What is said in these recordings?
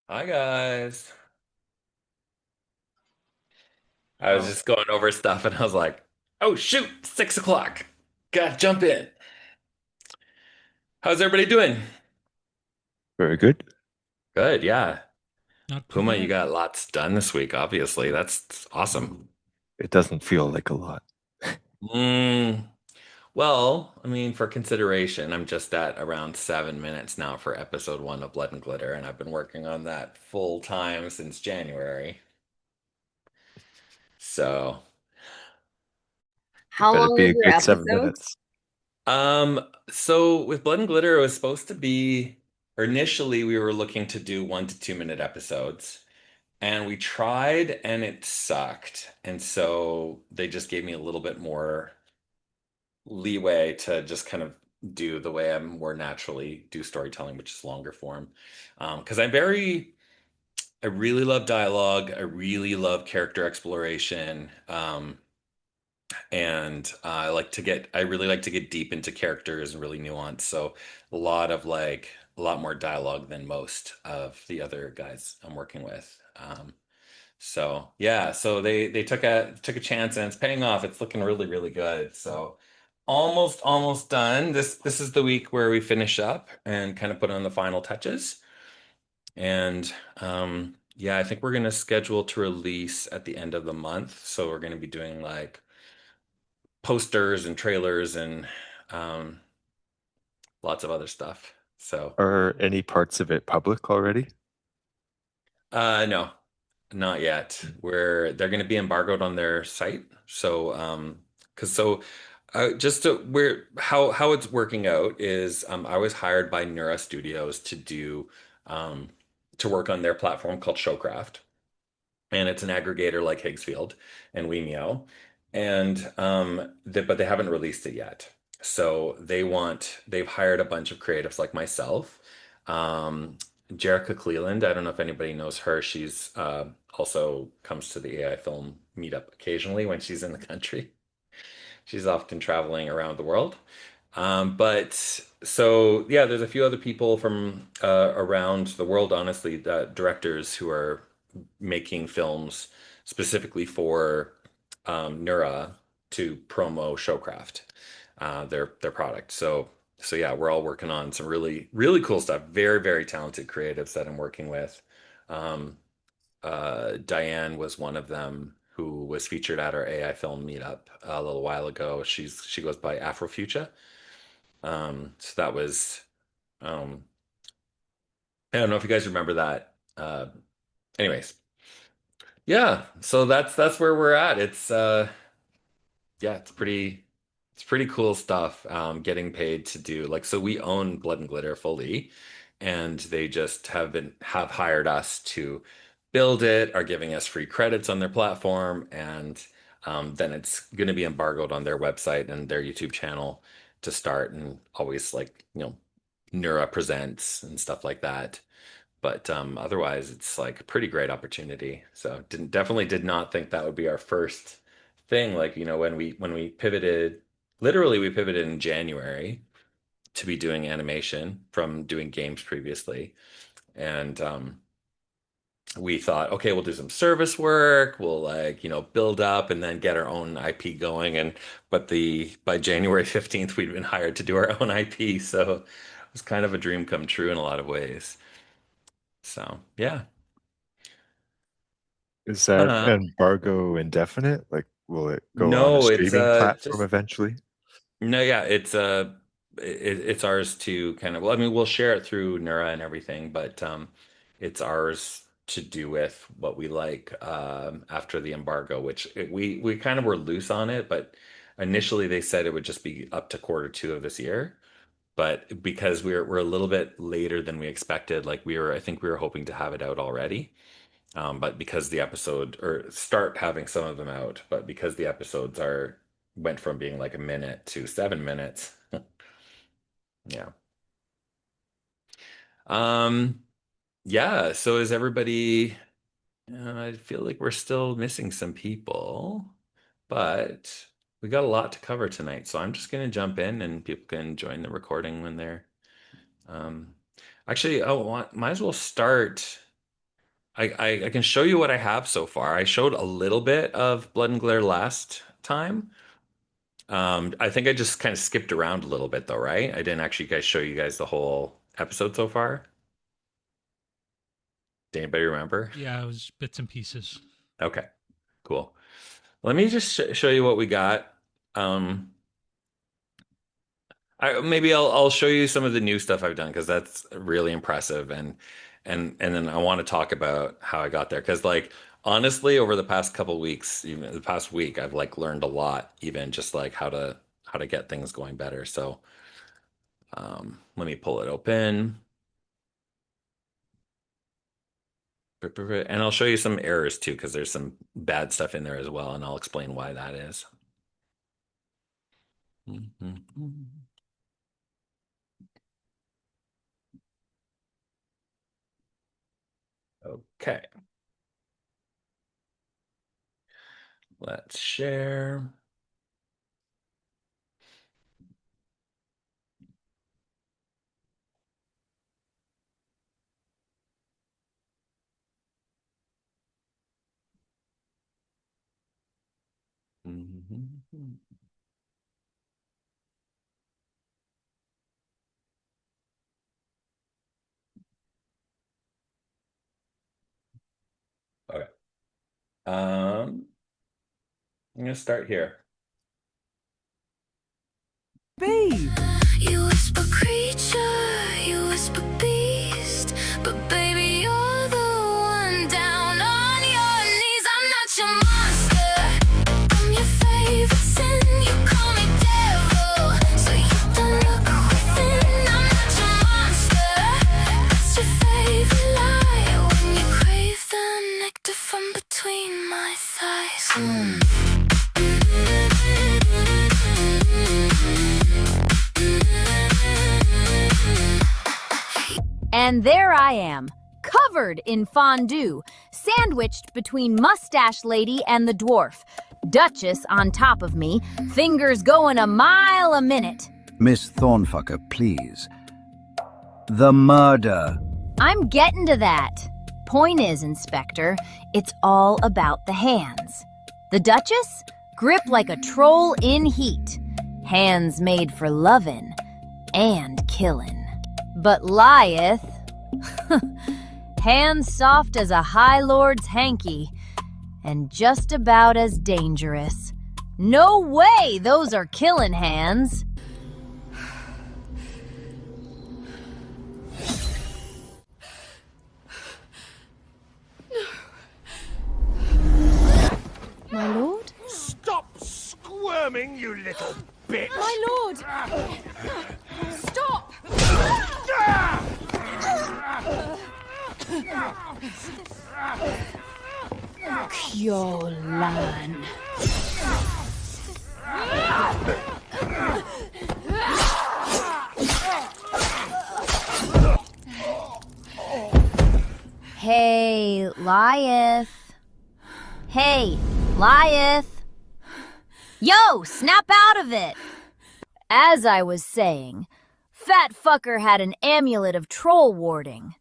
Hi guys. I was Oh, just going over stuff and I was like, oh shoot, 6 o'clock. Gotta jump in. How's everybody doing? very good. Good, yeah. Not too Puma, you bad. got lots done this week, obviously. That's awesome. It doesn't feel like a lot. Mm, well, I mean, for consideration, I'm just at around 7 minutes now for episode 1 of Blood and Glitter, and I've been working on that full time since January. So, It How better long be are a your good episodes? 7 minutes. so with Blood and Glitter, it was supposed to be, or initially we were looking to do 1 to 2 minute episodes. And we tried and it sucked. And so they just gave me a little bit more leeway to just kind of do the way I'm more naturally do storytelling, which is longer form. Because I really love dialogue. I really love character exploration. And I really like to get deep into characters and really nuance. So a lot more dialogue than most of the other guys I'm working with. So yeah, so they took a chance and it's paying off. It's looking really, really good. So almost done. This is the week where we finish up and kind of put on the final touches. And yeah, I think we're gonna schedule to release at the end of the month. So we're gonna be doing like posters and trailers and um lots of other stuff. So Are any parts of it public already? no. Not yet. Where they're going to be embargoed on their site. So, because so, just to, where how it's working out is, I was hired by Neura Studios um, to work on their platform called Showcraft, and it's an aggregator like Higgsfield and Weemio, and but they haven't released it yet. So they've hired a bunch of creatives like myself. Um, Jerica Cleland, I don't know if anybody knows her. She's also comes to the AI film meetup occasionally when she's in the country. She's often traveling around the world. But so yeah, there's a few other people from around the world, honestly, directors who are making films specifically for Neura to promo Showcraft, their product. So yeah, we're all working on some really really cool stuff. Very very talented creatives that I'm working with. Um, Diane was one of them who was featured at our AI film meetup a little while ago. She goes by Afrofucha. So that was um, I don't know if you guys remember that. Anyways, yeah. So that's where we're at. Yeah, it's pretty cool stuff. Getting paid to do like so we own Blood and Glitter fully, and they just have hired us to build it, are giving us free credits on their platform, and then it's going to be embargoed on their website and their YouTube channel to start, and always like Neura presents and stuff like that. But otherwise, it's like a pretty great opportunity. So didn't definitely did not think that would be our first thing. Like, when we pivoted, literally we pivoted in January to be doing animation from doing games previously. And we thought, okay, we'll do some service work, we'll build up and then get our own IP going. And but the by January 15th, we'd been hired to do our own IP. So it was kind of a dream come true in a lot of ways. So yeah. Is that Uh, embargo indefinite? Like, will it go on a no, it's streaming platform just eventually? no, yeah, it's ours to kind of, well, I mean, we'll share it through Neura and everything, but it's ours to do with what we like after the embargo, which we kind of were loose on it, but initially they said it would just be up to quarter 2 of this year. But because we're a little bit later than we expected, like I think we were hoping to have it out already. But because the episode or start having some of them out, but because the episodes are went from being like a minute to 7 minutes. Yeah. Um, yeah. So is everybody, I feel like we're still missing some people, but we got a lot to cover tonight. So I'm just gonna jump in and people can join the recording when they're um actually might as well start. I can show you what I have so far. I showed a little bit of Blood and Glare last time. I think I just kind of skipped around a little bit though, right? I didn't actually guys show you guys the whole episode so far. Did anybody remember? Yeah, it was bits and pieces. Okay, cool. Let me just show you what we got. Um, maybe I'll show you some of the new stuff I've done because that's really impressive, and then I want to talk about how I got there because like honestly, over the past couple weeks, even the past week, I've like learned a lot, even just like how to get things going better. So let me pull it open. And I'll show you some errors too, because there's some bad stuff in there as well, and I'll explain why that is. Okay, let's share. Okay. I'm gonna start here. Babe! You whisper creature, you whisper beast, but baby, you're the one down on your knees. I'm not your monster, I'm your favorite sin. You call me devil, so you don't look within. I'm not your monster, that's your favorite lie. When you crave the nectar from between my thighs. And there I am, covered in fondue, sandwiched between Mustache Lady and the dwarf. Duchess on top of me, fingers going a mile a minute. Miss Thornfucker, please. The murder. I'm getting to that. Point is, Inspector, it's all about the hands. The Duchess? Grip like a troll in heat. Hands made for lovin' and killin'. But Lieth, hands soft as a High Lord's hanky, and just about as dangerous. No way those are killing hands. My lord? Stop squirming, you little bitch! My lord! Stop! Kyolan. Hey, Lieth. Hey, Lieth. Yo, snap out of it! As I was saying, fat fucker had an amulet of troll warding.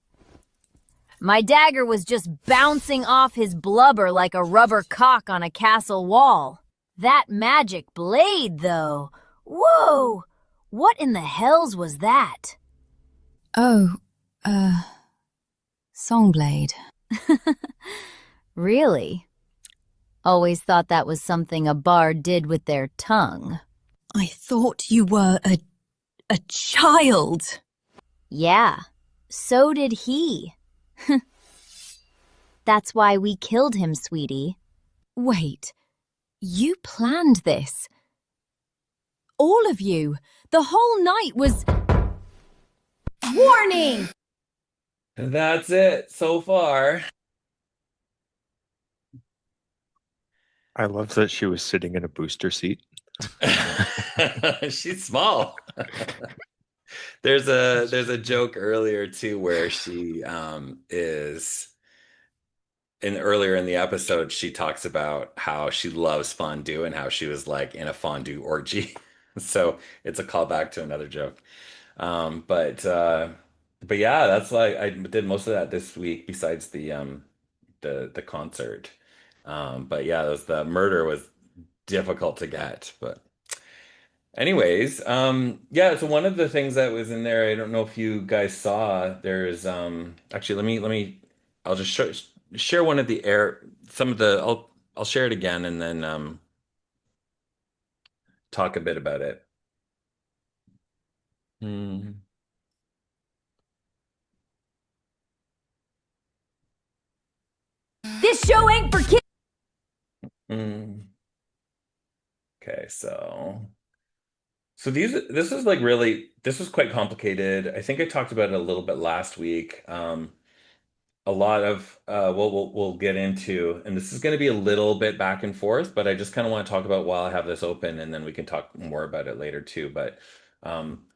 My dagger was just bouncing off his blubber like a rubber cock on a castle wall. That magic blade, though. Whoa! What in the hells was that? Oh, Songblade. Really? Always thought that was something a bard did with their tongue. I thought you were a child. Yeah, so did he. That's why we killed him, sweetie. Wait, you planned this? All of you? The whole night was... Warning! That's it so far. I love that she was sitting in a booster seat. She's small. There's a joke earlier too where she is earlier in the episode she talks about how she loves fondue and how she was like in a fondue orgy. So it's a callback to another joke. But yeah, that's like I did most of that this week besides the the concert. But yeah, the murder was difficult to get. But anyways, yeah. So one of the things that was in there, I don't know if you guys saw. There's actually let me I'll just share one of the air some of the I'll share it again and then talk a bit about it. Hmm. This show ain't for kids. Hmm. Okay, so this is like really this was quite complicated. I think I talked about it a little bit last week. A lot of we'll get into, and this is going to be a little bit back and forth, but I just kind of want to talk about while I have this open, and then we can talk more about it later too. But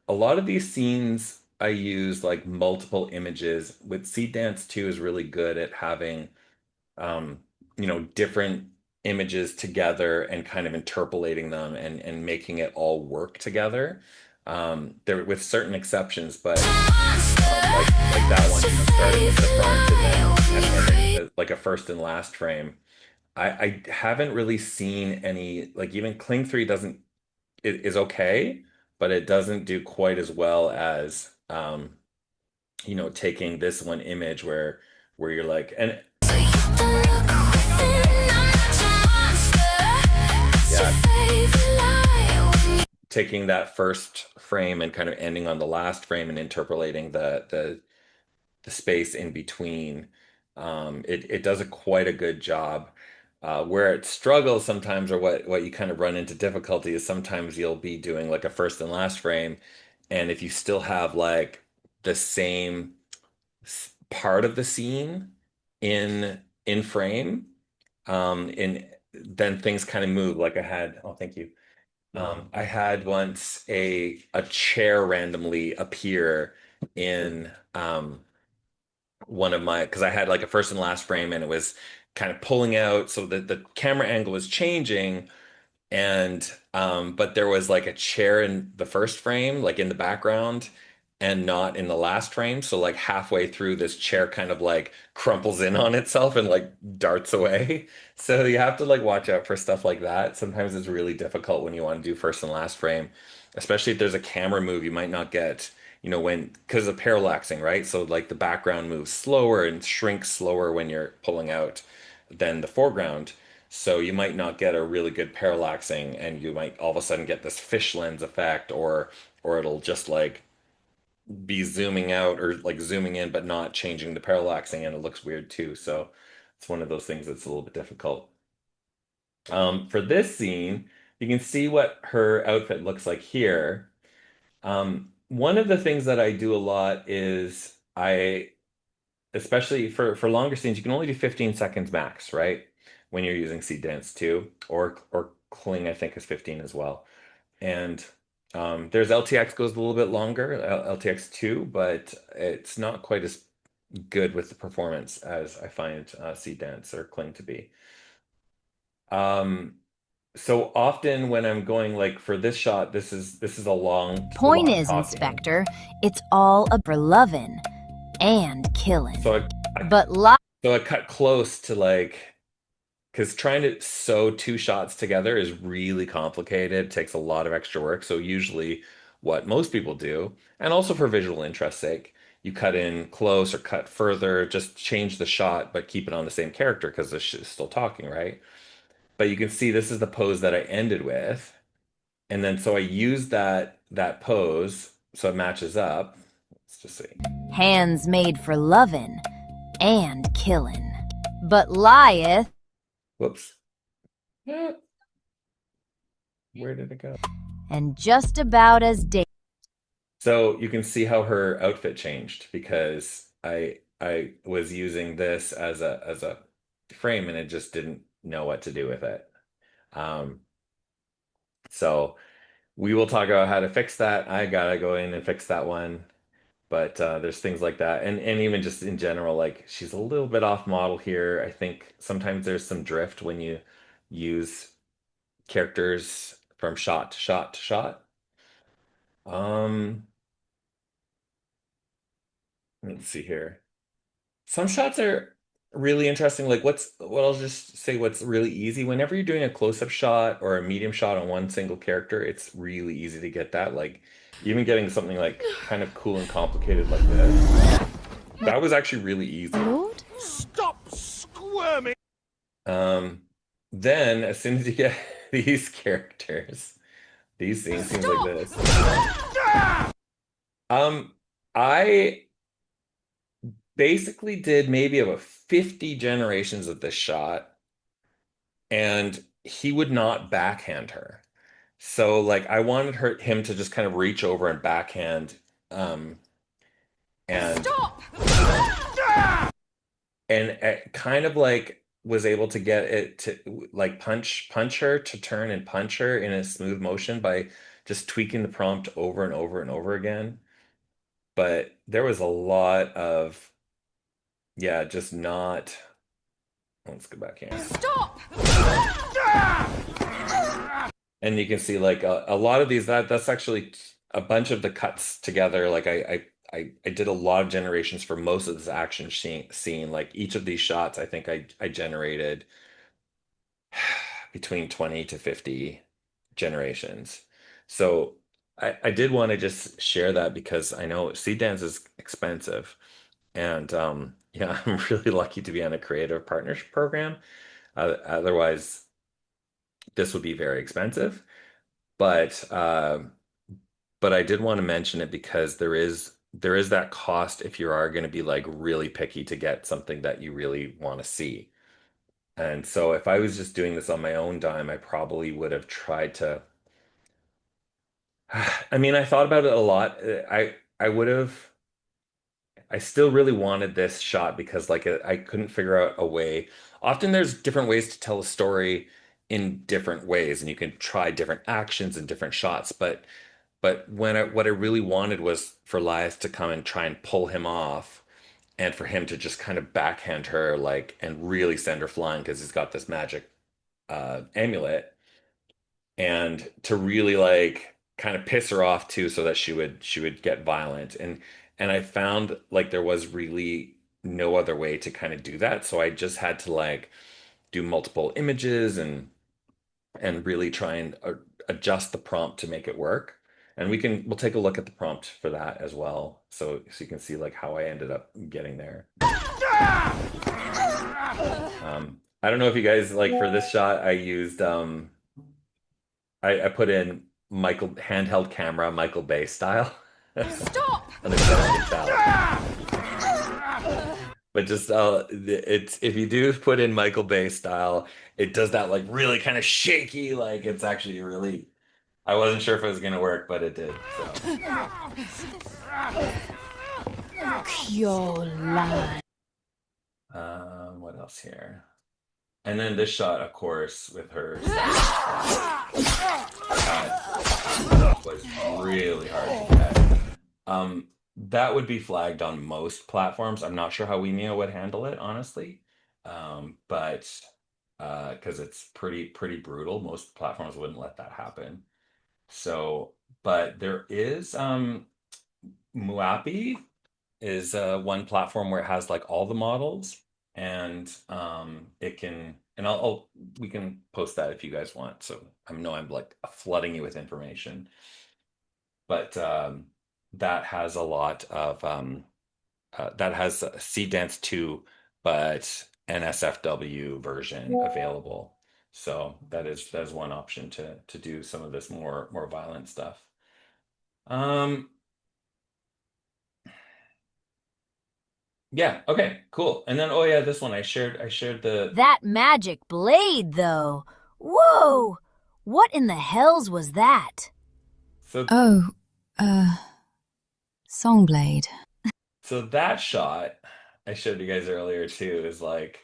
a lot of these scenes I use like multiple images. With Seed Dance 2 is really good at having um, different images together and kind of interpolating them and making it all work together. There with certain exceptions, but like that one, starting with the front and then like a first and last frame. I haven't really seen any like even Kling 3 doesn't it is okay, but it doesn't do quite as well as taking this one image where you're like and yeah, taking that first frame and kind of ending on the last frame and interpolating the space in between. It does a quite a good job. Where it struggles sometimes, or what you kind of run into difficulty is sometimes you'll be doing like a first and last frame, and if you still have like the same part of the scene in frame, in then things kind of move. Like I had, oh, thank you. I had once a chair randomly appear in one of my because I had like a first and last frame and it was kind of pulling out so that the camera angle was changing and but there was like a chair in the first frame like in the background and not in the last frame, so like halfway through this chair kind of like crumples in on itself and like darts away. So you have to like watch out for stuff like that. Sometimes it's really difficult when you want to do first and last frame, especially if there's a camera move you might not get, when because of parallaxing, right? So like the background moves slower and shrinks slower when you're pulling out than the foreground. So you might not get a really good parallaxing and you might all of a sudden get this fish lens effect or it'll just like be zooming out or like zooming in but not changing the parallaxing and it looks weird too. So it's one of those things that's a little bit difficult. For this scene, you can see what her outfit looks like here. One of the things that I do a lot is especially for longer scenes, you can only do 15 seconds max, right? When you're using Seed Dance 2 or Kling, I think is 15 as well. And there's LTX goes a little bit longer, LTX 2, but it's not quite as good with the performance as I find Seed Dance or Kling to be. Um, so often when I'm going like for this shot, this is a Point lot of is, talking. Inspector, it's all for lovin' and killin'. So I But li- so I cut close to like because trying to sew two shots together is really complicated. It takes a lot of extra work. So usually what most people do, and also for visual interest's sake, you cut in close or cut further, just change the shot, but keep it on the same character because the shit is still talking, right? But you can see this is the pose that I ended with. And then so I used that pose so it matches up. Let's just see. hands made for lovin' and killin'. But lieth Whoops. Eh, where did it go? and just about as da- So you can see how her outfit changed because I was using this as a frame and it just didn't know what to do with it. Um, so we will talk about how to fix that. I gotta go in and fix that one. But there's things like that, and even just in general, like she's a little bit off model here. I think sometimes there's some drift when you use characters from shot to shot to shot. Um, let's see here. Some shots are. really interesting. Like what I'll just say what's really easy whenever you're doing a close-up shot or a medium shot on one single character, it's really easy to get that. Like even getting something like kind of cool and complicated like this. That was actually really easy. Lord? Stop squirming! Um, then as soon as you get these characters, these scenes like this. Um, I basically did maybe about 50 generations of this shot, and he would not backhand her. So like I wanted him to just kind of reach over and backhand and Stop! kind of like was able to get it to like punch her to turn and punch her in a smooth motion by just tweaking the prompt over and over and over again. But there was a lot of yeah, just not. Let's go back here. Stop! And you can see like a lot of these that's actually a bunch of the cuts together. Like I did a lot of generations for most of this action scene. Like each of these shots, I think I generated between 20 to 50 generations. So I did want to just share that because I know seed dance is expensive. And yeah, I'm really lucky to be on a creative partnership program. Otherwise, this would be very expensive. But but I did want to mention it because there is that cost if you are going to be like really picky to get something that you really want to see. And so if I was just doing this on my own dime, I probably would have tried to. I mean, I thought about it a lot. I would have. I still really wanted this shot because like I couldn't figure out a way. Often there's different ways to tell a story in different ways, and you can try different actions and different shots. But what I really wanted was for Lias to come and try and pull him off, and for him to just kind of backhand her like and really send her flying because he's got this magic amulet, and to really like kind of piss her off too, so that she would get violent. And I found like there was really no other way to kind of do that, so I just had to like do multiple images and really try and adjust the prompt to make it work. And we'll take a look at the prompt for that as well, so you can see like how I ended up getting there. I don't know if you guys like for this shot I used I put in Michael handheld camera Michael Bay style. Stop! Unexpected style. But just it's if you do put in Michael Bay style, it does that like really kind of shaky, like it's actually really I wasn't sure if it was gonna work, but it did. So Pure lie. what else here? And then this shot, of course, with her was really hard to get. That would be flagged on most platforms. I'm not sure how Vimeo would handle it, honestly. But because it's pretty brutal, most platforms wouldn't let that happen. So, but there is Muapi is one platform where it has like all the models, and it can and we can post that if you guys want. So I know I'm like flooding you with information, but that has a lot of that has Seed Dance 2, but NSFW version available. So that is one option to do some of this more violent stuff. Um, yeah, okay, cool. And then oh yeah, this one I shared the That magic blade, though. Whoa! What in the hells was that? so Oh, Songblade. so that shot I showed you guys earlier too is like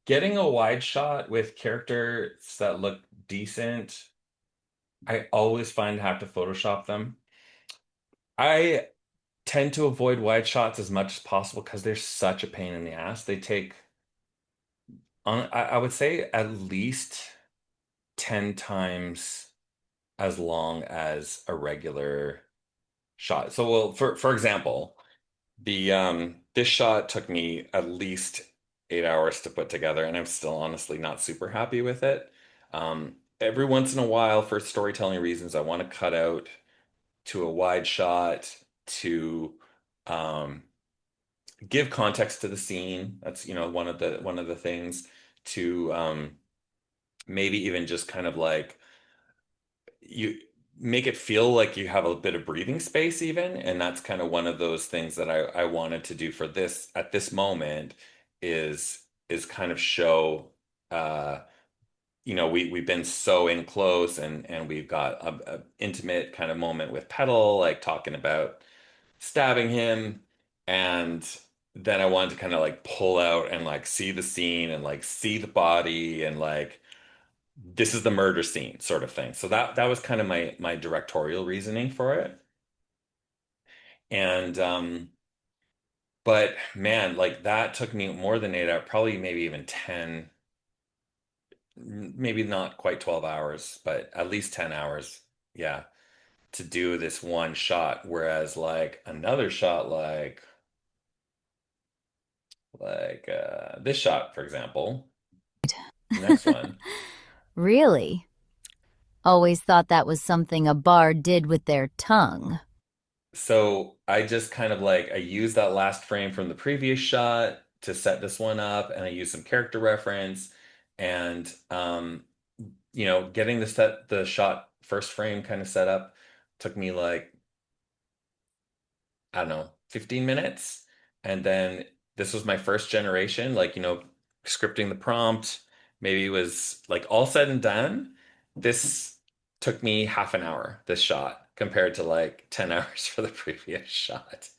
getting a wide shot with characters that look decent. I always find I have to Photoshop them. I tend to avoid wide shots as much as possible because they're such a pain in the ass. They take I would say at least 10 times as long as a regular shot. So well, for example, the this shot took me at least 8 hours to put together, and I'm still honestly not super happy with it. Every once in a while, for storytelling reasons, I want to cut out to a wide shot to um, give context to the scene. That's, one of the things to maybe even just kind of like you make it feel like you have a bit of breathing space even, and that's kind of one of those things that I wanted to do for this at this moment is kind of show we've been so in close, and we've got a intimate kind of moment with Petal, like talking about stabbing him, and then I wanted to kind of like pull out and like see the scene and like see the body and like this is the murder scene sort of thing. So that was kind of my directorial reasoning for it. And but man, like that took me more than 8 hours, probably maybe even 10, maybe not quite 12 hours, but at least 10 hours. Yeah, to do this one shot. Whereas like another shot like this shot, for example, next one. Really? Always thought that was something a bard did with their tongue. So I just kind of like I used that last frame from the previous shot to set this one up, and I used some character reference, and getting the shot first frame kind of set up took me like, I don't know, 15 minutes. And then this was my first generation, like, scripting the prompt, maybe it was like all said and done. This took me half an hour, this shot, compared to like 10 hours for the previous shot.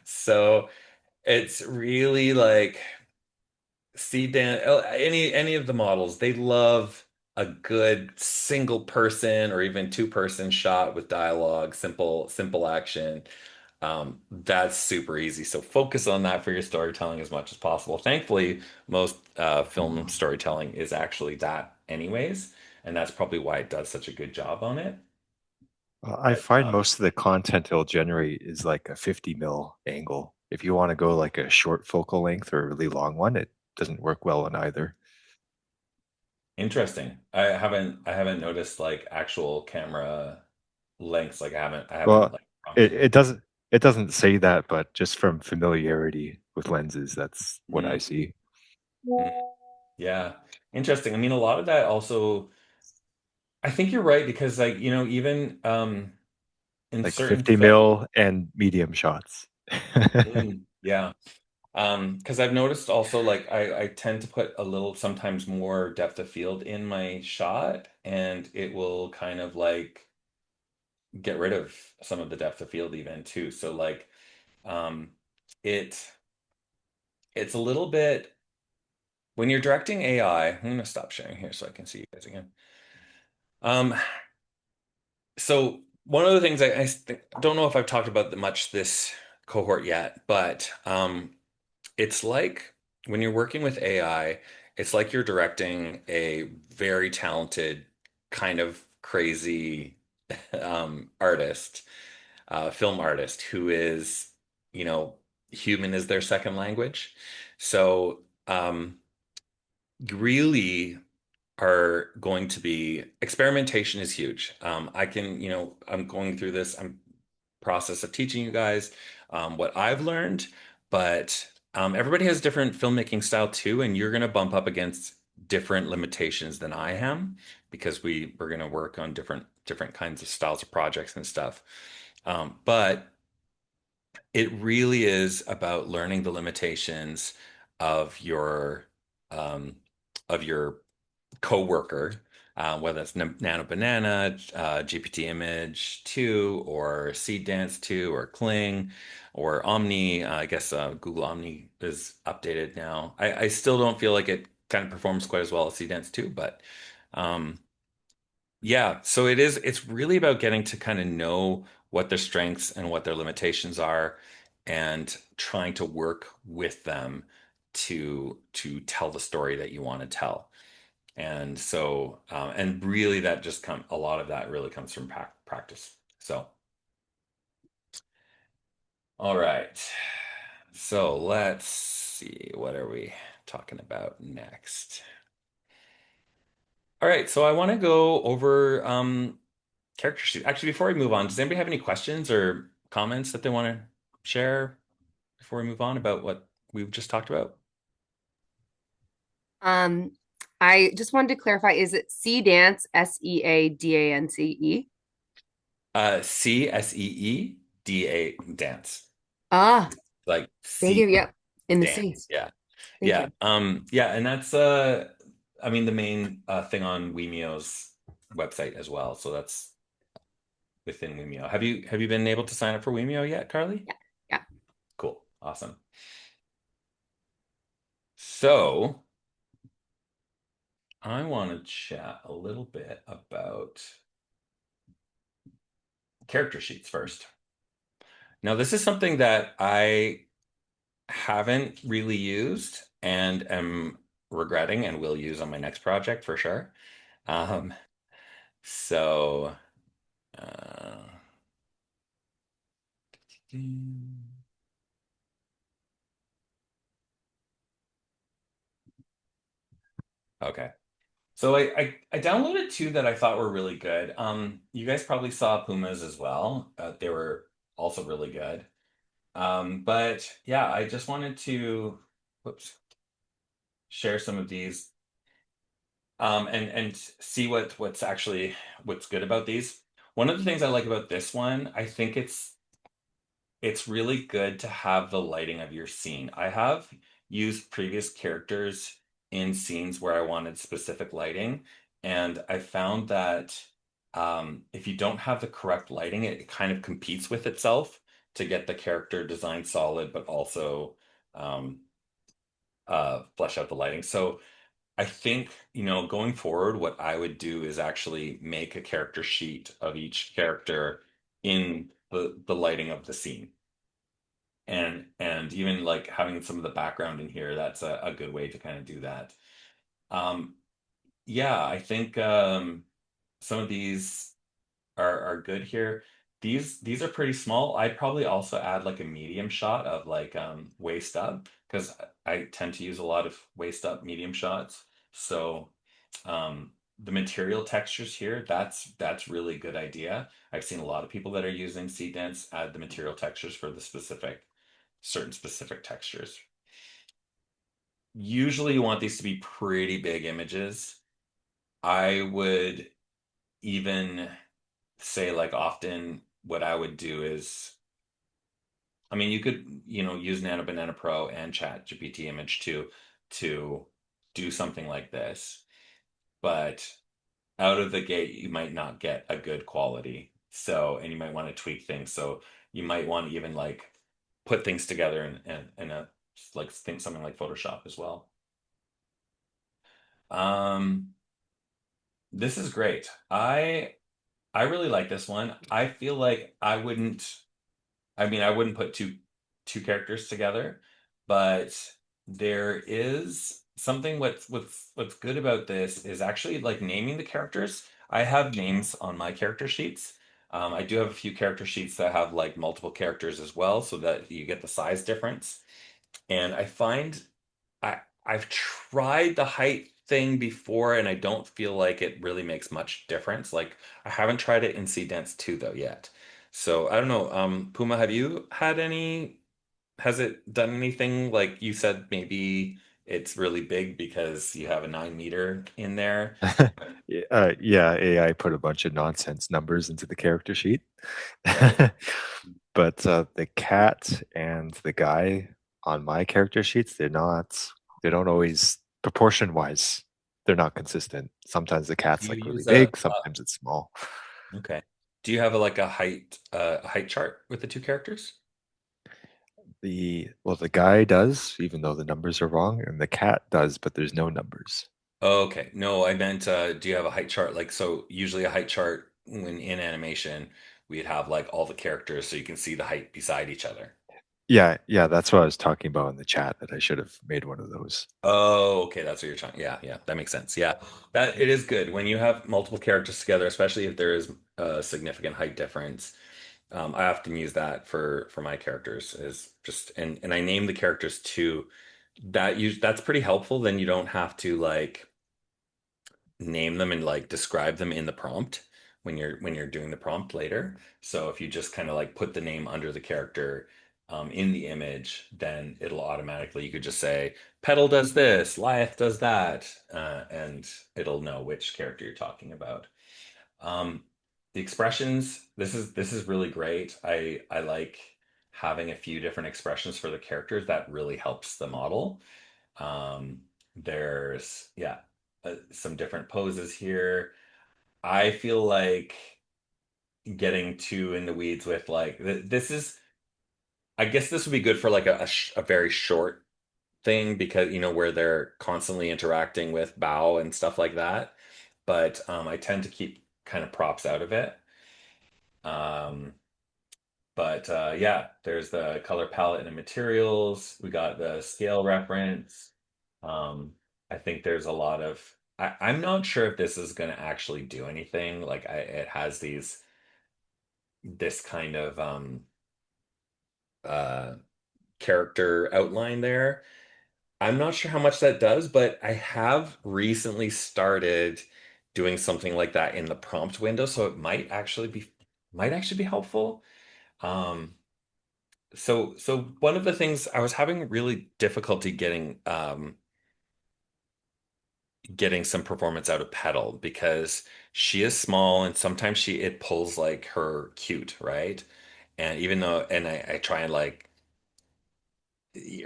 So it's really like see Dan any of the models, they love a good single person or even two-person shot with dialogue, simple action. That's super easy. So focus on that for your storytelling as much as possible. Thankfully, most film storytelling is actually that anyways, and that's probably why it does such a good job on it. I But find most of the content it'll generate is like a 50 mil angle. If you want to go like a short focal length or a really long one, it doesn't work well on either. interesting. I haven't noticed like actual camera lengths. Like I haven't Well, like it, prompted. it doesn't it doesn't say that, but just from familiarity with lenses, that's what I Mm, see. mm. Yeah, interesting. I mean, a lot of that also, I think you're right because like, even in Like certain 50 film, mil and medium shots. yeah. Because I've noticed also like I tend to put a little sometimes more depth of field in my shot, and it will kind of like get rid of some of the depth of field even too. So like um it it's a little bit when you're directing AI. I'm gonna stop sharing here so I can see you guys again. Um, so one of the things don't know if I've talked about much this cohort yet, but it's like when you're working with AI, it's like you're directing a very talented, kind of crazy artist, film artist who is, you know, human is their second language. So really are going to be experimentation is huge. I can, I'm going through this process of teaching you guys what I've learned, but everybody has different filmmaking style too, and you're going to bump up against different limitations than I am because we're going to work on different kinds of styles of projects and stuff. But it really is about learning the limitations of um, your coworker, whether it's Nano Banana, GPT Image 2, or Seed Dance 2, or Kling, or Omni. I guess Google Omni is updated now. I still don't feel like it kind of performs quite as well as Seed Dance 2, but um, yeah, so it's really about getting to kind of know what their strengths and what their limitations are and trying to work with them to tell the story that you want to tell. And so, and really that just a lot of that really comes from practice. So, all right. So let's see, what are we talking about next. All right, so I want to go over character sheet. Actually, before we move on, does anybody have any questions or comments that they want to share before we move on about what we've just talked about? Um, I just wanted to clarify, is it C dance, SEADANCE? CSEEDA dance. Ah, Like thank you. C Yep. In the C. dance. Yeah. Thank Yeah. you. Yeah, and that's I mean the main thing on Wemeo's website as well. So that's within Wemeo. Have you been able to sign up for Wemeo yet, Carly? Yeah. Yeah. Cool. Awesome. So I want to chat a little bit about character sheets first. Now, this is something that I haven't really used and am regretting and will use on my next project for sure. Um, so, uh, okay. So I downloaded two that I thought were really good. You guys probably saw Pumas as well. They were also really good. But yeah, I just wanted to, whoops, share some of these and see what's good about these. One of the things I like about this one, I think it's really good to have the lighting of your scene. I have used previous characters in scenes where I wanted specific lighting, and I found that if you don't have the correct lighting, it kind of competes with itself to get the character design solid, but also um, flesh out the lighting. So I think, going forward, what I would do is actually make a character sheet of each character in the lighting of the scene. And even like having some of the background in here, that's a good way to kind of do that. Um, yeah, I think some of these are good here. These are pretty small. I'd probably also add like a medium shot of like waist up because I tend to use a lot of waist up medium shots. So the material textures here, that's really good idea. I've seen a lot of people that are using Seed Dance add the material textures for the certain specific textures. Usually you want these to be pretty big images. I would even say like often what I would do is, I mean, you could, use Nano Banana Pro and Chat GPT Image to do something like this, but out of the gate, you might not get a good quality. So, and you might want to tweak things. So you might want to even like put things together in a like think something like Photoshop as well. Um, this is great. I really like this one. I feel like I wouldn't put two characters together, but there is something what's good about this is actually like naming the characters. I have names on my character sheets. I do have a few character sheets that have like multiple characters as well, so that you get the size difference. And I find I've tried the height thing before, and I don't feel like it really makes much difference. Like I haven't tried it in Sea Dance 2 though yet. So I don't know. Puma, have you had any? Has it done anything like you said? Maybe it's really big because you have a 9 meter in there. Yeah, AI put a bunch of nonsense numbers into the character sheet. Right. But the cat and the guy on my character sheets, they don't always, proportion wise, they're not consistent. Sometimes the Do cat's you like really use big, sometimes it's small. okay. Do you have like a height chart with the two characters? The guy does, even though the numbers are wrong, and the cat does, but there's no numbers. Oh, okay. No, I meant, do you have a height chart? Like, so usually a height chart when in animation, we'd have like all the characters so you can see the height beside each other. Yeah, that's what I was talking about in the chat, that I should have made one of those. Oh, okay. That's what you're talking. Yeah, yeah, that makes sense. Yeah, that it is good when you have multiple characters together, especially if there is a significant height difference. I often use that for my characters is just and I name the characters to that's pretty helpful. Then you don't have to like name them and like describe them in the prompt when you're doing the prompt later. So if you just kind of like put the name under the character in the image, then it'll automatically you could just say Petal does this, Lieth does that, and it'll know which character you're talking about. Um, the expressions, this is really great. I like having a few different expressions for the characters that really helps the model. There's yeah, some different poses here. I feel like getting too in the weeds with like this is I guess this would be good for like a very short thing because you know where they're constantly interacting with bow and stuff like that. But I tend to keep kind of props out of it. Um, but yeah, there's the color palette and the materials. We got the scale reference. Um, I think there's a lot of I'm not sure if this is going to actually do anything. Like it has this kind of uh character outline there. I'm not sure how much that does, but I have recently started doing something like that in the prompt window, so it might actually be helpful. Um, so one of the things I was having really difficulty getting some performance out of Petal because she is small and sometimes she it pulls like her cute, right? And even though and I try and like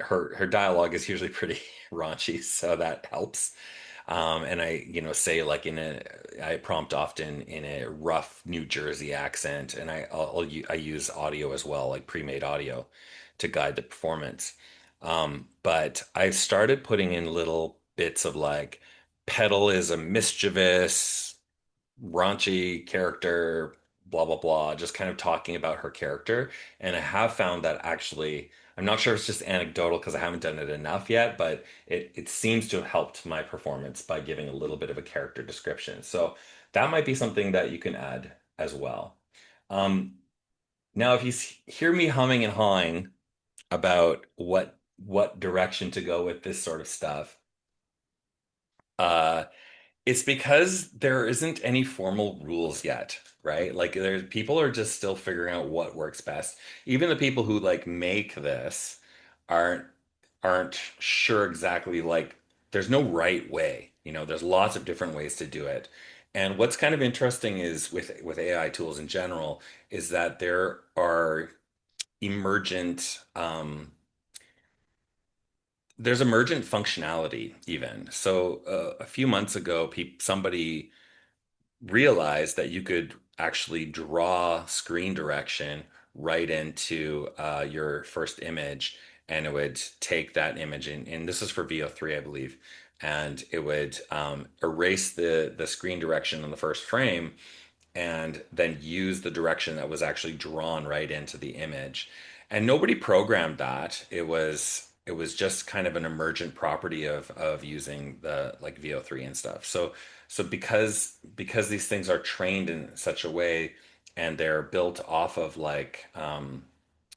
her dialogue is usually pretty raunchy, so that helps. And I, you know, say like I prompt often in a rough New Jersey accent, and I use audio as well, like pre-made audio, to guide the performance. But I've started putting in little bits of like, Petal is a mischievous raunchy character, blah, blah, blah, just kind of talking about her character. And I have found that actually, I'm not sure if it's just anecdotal because I haven't done it enough yet, but it seems to have helped my performance by giving a little bit of a character description. So that might be something that you can add as well. Um, Now, if you hear me humming and hawing about what direction to go with this sort of stuff, uh, it's because there isn't any formal rules yet, right? Like there's people are just still figuring out what works best. Even the people who like make this aren't aren't sure exactly like there's no right way. You know, there's lots of different ways to do it. And what's kind of interesting is with AI tools in general is that there are emergent there's emergent functionality even. So a few months ago, somebody realized that you could actually draw screen direction right into your first image, and it would take that image and this is for VO3, I believe, and it would erase the screen direction in the first frame and then use the direction that was actually drawn right into the image. And nobody programmed that. It was just kind of an emergent property of using the like VO3 and stuff. So because these things are trained in such a way and they're built off of like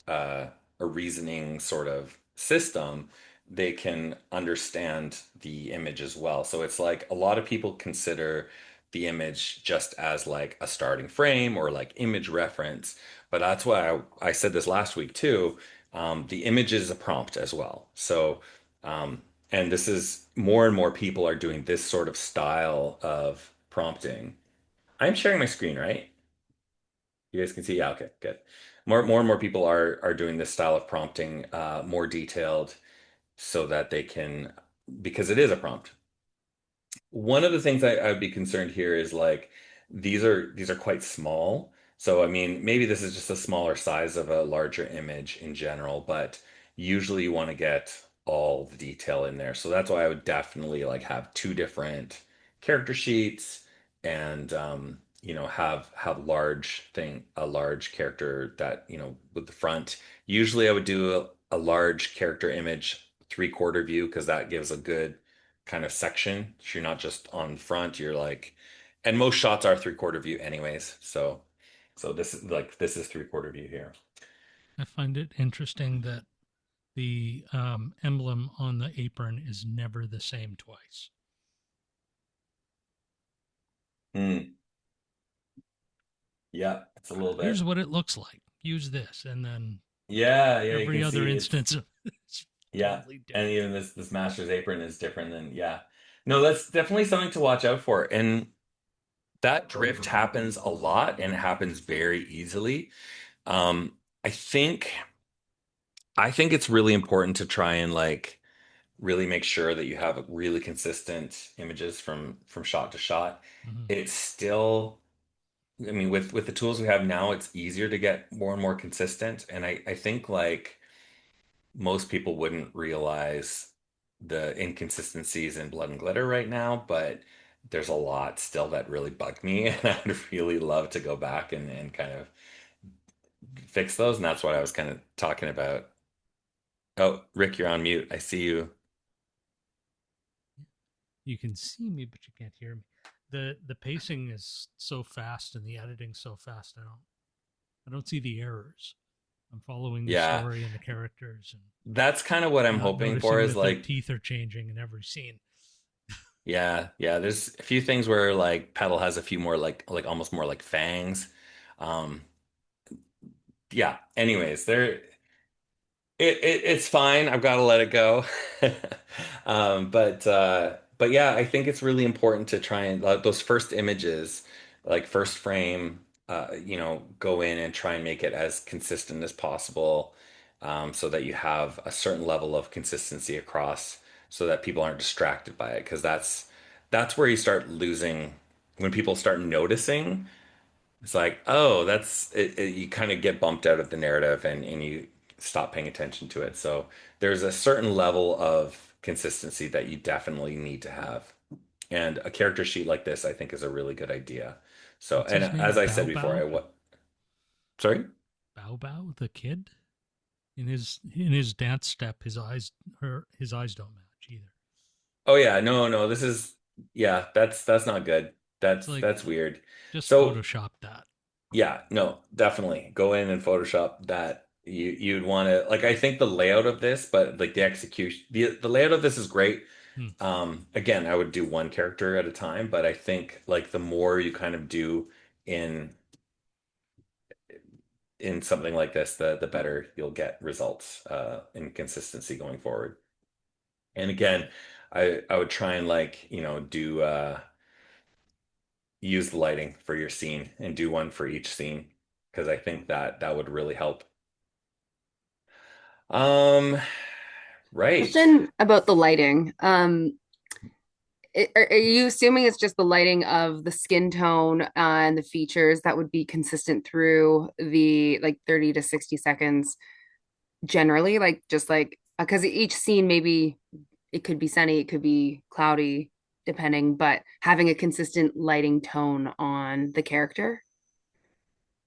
uh, a reasoning sort of system, they can understand the image as well. So it's like a lot of people consider the image just as like a starting frame or like image reference. But that's why I said this last week too. The image is a prompt as well. So, and this is more and more people are doing this sort of style of prompting. I'm sharing my screen, right? You guys can see, yeah, okay, good. More and more people are doing this style of prompting, more detailed, so that they can, because it is a prompt. One of the things I would be concerned here is like these are quite small. So I mean, maybe this is just a smaller size of a larger image in general, but usually you want to get all the detail in there. So that's why I would definitely like have two different character sheets and you know have a large character that you know with the front. Usually I would do a large character image three-quarter view because that gives a good kind of section. So you're not just on front, you're like, and most shots are three-quarter view anyways. So this is three-quarter view here. I find it interesting that the emblem on the apron is never the same twice. Hmm. Yeah, it's a little Here's bit. what it looks like. Use this, and then Yeah, yeah, you every can other see it's instance of it's yeah. totally And different. even this master's apron is different than yeah. No, that's definitely something to watch out for. And that drift happens a lot and it happens very easily. Um, I think I think it's really important to try and like really make sure that you have really consistent images from shot to shot. Mhm. It's still, I mean, with the tools we have now, it's easier to get more and more consistent. And I think like most people wouldn't realize the inconsistencies in Blood and Glitter right now, but there's a lot still that really bug me, and I would really love to go back and kind of fix those. And that's what I was kind of talking about. Oh, Rick, you're on mute. I see you. You can see me, but you can't hear me. The pacing is so fast and the editing so fast. I don't see the errors. I'm following the Yeah, story and the characters and that's kind of what I'm not hoping for noticing is that their like, teeth are changing in every scene. yeah, yeah, there's a few things where like Petal has a few more like almost more like fangs. Um, yeah, anyways, there it's fine. I've got to let it go. But yeah, I think it's really important to try and those first images, like first frame, go in and try and make it as consistent as possible, so that you have a certain level of consistency across, so that people aren't distracted by it, because that's where you start losing when people start noticing. It's like, oh, you kind of get bumped out of the narrative and you stop paying attention to it. So there's a certain level of consistency that you definitely need to have. And a character sheet like this, I think, is a really good idea. So, What's and his as name? I said Bao before, Bao? sorry? Bao Bao, the kid? In his dance step, his eyes don't match either. Oh yeah, no, no, yeah, that's not good. It's like That's weird. just So Photoshop that. yeah, no, definitely go in and Photoshop that. You'd want to like I think the layout of this, but like the execution, the layout of this is great. Hmm. Again, I would do one character at a time, but I think like the more you kind of do in in something like this, the better you'll get results and consistency going forward. And again, I would try and like, do use the lighting for your scene and do one for each scene because I think that would really help. Um, right. Question about the lighting. Are you assuming it's just the lighting of the skin tone and the features that would be consistent through the like 30 to 60 seconds generally? Like just like because each scene maybe it could be sunny, it could be cloudy, depending, but having a consistent lighting tone on the character.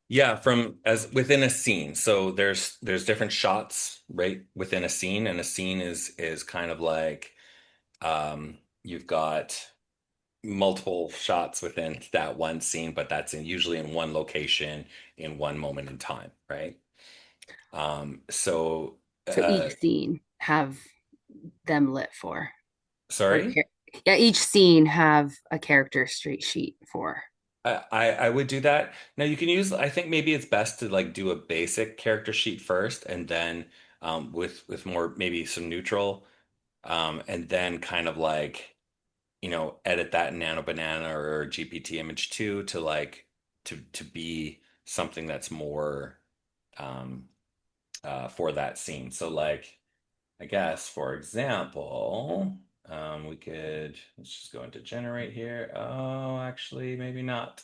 Yeah, from as within a scene. So there's different shots, right, within a scene, and a scene is kind of like you've got multiple shots within that one scene, but that's usually in one location in one moment in time, right? So So each scene have them lit for. Or sorry. yeah, each scene have a character street sheet for. I would do that. Now you can use, I think maybe it's best to like do a basic character sheet first and then with more maybe some neutral and then kind of like edit that in Nano Banana or GPT Image 2 to like to be something that's more um for that scene. So like I guess for example, we could let's just go into generate here. Oh, actually maybe not.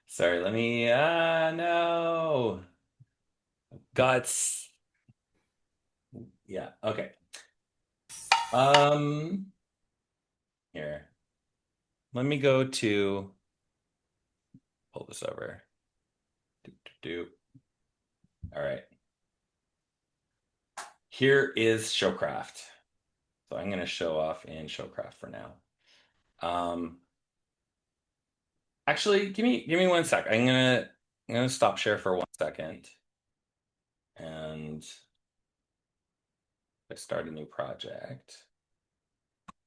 Sorry, let me no. Guts. Yeah, okay. Um Here. Let me go to pull this over. Do, do, do. All right. Here is Showcraft. So I'm going to show off in Showcraft for now. Um, Actually, give me 1 sec. I'm gonna stop share for 1 second. And I start a new project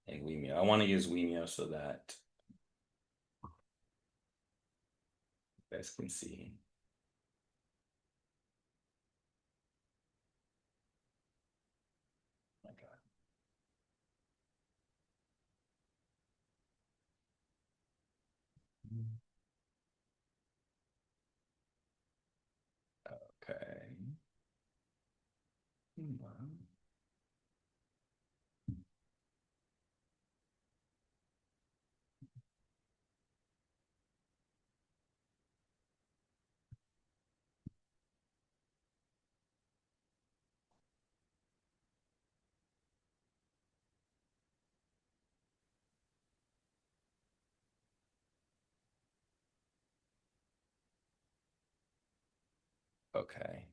in Vimeo. I want to use Vimeo so that you guys can see. Oh my God. Okay. Okay.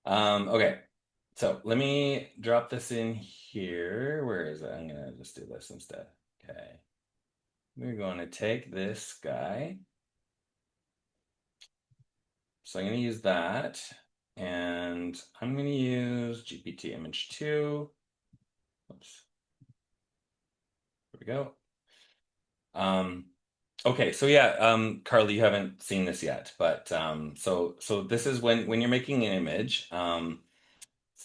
Okay. So let me drop this in here. Where is it? I'm gonna just do this instead. Okay. We're going to take this guy. So I'm going to use that. And I'm going to use GPT image 2. Oops. There we go. Okay, so yeah, Carly, you haven't seen this yet, but so this is when you're making an image. So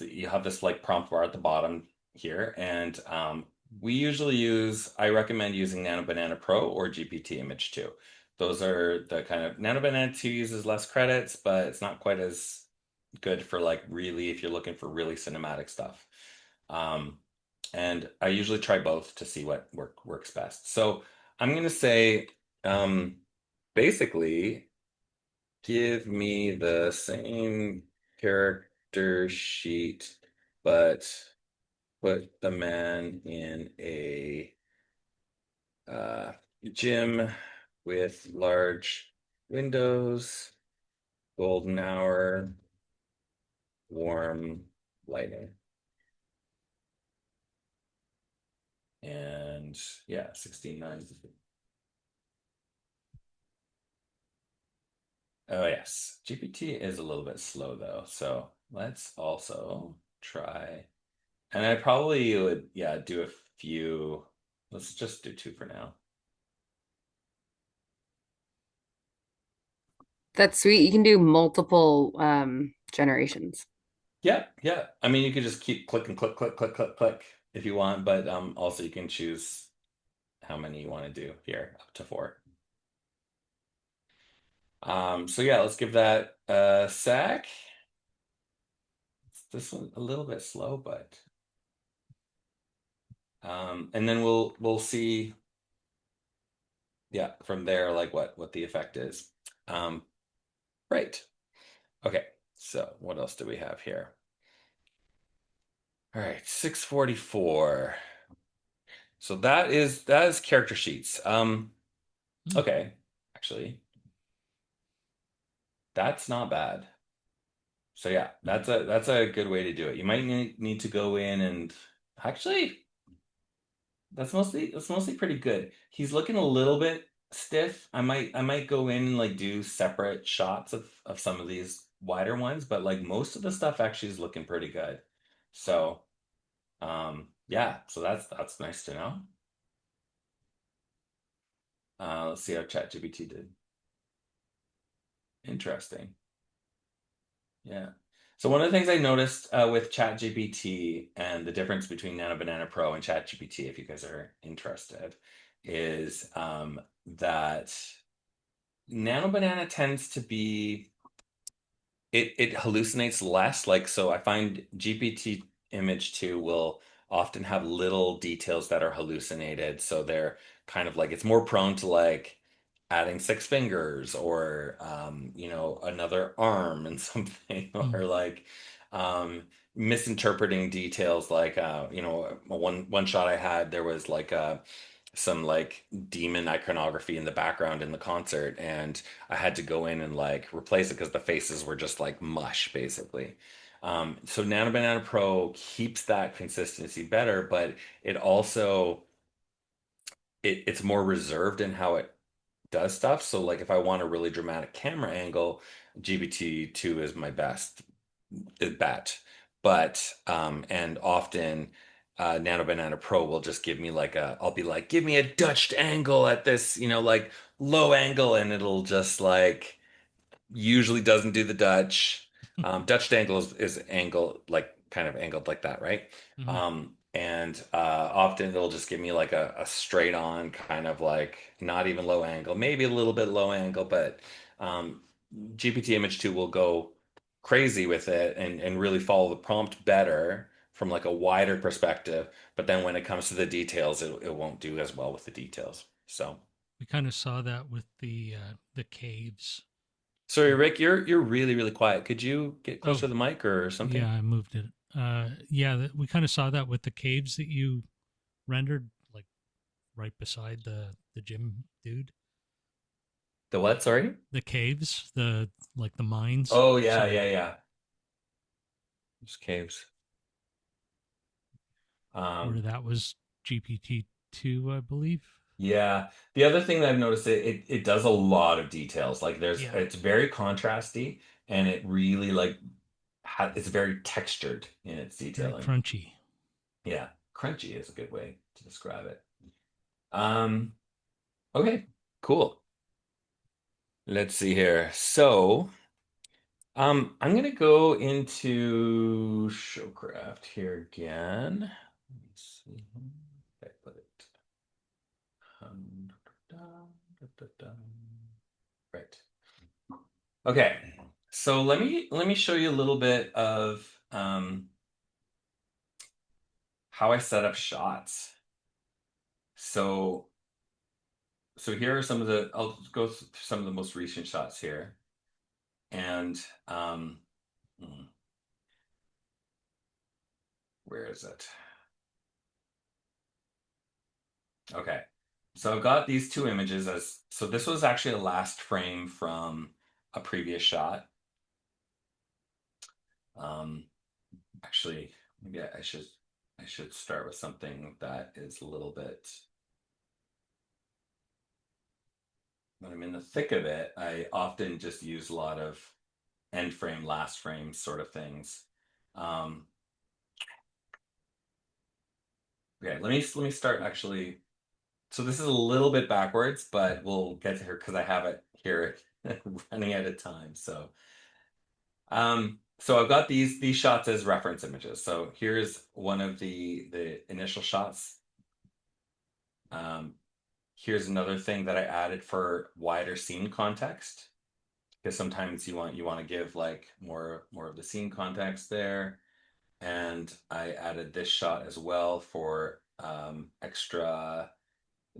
you have this like prompt bar at the bottom here, and I recommend using Nano Banana Pro or GPT Image 2. Those are the kind of Nano Banana 2 uses less credits, but it's not quite as good for like really if you're looking for really cinematic stuff. Um, and I usually try both to see what works best. So I'm gonna say um, basically give me the same character sheet, but put the man in a uh, gym with large windows, golden hour, warm lighting. And yeah, 16:9. Oh yes, GPT is a little bit slow though, so let's also try. And I probably would, yeah, do a few. Let's just do 2 for now. That's sweet. You can do multiple generations. Yeah, yeah. I mean, you could just keep clicking, click, click, click, click, click if you want, but also you can choose how many you want to do here, up to 4. So yeah, let's give that a sec. This one a little bit slow, but and then we'll see, yeah, from there like what the effect is. Right. Okay. So what else do we have here? All right, 644. So that is character sheets. Okay, actually, that's not bad. So yeah, that's a good way to do it. You might need to go in and actually that's mostly pretty good. He's looking a little bit stiff. I might go in and like do separate shots of some of these wider ones, but like most of the stuff actually is looking pretty good. So yeah, so that's nice to know. Let's see how ChatGPT did. Interesting. Yeah. So one of the things I noticed with ChatGPT and the difference between Nano Banana Pro and ChatGPT, if you guys are interested, is that Nano Banana tends to be it hallucinates less. Like so, I find GPT image 2 will often have little details that are hallucinated. So they're kind of like it's more prone to like adding 6 fingers or another arm and something or like misinterpreting details like one shot I had there was like some like demon iconography in the background in the concert and I had to go in and like replace it because the faces were just like mush basically. So Nano Banana Pro keeps that consistency better, but it also it's more reserved in how it does stuff. So like if I want a really dramatic camera angle, GPT-2 is my best bet. But and often Nano Banana Pro will just give me like I'll be like, give me a Dutched angle at this, like low angle, and it'll just like usually doesn't do the Dutch. Dutch angle is angle like kind of angled like that, right? Mhm. And often it'll just give me like a straight on kind of like not even low angle, maybe a little bit low angle, but um, GPT Image 2 will go crazy with it and really follow the prompt better from like a wider perspective. But then when it comes to the details, it won't do as well with the details. So. We kind of saw that with the caves. Sorry, Rick, you're really, really quiet. Could you get closer Oh, to the mic or something? yeah, I moved it. Yeah, we kind of saw that with the caves that you rendered, like right beside the gym dude. The what? Sorry? The caves, the mines. Oh yeah, So yeah, yeah. Just caves. where Um, that was GPT-2, I believe. yeah. The other thing that I've noticed it does a lot of details. Like Yeah, it's very contrasty and it really like it's very textured in its very detailing. crunchy. Yeah, crunchy is a good way to describe it. Um, okay, cool. Let's see here. So. I'm gonna go into Showcraft here again. Let me see. I put it. Um, Right. Okay. So let me show you a little bit of how I set up shots. So here are some of the. I'll go through some of the most recent shots here, and hmm, where is it? Okay. So I've got these two images as so this was actually a last frame from a previous shot. Um, actually, maybe I should start with something that is a little bit when I'm in the thick of it, I often just use a lot of end frame, last frame sort of things. Um, okay, let me start actually. So this is a little bit backwards, but we'll get to here because I have it here running out of time. So I've got these shots as reference images. So here's one of the initial shots. Um, here's another thing that I added for wider scene context, because sometimes you want to give like more of the scene context there. And I added this shot as well for extra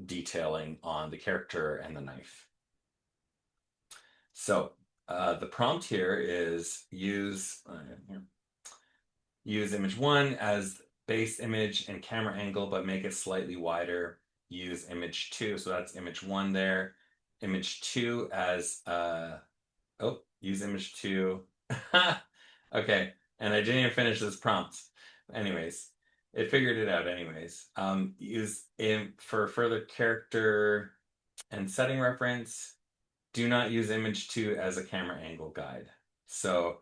detailing on the character and the knife. So the prompt here is use image one as base image and camera angle, but make it slightly wider. Use image two, so that's image one there. Image two as use image two. Okay, and I didn't even finish this prompt. Anyways, it figured it out anyways. Use for further character and setting reference. Do not use image two as a camera angle guide. So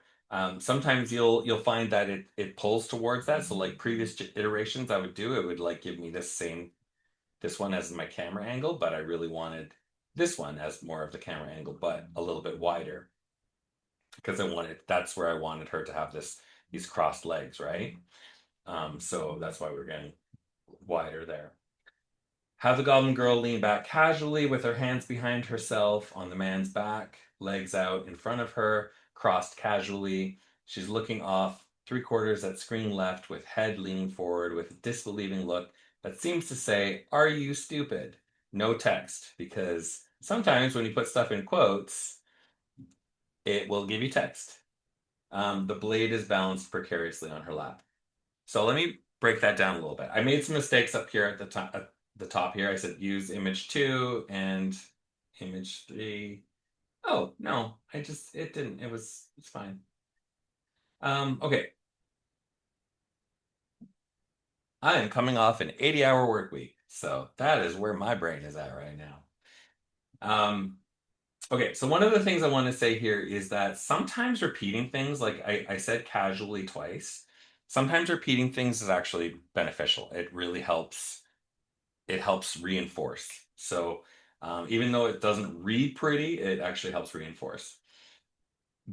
sometimes you'll find that it pulls towards that. So like previous iterations I would do, it would like give me this one as my camera angle, but I really wanted this one as more of the camera angle, but a little bit wider because that's where I wanted her to have these crossed legs, right? So that's why we're getting wider there. Have the Goblin Girl lean back casually with her hands behind herself on the man's back, legs out in front of her, crossed casually. She's looking off 3/4 at screen left with head leaning forward with a disbelieving look that seems to say, "Are you stupid?" No text, because sometimes when you put stuff in quotes, it will give you text. The blade is balanced precariously on her lap. So let me break that down a little bit. I made some mistakes up here at the top here. I said use image two and image three. Oh no, it didn't. It's fine. Okay. I am coming off an 80-hour work week. So that is where my brain is at right now. Okay, so one of the things I want to say here is that sometimes repeating things, like I said casually twice, sometimes repeating things is actually beneficial. It really helps. It helps reinforce. So even though it doesn't read pretty, it actually helps reinforce.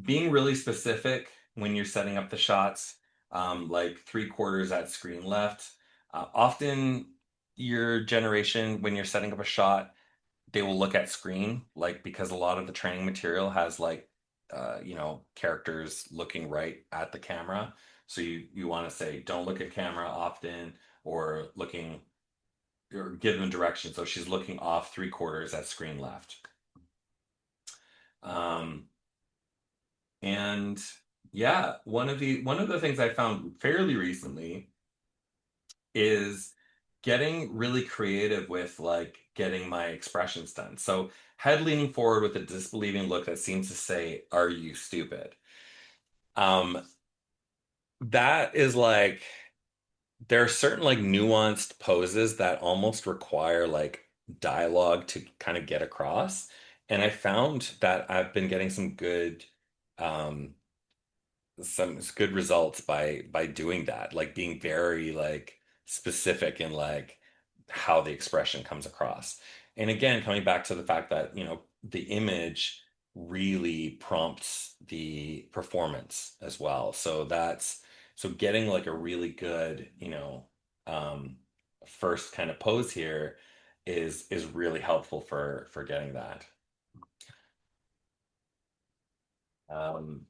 Being really specific when you're setting up the shots, like 3/4 at screen left. Often your generation, when you're setting up a shot, they will look at screen, like because a lot of the training material has like characters looking right at the camera. So you want to say don't look at camera often, or looking, or give them direction. So she's looking off 3/4 at screen left. Um, and yeah, one of the things I found fairly recently is getting really creative with like getting my expressions done. So head leaning forward with a disbelieving look that seems to say, "Are you stupid?" Um, that is like there are certain like nuanced poses that almost require like dialogue to kind of get across. And I found that I've been getting um some good results by doing that, like being very like specific in like how the expression comes across. And again, coming back to the fact that, the image really prompts the performance as well. So getting like a really good, um first kind of pose here is really helpful for getting that. Um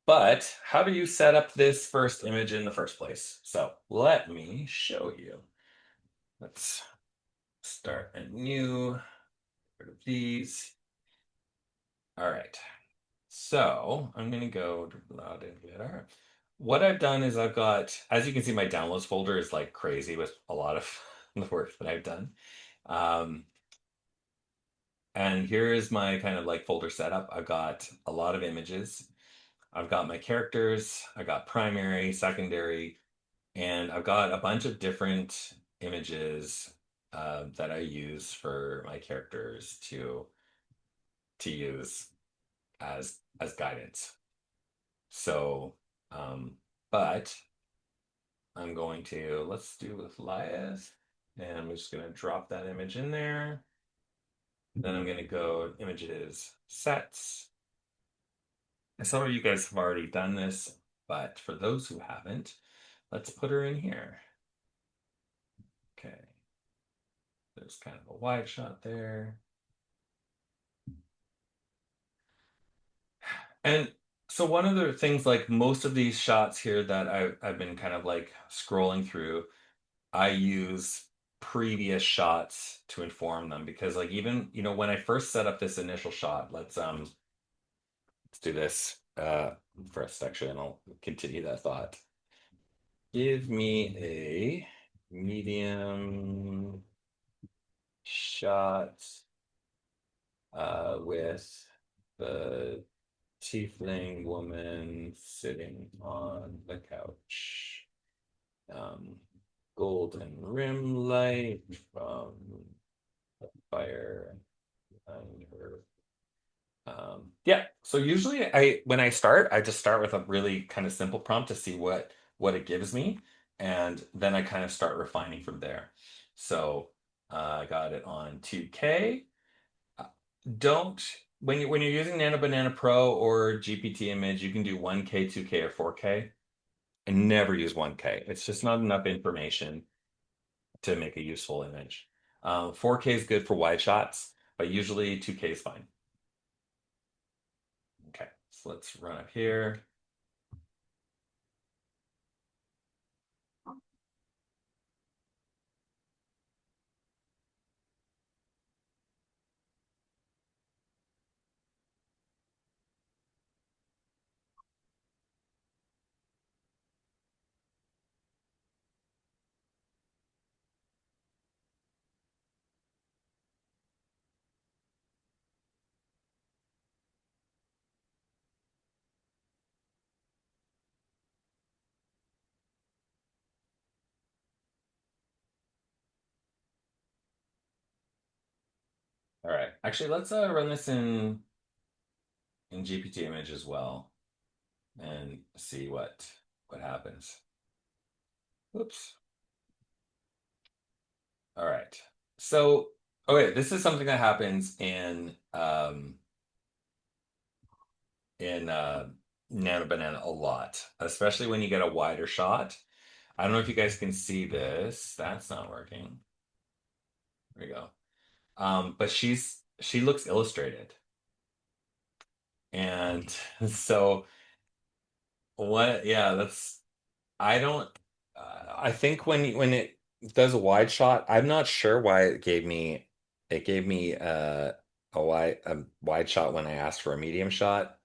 But how do you set up this first image in the first place? So let me show you. Let's start a new, rid of these. All right. So I'm going to go to Loud and Glitter. What I've done is I've got, as you can see, my downloads folder is like crazy with a lot of the work that I've done. Um, and here is my kind of like folder setup. I've got a lot of images. I've got my characters. I got primary, secondary, and I've got a bunch of different images that I use for my characters to use as guidance. So, but I'm going to let's do with Lias, and I'm just going to drop that image in there. Then I'm going to go images, sets. And some of you guys have already done this, but for those who haven't, let's put her in here. Okay. There's kind of a wide shot there. And so one of the things, like most of these shots here that I've been kind of like scrolling through, I use previous shots to inform them because like even, when I first set up this initial shot, let's do this first actually, and I'll continue that thought. Give me a medium shot with the tiefling woman sitting on the couch. Um, Golden rim light from the fire behind her. Yeah, so usually when I start, I just start with a really kind of simple prompt to see what it gives me, and then I kind of start refining from there. So I got it on 2K. Don't when you're using Nano Banana Pro or GPT Image, you can do 1K, 2K, or 4K. I never use 1K. It's just not enough information to make a useful image. 4K is good for wide shots, but usually 2K is fine. Okay, so let's run up here. All right. Actually, let's run this in GPT image as well and see what happens. Whoops. All right. So, okay, this is something that happens in Nano Banana a lot, especially when you get a wider shot. I don't know if you guys can see this. That's not working. There we go. But she looks illustrated. And so what, yeah, that's I don't I think when it does a wide shot, I'm not sure why it gave me a wide shot when I asked for a medium shot,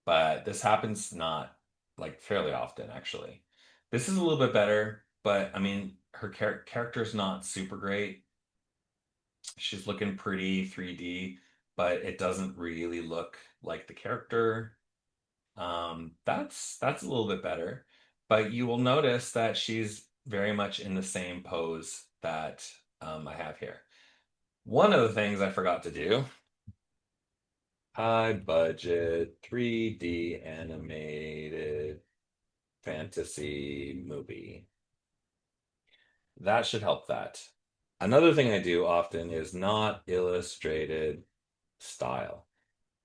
but this happens not like fairly often actually. This is a little bit better, but I mean her character's not super great. She's looking pretty 3D, but it doesn't really look like the character. That's a little bit better, but you will notice that she's very much in the same pose that I have here. One of the things I forgot to do, high budget 3D animated fantasy movie. That should help that. Another thing I do often is not illustrated style.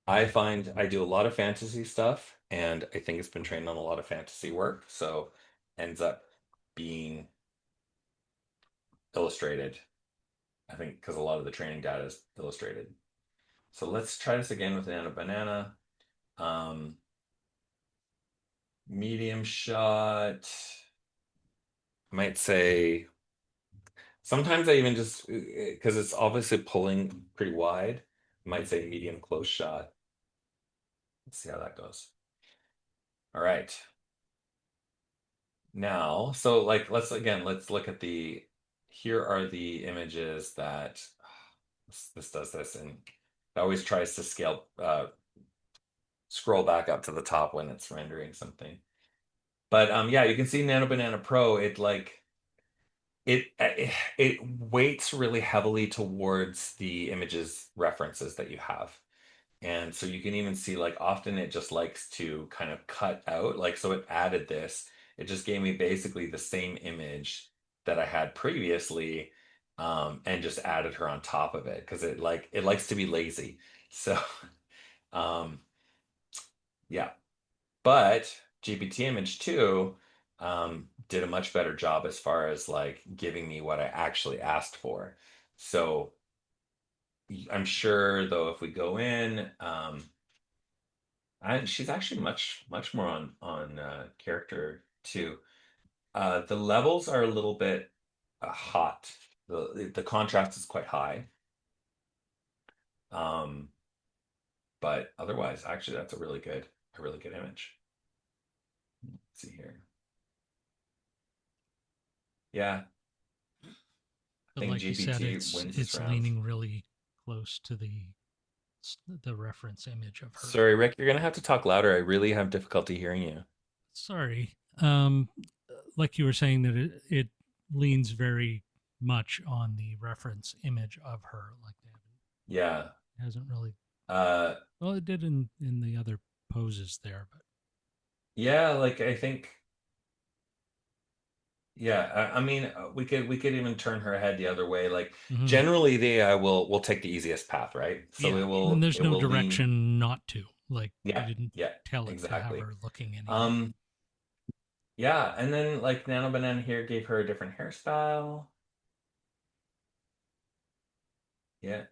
I find I do a lot of fantasy stuff, and I think it's been trained on a lot of fantasy work, so ends up being illustrated. I think because a lot of the training data is illustrated. So let's try this again with Nano Banana. Um, Medium shot. I might say sometimes I even just because it's obviously pulling pretty wide. I might say medium close shot. Let's see how that goes. All right. Now, so like let's look at here are the images that this does this and it always tries to scroll back up to the top when it's rendering something. But yeah, you can see Nano Banana Pro, it weights really heavily towards the images references that you have. And so you can even see like often it just likes to kind of cut out. Like so it added this. It just gave me basically the same image that I had previously, and just added her on top of it because it likes to be lazy. So um, yeah. But GPT Image 2 did a much better job as far as like giving me what I actually asked for. So I'm sure though if we go in, she's actually much more on character too. The levels are a little bit hot. The contrast is quite high. Um, but otherwise, actually, that's a really good image. Let's see here. Yeah, I But think like you said, GPT wins this it's round. leaning really close to the reference image of her. Sorry, Rick, you're gonna have to talk louder. I really have difficulty hearing you. Sorry. Like you were saying that it leans very much on the reference image of her. Like they haven't, Yeah. it hasn't really. Uh, Well, it did in the other poses there, but yeah, like I think yeah, I mean we could even turn her head the other way. Like mhm. generally the AI will take the easiest path, right? So Yeah, and there's it no will lean direction not to. Like you yeah, didn't yeah, tell it to have exactly. her looking anywhere. Um yeah, and then like Nano Banana here gave her a different hairstyle. Yeah.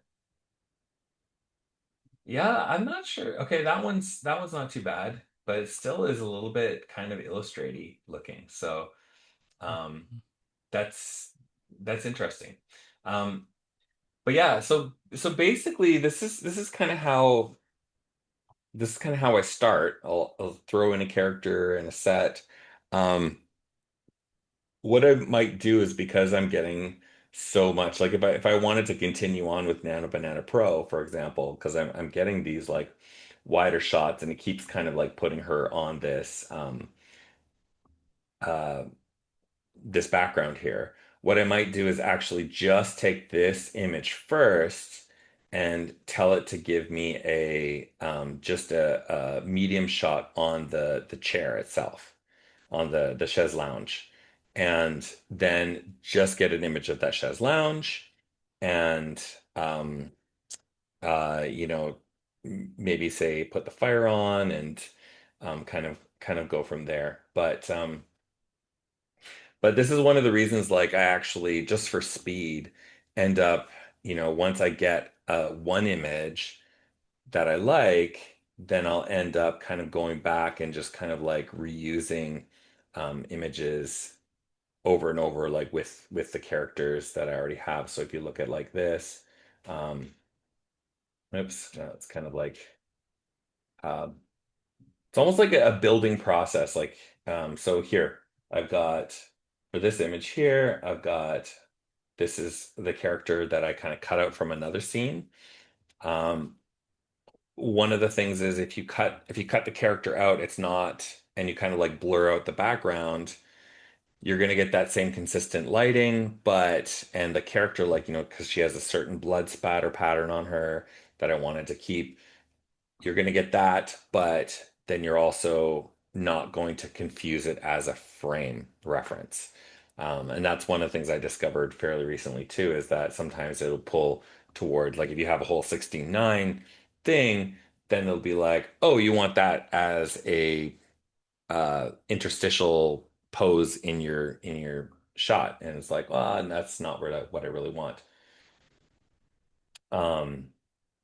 Yeah, I'm not sure. Okay, that one's not too bad, but it still is a little bit kind of illustraty looking. So um Mhm. that's that's interesting. Um but yeah, so basically this is kind of how I start. I'll throw in a character and a set. Um what I might do is because I'm getting so much like if I wanted to continue on with Nano Banana Pro, for example, because I'm getting these like wider shots and it keeps kind of like putting her on uh this background here. What I might do is actually just take this image first and tell it to give me a just a medium shot on the chair itself, on the chaise lounge, and then just get an image of that chaise lounge, and um, you know, maybe say put the fire on, and kind of go from there. But this is one of the reasons, like, I actually, just for speed, end up, once I get one image that I like, then I'll end up kind of going back and just kind of like reusing images over and over, like with the characters that I already have. So if you look at like this, um, oops, no, it's kind of like um, it's almost like a building process. Like, so here I've got, for this image here, I've got, this is the character that I kind of cut out from another scene. Um, One of the things is, if you cut the character out, it's not, and you kind of like blur out the background, you're going to get that same consistent lighting, and the character, like, because she has a certain blood spatter pattern on her that I wanted to keep, you're going to get that, but then you're also not going to confuse it as a frame reference. And that's one of the things I discovered fairly recently too, is that sometimes it'll pull toward, like, if you have a whole 16:9 thing, then it'll be like, oh, you want that as a interstitial pose in your shot, and it's like, well, and that's not what I really want. Um,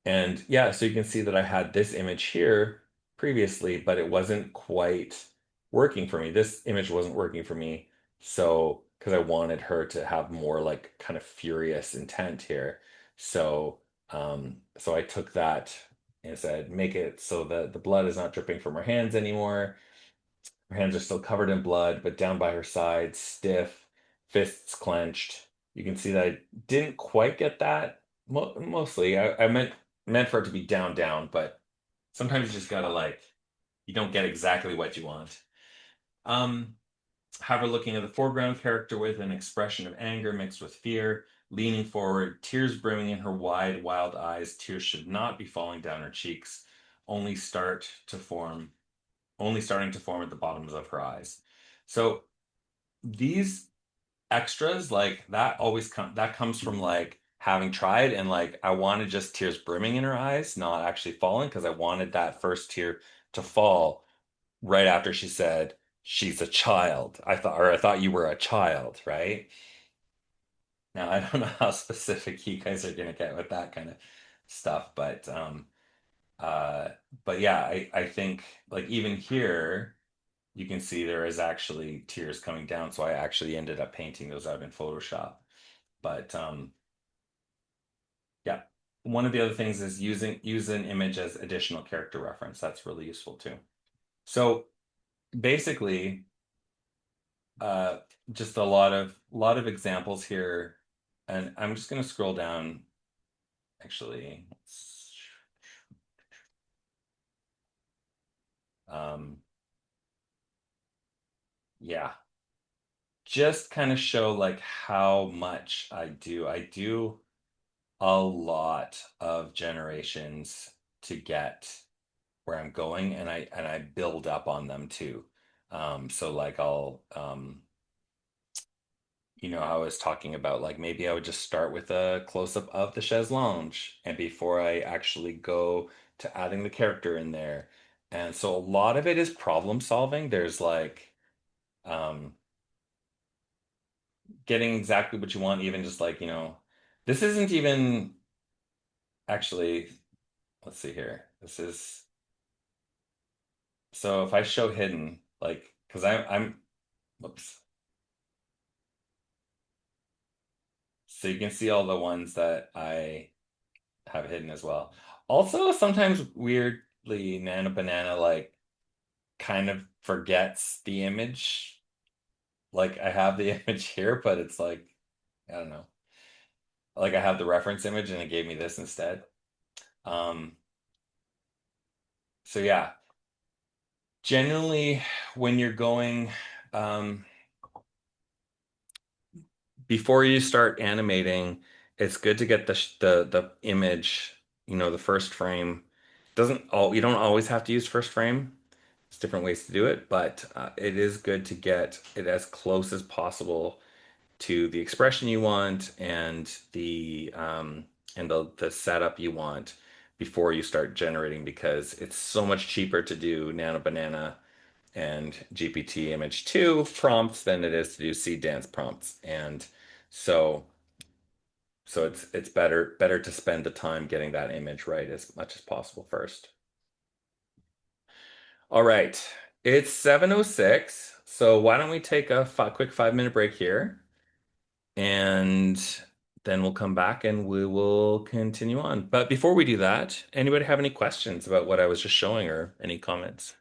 and yeah, so you can see that I had this image here previously, but it wasn't quite working for me. This image wasn't working for me. So, because I wanted her to have more like kind of furious intent here. So I took that and said, make it so that the blood is not dripping from her hands anymore. Her hands are still covered in blood, but down by her sides, stiff, fists clenched. You can see that I didn't quite get that. Mostly, I meant for it to be down, down, but sometimes you just gotta, like, you don't get exactly what you want. Um, have her looking at the foreground character with an expression of anger mixed with fear, leaning forward, tears brimming in her wide, wild eyes. Tears should not be falling down her cheeks, only start to form only starting to form at the bottoms of her eyes. So these extras, like, that comes from like having tried, and like I wanted just tears brimming in her eyes, not actually falling, because I wanted that first tear to fall right after she said she's a child. I thought you were a child, right? Now I don't know how specific you guys are gonna get with that kind of stuff, uh but yeah, I think, like, even here you can see there is actually tears coming down. So I actually ended up painting those out in Photoshop. But yeah, one of the other things is use an image as additional character reference. That's really useful too. So basically, uh, just a lot of examples here, and I'm just going to scroll down. Actually, um, yeah, just kind of show like how much I do. I do a lot of generations to get where I'm going, and I build up on them too. So like I'll I was talking about, like, maybe I would just start with a close-up of the chaise lounge, and before I actually go to adding the character in there. And so a lot of it is problem solving. There's like um getting exactly what you want, even just like, this isn't even actually, let's see here. This is, so if I show hidden, like, because I'm, whoops. So you can see all the ones that I have hidden as well. Also, sometimes weirdly, Nana Banana, like, kind of forgets the image. Like, I have the image here, but it's like, I don't know. Like, I have the reference image and it gave me this instead. Um, so yeah, generally when you're going, um, before you start animating, it's good to get the image, the first frame. Doesn't all You don't always have to use first frame. There's different ways to do it, but it is good to get it as close as possible to the expression you want and the setup you want before you start generating because it's so much cheaper to do Nano Banana and GPT Image 2 prompts than it is to do Seed Dance prompts. And so it's better to spend the time getting that image right as much as possible first. All right. It's 7:06, so why don't we take a quick 5-minute break here? And then we'll come back and we will continue on. But before we do that, anybody have any questions about what I was just showing or any comments?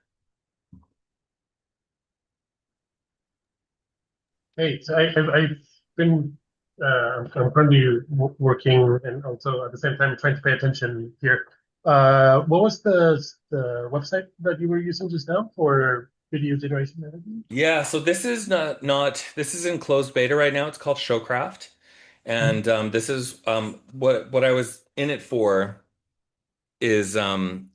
Hey, so I've been I'm currently working and also at the same time trying to pay attention here. What was the website that you were using just now for video generation editing? Yeah, so this is not this is in closed beta right now. It's called Showcraft. And this is what I was in it for is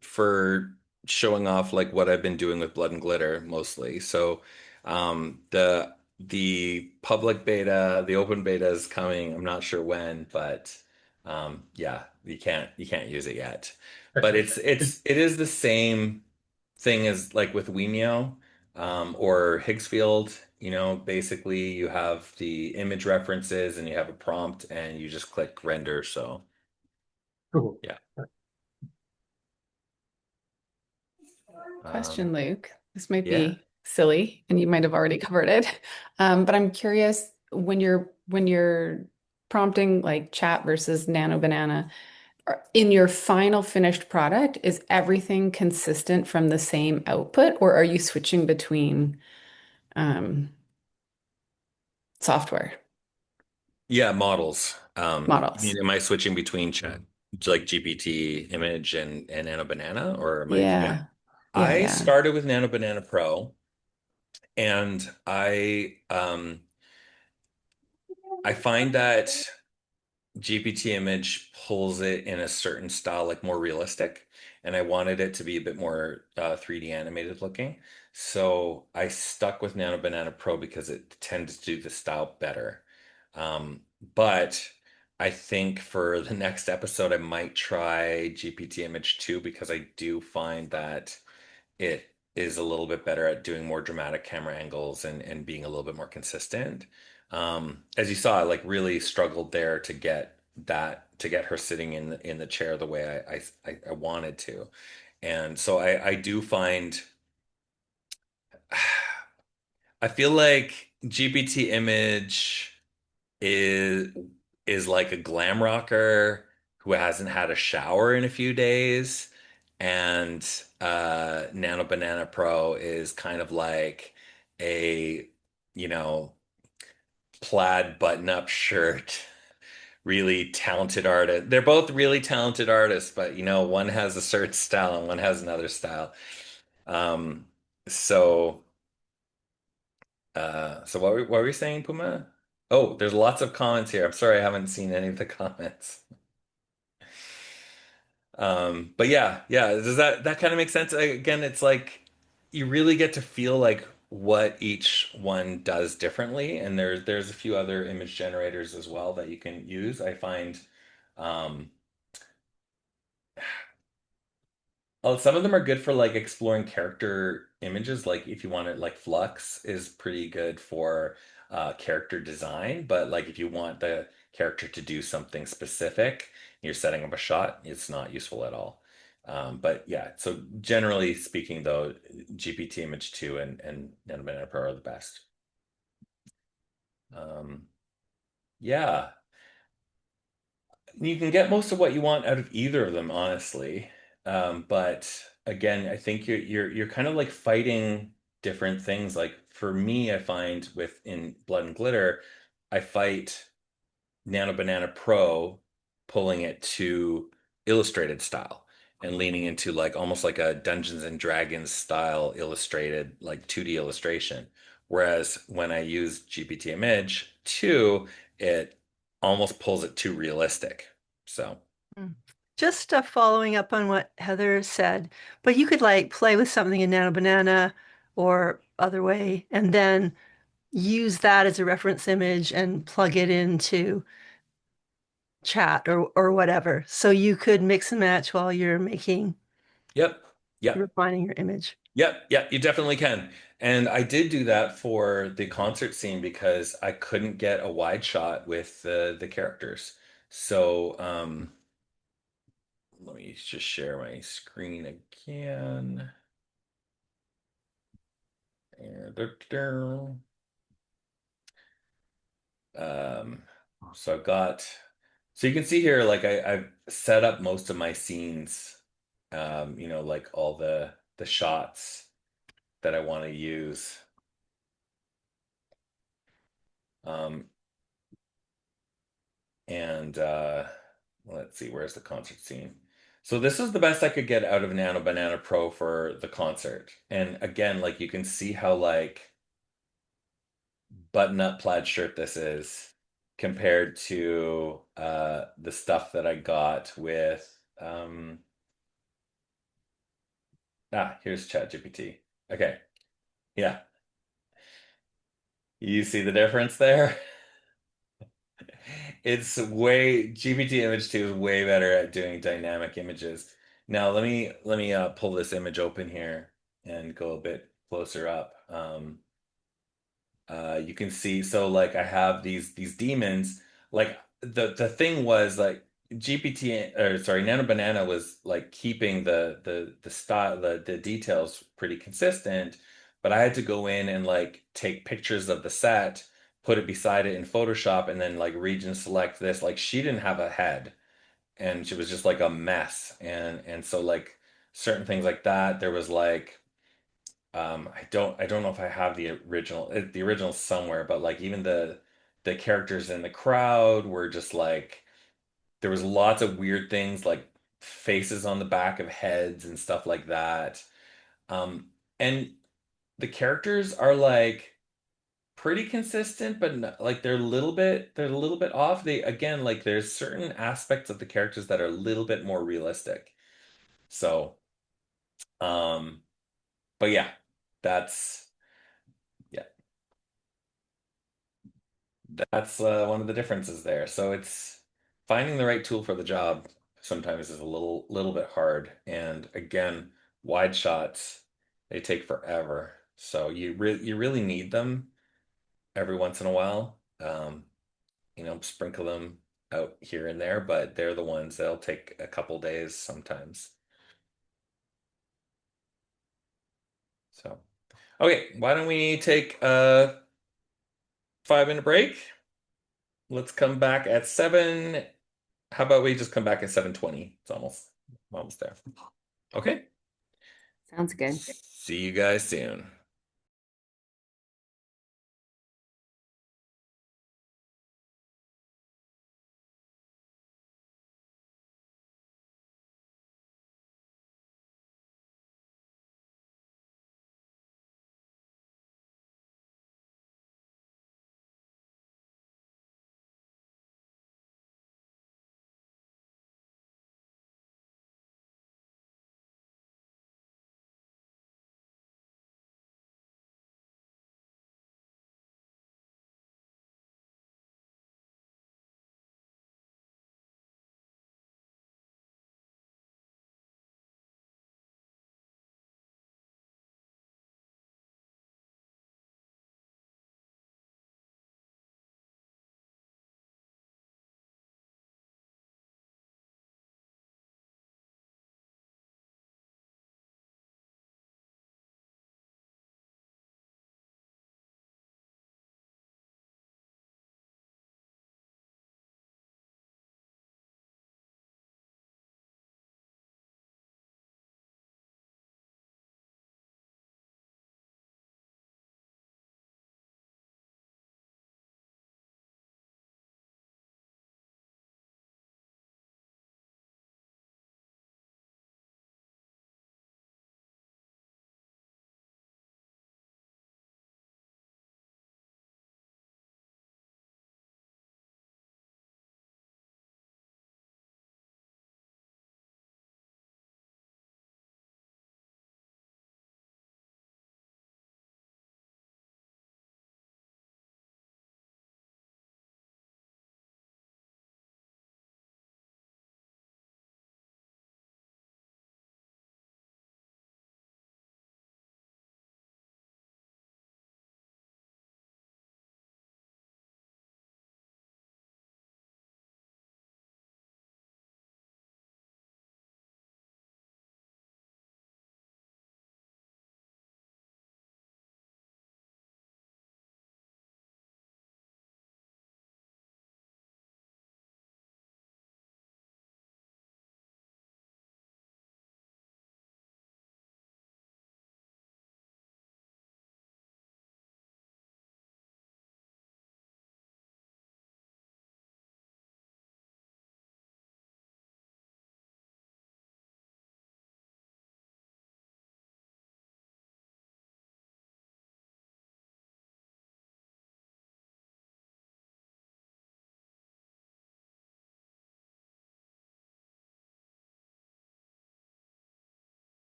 for showing off like what I've been doing with Blood and Glitter mostly. So the public beta, the open beta is coming. I'm not sure when, but yeah, you can't use it yet. But Excellent. it is the same thing as like with Wemio or Higgsfield. Basically you have the image references and you have a prompt and you just click render. So Cool. yeah. Question, Luke. This might Yeah. be silly, and you might have already covered it. But I'm curious when you're prompting like chat versus Nano Banana, in your final finished product, is everything consistent from the same output, or are you switching between software Yeah, models. You models? mean, am I switching between chat, like GPT image and Nano Banana, or am I? Yeah, Yeah. Yeah, I yeah. started with Nano Banana Pro, and I find that GPT image pulls it in a certain style, like more realistic, and I wanted it to be a bit more 3D animated looking. So I stuck with Nano Banana Pro because it tends to do the style better. Um, but I think for the next episode, I might try GPT Image 2 because I do find that it is a little bit better at doing more dramatic camera angles and being a little bit more consistent. As you saw, I like really struggled there to get her sitting in the chair the way I wanted to. And so I do find I feel like GPT image is is like a glam rocker who hasn't had a shower in a few days, and Nano Banana Pro is kind of like a you know plaid button-up shirt, really talented artist. They're both really talented artists, but one has a certain style and one has another style. Um, so. So what were you saying, Puma? Oh, there's lots of comments here. I'm sorry I haven't seen any of the comments. But yeah, does that kind of make sense? Again, it's like you really get to feel like what each one does differently, and there's a few other image generators as well that you can use. I find um, some of them are good for like exploring character images. Like if you want it, like Flux is pretty good for character design. But like if you want the character to do something specific, you're setting up a shot, it's not useful at all. But yeah, so generally speaking, though, GPT Image 2 and Nano Pro are the best. Um, yeah, you can get most of what you want out of either of them, honestly. But again, I think you're kind of like fighting different things. Like for me, I find in Blood and Glitter, I fight Nano Banana Pro pulling it to illustrated style and leaning into like almost like a Dungeons and Dragons style illustrated, like 2D illustration. Whereas when I use GPT Image 2, it almost pulls it too realistic. So Just following up on what Heather said, but you could like play with something in Nano Banana or other way, and then use that as a reference image and plug it into chat or whatever. So you could mix and match while you're making, yep, yep. refining your image. Yep, you definitely can. And I did do that for the concert scene because I couldn't get a wide shot with the characters. So let me just share my screen again. And um, so I've got, so you can see here, like I've set up most of my scenes, like all the shots that I want to use. Um, and let's see, where's the concert scene? So this is the best I could get out of Nano Banana Pro for the concert. And again, like you can see how like button-up plaid shirt this is compared to the stuff that I got with here's ChatGPT. Okay. Yeah. You see the difference there? It's way GPT Image 2 is way better at doing dynamic images. Now let me pull this image open here and go a bit closer up. You can see, so like I have these demons. Like the thing was like GPT, or sorry, Nano Banana was like keeping the style, the details pretty consistent, but I had to go in and like take pictures of the set, put it beside it in Photoshop, and then like region select this. Like she didn't have a head, and she was just like a mess, and so like certain things like that. There was like I don't know if I have the original somewhere, but like even the characters in the crowd were just like there was lots of weird things like faces on the back of heads and stuff like that. And the characters are like pretty consistent, but like they're a little bit off. They again like there's certain aspects of the characters that are a little bit more realistic. So, um, but yeah, that's. Yeah. That's one of the differences there. So it's finding the right tool for the job sometimes is a little bit hard. And again, wide shots, they take forever. So you really need them every once in a while. Sprinkle them out here and there, but they're the ones that'll take a couple days sometimes. So okay, why don't we take a 5-minute break? Let's come back at 7. How about we just come back at 7:20? It's almost there. Okay. Sounds good. See you guys soon.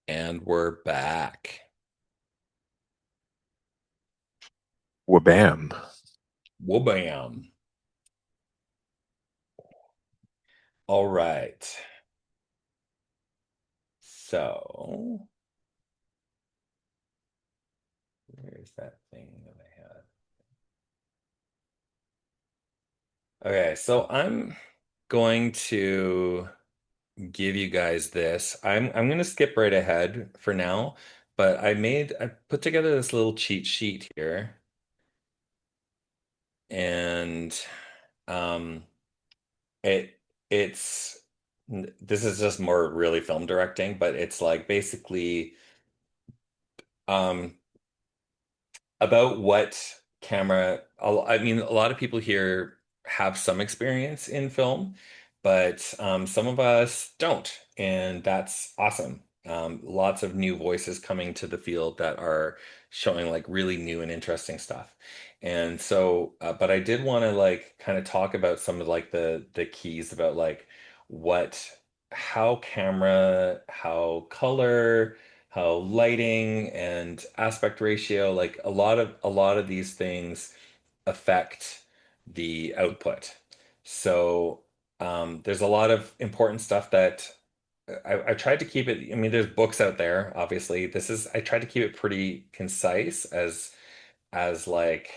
And we're back. Wabam. Whoa-bam. All right. So, where's that thing that I had? Okay, so I'm going to give you guys this. I'm gonna skip right ahead for now, but I put together this little cheat sheet here, and um it it's this is just more really film directing, but it's like basically um about what camera. I mean, a lot of people here have some experience in film, but some of us don't, and that's awesome. Lots of new voices coming to the field that are showing like really new and interesting stuff. And so, but I did want to like kind of talk about some of like the keys about like what, how camera, how color, how lighting and aspect ratio, like a lot of these things affect the output. So there's a lot of important stuff that I tried to keep it. I mean, there's books out there, obviously. I tried to keep it pretty concise as like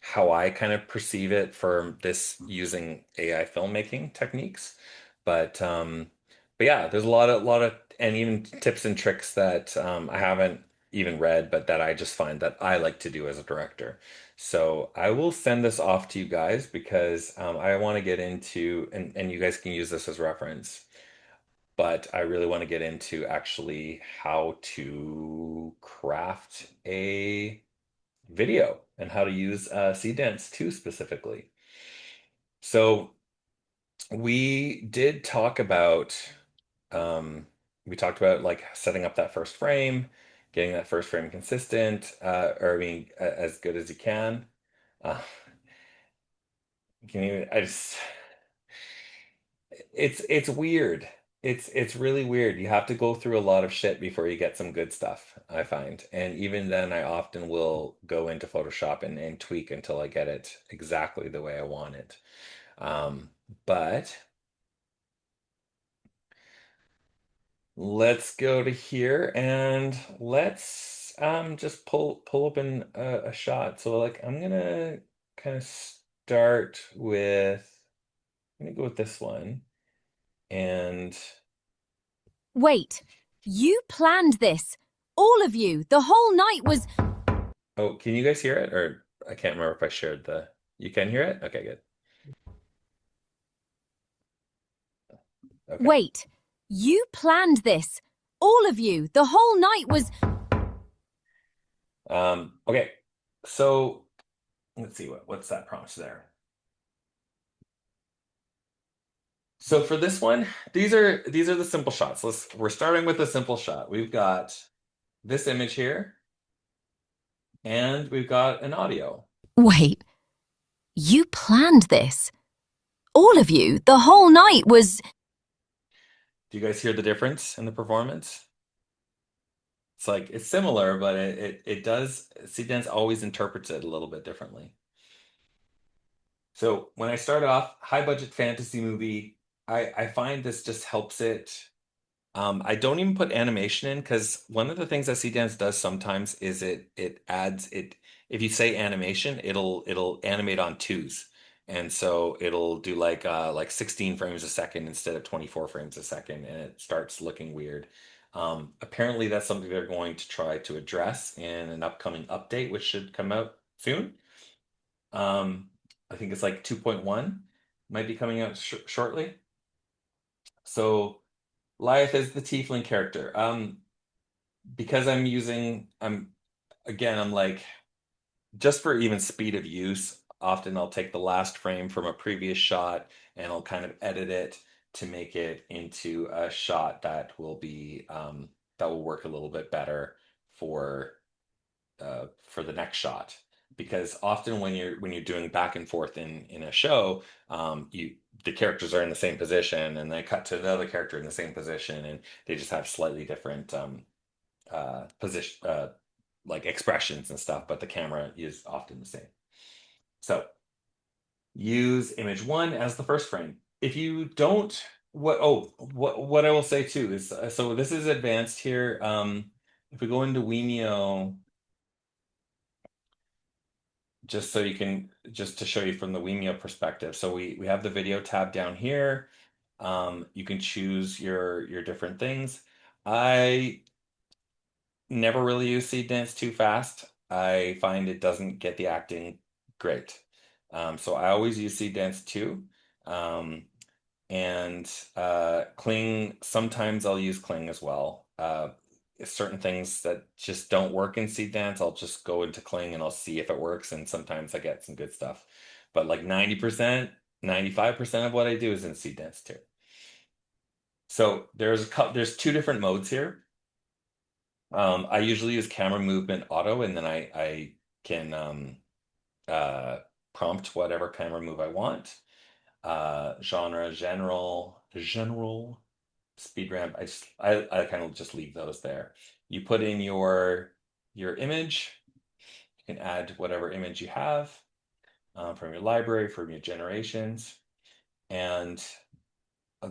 how I kind of perceive it for this using AI filmmaking techniques. But yeah, there's a lot of and even tips and tricks that I haven't even read, but that I just find that I like to do as a director. So I will send this off to you guys because I want to get into, and you guys can use this as reference, but I really want to get into actually how to craft a video and how to use Cdance 2 specifically. So we did talk about we talked about like setting up that first frame, getting that first frame consistent, or I mean as good as you can. Uh, can you? I just it's weird. It's really weird. You have to go through a lot of shit before you get some good stuff, I find. And even then, I often will go into Photoshop and tweak until I get it exactly the way I want it. But let's go to here and let's just pull open a shot. So like I'm gonna kind of start with, I'm gonna go with this one. And Wait, you planned this. All of you. The whole night was. oh, can you guys hear it? Or I can't remember if I shared the, you can hear it? Okay, good. Okay. Wait, you planned this. All of you. The whole night was. Okay. So let's see what's that prompt there. So for this one, these are the simple shots. We're starting with a simple shot. We've got this image here, and we've got an audio. Wait, you planned this. All of you. The whole night was. Do you guys hear the difference in the performance? It's like it's similar, but it does, Cdance always interprets it a little bit differently. So when I start off, high budget fantasy movie, I find this just helps it. I don't even put animation in because one of the things that CDance does sometimes is it adds it. If you say animation, it'll animate on twos, and so it'll do like 16 frames a second instead of 24 frames a second, and it starts looking weird. Apparently, that's something they're going to try to address in an upcoming update, which should come out soon. I think it's like 2.1 might be coming out shortly. So. Lyeth is the tiefling character. Because I'm like, just for even speed of use, often I'll take the last frame from a previous shot and I'll kind of edit it to make it into a shot that will be that will work a little bit better for the next shot. because often when you're doing back and forth in a show, the characters are in the same position and they cut to another character in the same position and they just have slightly different position like expressions and stuff, but the camera is often the same. So use image one as the first frame. If you don't, what I will say too is, so this is advanced here. If we go into Vimeo, just so you can, just to show you from the Vimeo perspective. So we have the video tab down here. You can choose your different things. I never really use seed dance too fast. I find it doesn't get the acting great. So I always use seed dance 2. And Kling, sometimes I'll use Kling as well. Certain things that just don't work in seed dance, I'll just go into Kling and I'll see if it works. And sometimes I get some good stuff. But like 90%, 95% of what I do is in seed dance 2. So there's 2 different modes here. I usually use camera movement auto, and then I can prompt whatever camera move I want. Genre, general, speed ramp. I kind of just leave those there. You put in your image. You can add whatever image you have from your library, from your generations, and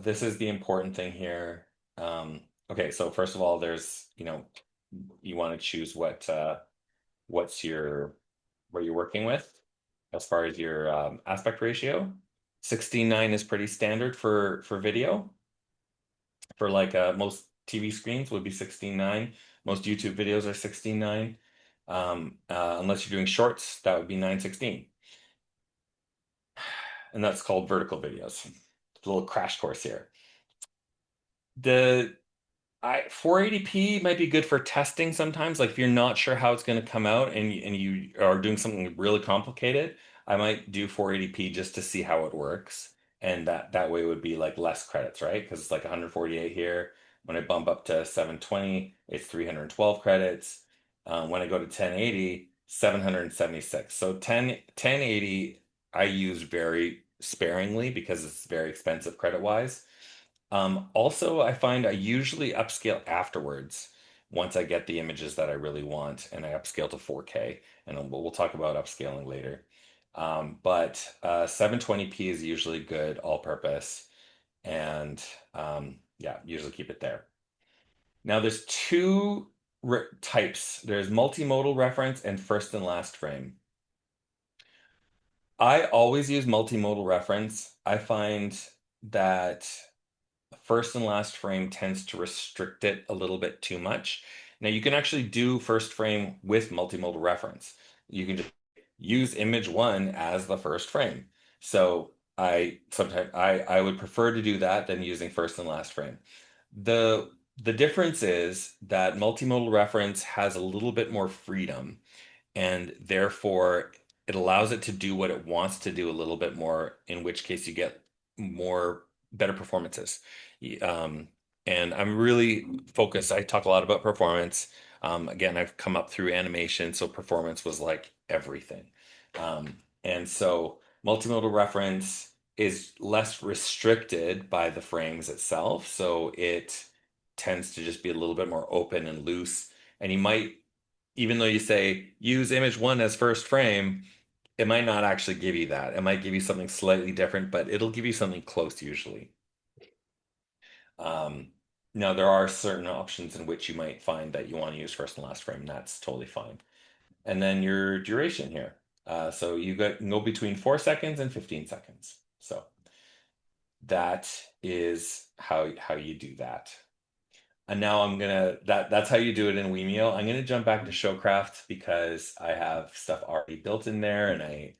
this is the important thing here. Okay, so first of all, there's, you want to choose what's what you're working with as far as your aspect ratio. 16:9 is pretty standard for video. For like most TV screens would be 16:9. Most YouTube videos are 16:9. Unless you're doing shorts, that would be 9:16. And that's called vertical videos. A little crash course here. The 480p might be good for testing sometimes. Like if you're not sure how it's going to come out and you are doing something really complicated, I might do 480p just to see how it works. And that way would be like less credits, right? Because it's like 148 here. When I bump up to 720, it's 312 credits. When I go to 1080, 776. So 1080 I use very sparingly because it's very expensive credit wise. Also, I find I usually upscale afterwards once I get the images that I really want, and I upscale to 4K, and we'll talk about upscaling later. But 720p is usually good all purpose, and yeah, usually keep it there. Now, there's 2 types. There's multimodal reference and first and last frame. I always use multimodal reference. I find that first and last frame tends to restrict it a little bit too much. Now you can actually do first frame with multimodal reference. You can just use image 1 as the first frame. So I would prefer to do that than using first and last frame. The difference is that multimodal reference has a little bit more freedom, and therefore it allows it to do what it wants to do a little bit more, in which case you get better performances. Um, and I'm really focused. I talk a lot about performance. Again, I've come up through animation, so performance was like everything. And so multimodal reference is less restricted by the frames itself, so it tends to just be a little bit more open and loose. And you might, even though you say use image 1 as first frame, it might not actually give you that. It might give you something slightly different, but it'll give you something close usually. Now, there are certain options in which you might find that you want to use first and last frame, and that's totally fine. And then your duration here. So you go between 4 seconds and 15 seconds. So that is how you do that. And now that's how you do it in Vimeo. I'm gonna jump back to Showcraft because I have stuff already built in there, and I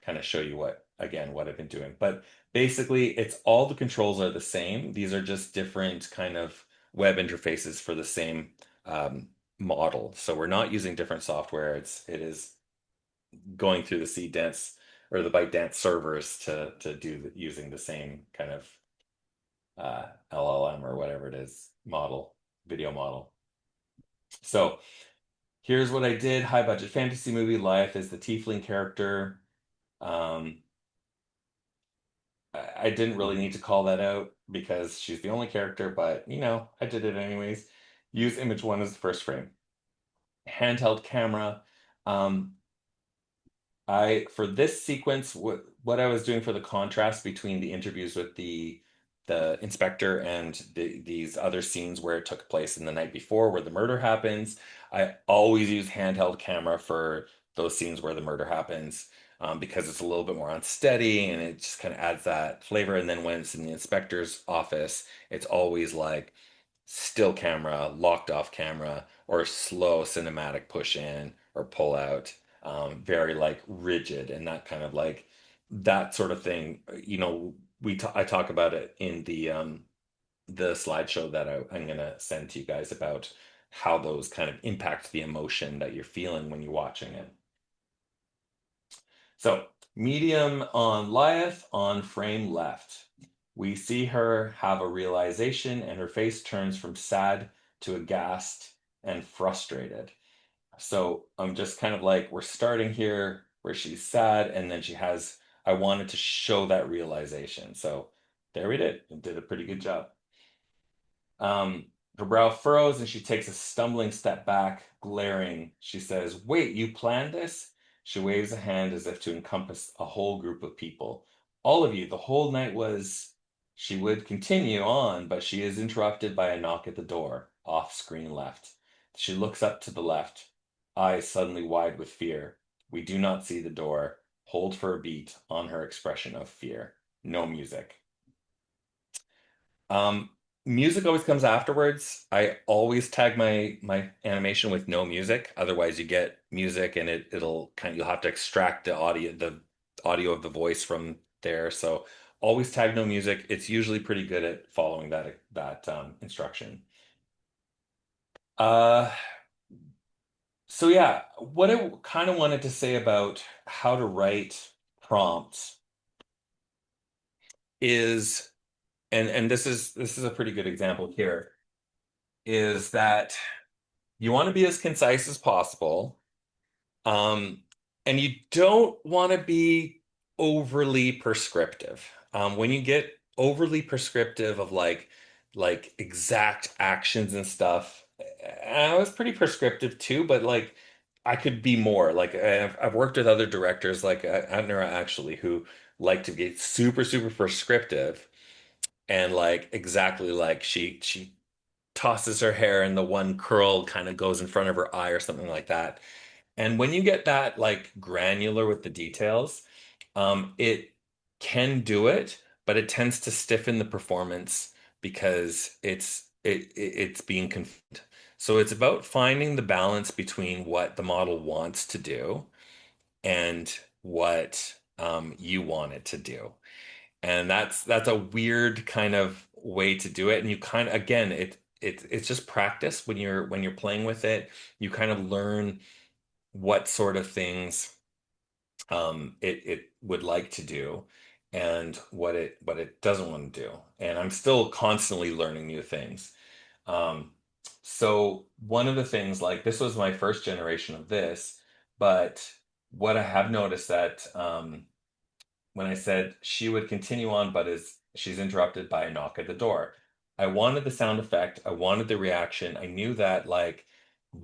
kind of show you what I've been doing. But basically, it's all the controls are the same. These are just different kind of web interfaces for the same model. So we're not using different software. It is going through the Seed Dance or the ByteDance servers to do using the same kind of LLM or whatever it is video model. So Here's what I did. High budget fantasy movie. Life is the tiefling character. Um, I didn't really need to call that out because she's the only character, but I did it anyways. Use image one as the first frame. Handheld camera. Um, I for this sequence, what I was doing for the contrast between the interviews with the inspector and these other scenes where it took place in the night before, where the murder happens, I always use handheld camera for those scenes where the murder happens, because it's a little bit more unsteady and it just kind of adds that flavor. And then when it's in the inspector's office, it's always like still camera, locked off camera, or slow cinematic push in or pull out, very like rigid and that kind of like that sort of thing. I talk about it in the slideshow that I'm gonna send to you guys about how those kind of impact the emotion that you're feeling when you're watching it. So medium on Lyeth, on frame left. We see her have a realization and her face turns from sad to aghast and frustrated. So I'm just kind of like, we're starting here where she's sad and then I wanted to show that realization. So there we did. It did a pretty good job. Her brow furrows and she takes a stumbling step back, glaring. She says, "Wait, you planned this?" She waves a hand as if to encompass a whole group of people. "All of you, the whole night was." She would continue on, but she is interrupted by a knock at the door, off screen left. She looks up to the left, eyes suddenly wide with fear. We do not see the door. Hold for a beat on her expression of fear. No music. Um, Music always comes afterwards. I always tag my animation with no music. Otherwise, you get music and it'll you'll have to extract the audio of the voice from there. So always tag no music. It's usually pretty good at following that instruction. Uh, so yeah, what I kind of wanted to say about how to write prompts is, and this is a pretty good example here, is that you want to be as concise as possible. Um, and you don't want to be overly prescriptive. When you get overly prescriptive of like exact actions and stuff, and I was pretty prescriptive too, but like I could be more. Like I've worked with other directors like Atnura actually who like to get super super prescriptive and like exactly like she tosses her hair and the one curl kind of goes in front of her eye or something like that. And when you get that like granular with the details, it can do it, but it tends to stiffen the performance because it's being confirmed. So it's about finding the balance between what the model wants to do and what you want it to do. And that's a weird kind of way to do it. And you kind of again, it's just practice when you're playing with it. You kind of learn what sort of things it would like to do and what it doesn't want to do. And I'm still constantly learning new things. Um, so one of the things, like this was my first generation of this, but what I have noticed that when I said she would continue on, but is she's interrupted by a knock at the door. I wanted the sound effect, I wanted the reaction. I knew that like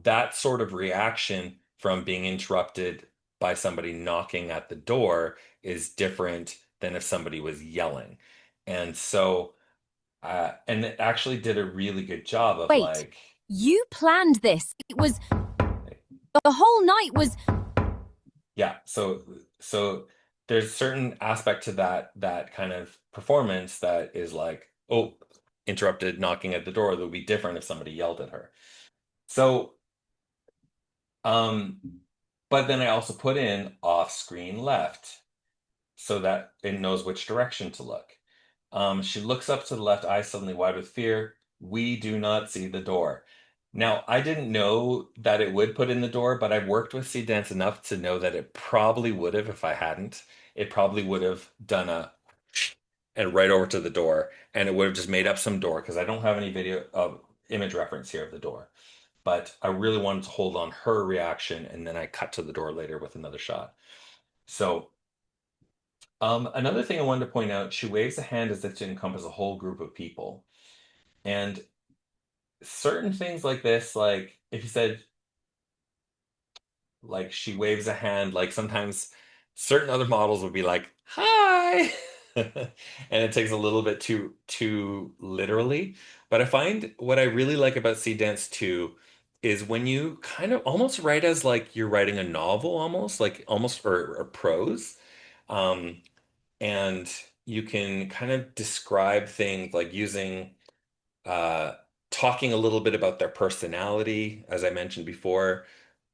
that sort of reaction from being interrupted by somebody knocking at the door is different than if somebody was yelling. And so and it actually did a really good job of Wait, like you planned this. It was the whole night was. yeah, so there's certain aspect to that kind of performance that is like, oh, interrupted knocking at the door that would be different if somebody yelled at her. So, um, but then I also put in off-screen left so that it knows which direction to look. She looks up to the left, eye suddenly wide with fear. We do not see the door. Now, I didn't know that it would put in the door, but I've worked with Seed Dance enough to know that it probably would have if I hadn't. It probably would have done a and right over to the door, and it would have just made up some door because I don't have any video of image reference here of the door. but I really wanted to hold on her reaction, and then I cut to the door later with another shot. So another thing I wanted to point out, she waves a hand as if to encompass a whole group of people. And certain things like this, like if you said, like she waves a hand, like sometimes certain other models would be like, hi. And it takes a little bit too literally. But I find what I really like about Sea Dance 2 is when you kind of almost write as like you're writing a novel, almost like almost or prose. Um, and you can kind of describe things like using uh, talking a little bit about their personality, as I mentioned before,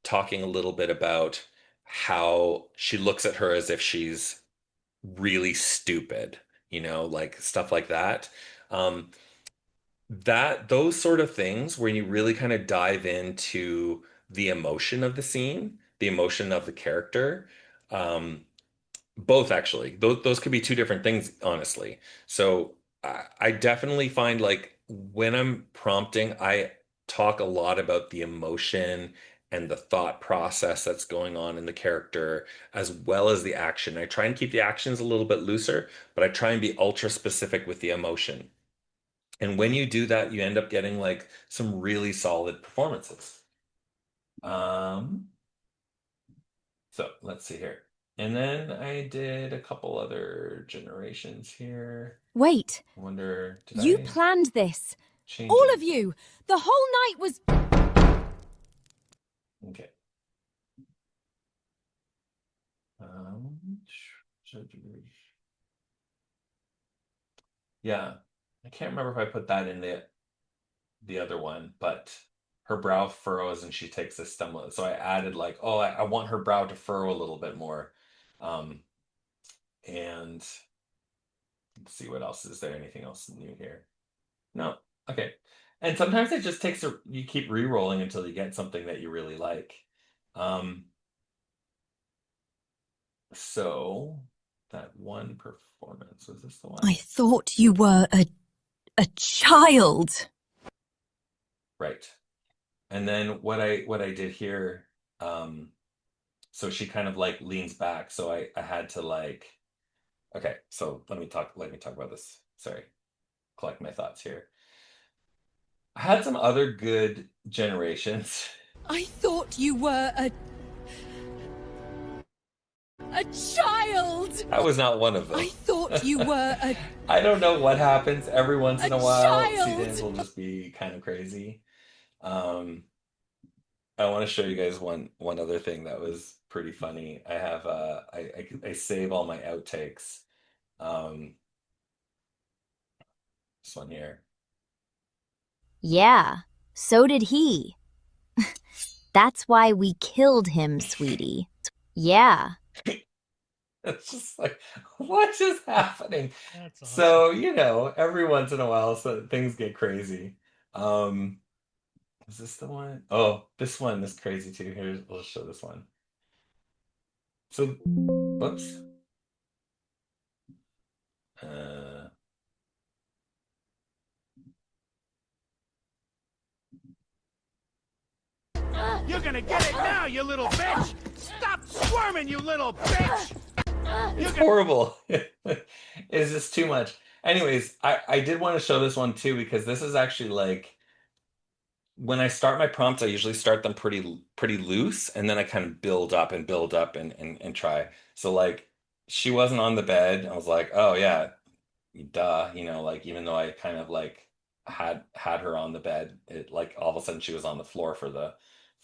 talking a little bit about how she looks at her as if she's really stupid, like stuff like that. Um, those sort of things where you really kind of dive into the emotion of the scene, the emotion of the character. Um, Both actually. Those could be two different things, honestly. So I definitely find like when I'm prompting, I talk a lot about the emotion and the thought process that's going on in the character, as well as the action. I try and keep the actions a little bit looser, but I try and be ultra specific with the emotion. And when you do that, you end up getting like some really solid performances. Um, So let's see here. And then I did a couple other generations here. Wait, I wonder, did you I planned this. change All it? of you. The whole night was. Okay. Yeah, I can't remember if I put that in the other one, but her brow furrows and she takes a stem. So I added like, oh, I want her brow to furrow a little bit more. Um, and let's see what else is there. Anything else new here? No. Okay. And sometimes it just takes you keep re-rolling until you get something that you really like. Um, so that one performance, was this the one? I thought you were a child. Right. And then what I did here, so she kind of like leans back. So I had to like, okay, so let me talk about this. Sorry, collect my thoughts here. I had some other good generations. I thought you were a child. That was not one of them. I thought you were a I don't know what happens every once in a while. child. Seasons will just be kind of crazy. Um, I want to show you guys one other thing that was pretty funny. I have I save all my outtakes. Um, this one here. Yeah, so did he. That's why we killed him, sweetie. Yeah. It's just like, what is happening? That's awesome. So, every once in a while, so things get crazy. Is this the one? Oh, this one is crazy too. Here, we'll show this one. So, whoops. Uh, You're gonna get it now, you little bitch! Stop squirming, you little bitch! it's horrible. It's just too much. Anyways, I did want to show this one too because this is actually like when I start my prompts, I usually start them pretty loose, and then I kind of build up and try. So like she wasn't on the bed. I was like, oh yeah, duh, like even though I kind of like had her on the bed, it like all of a sudden she was on the floor for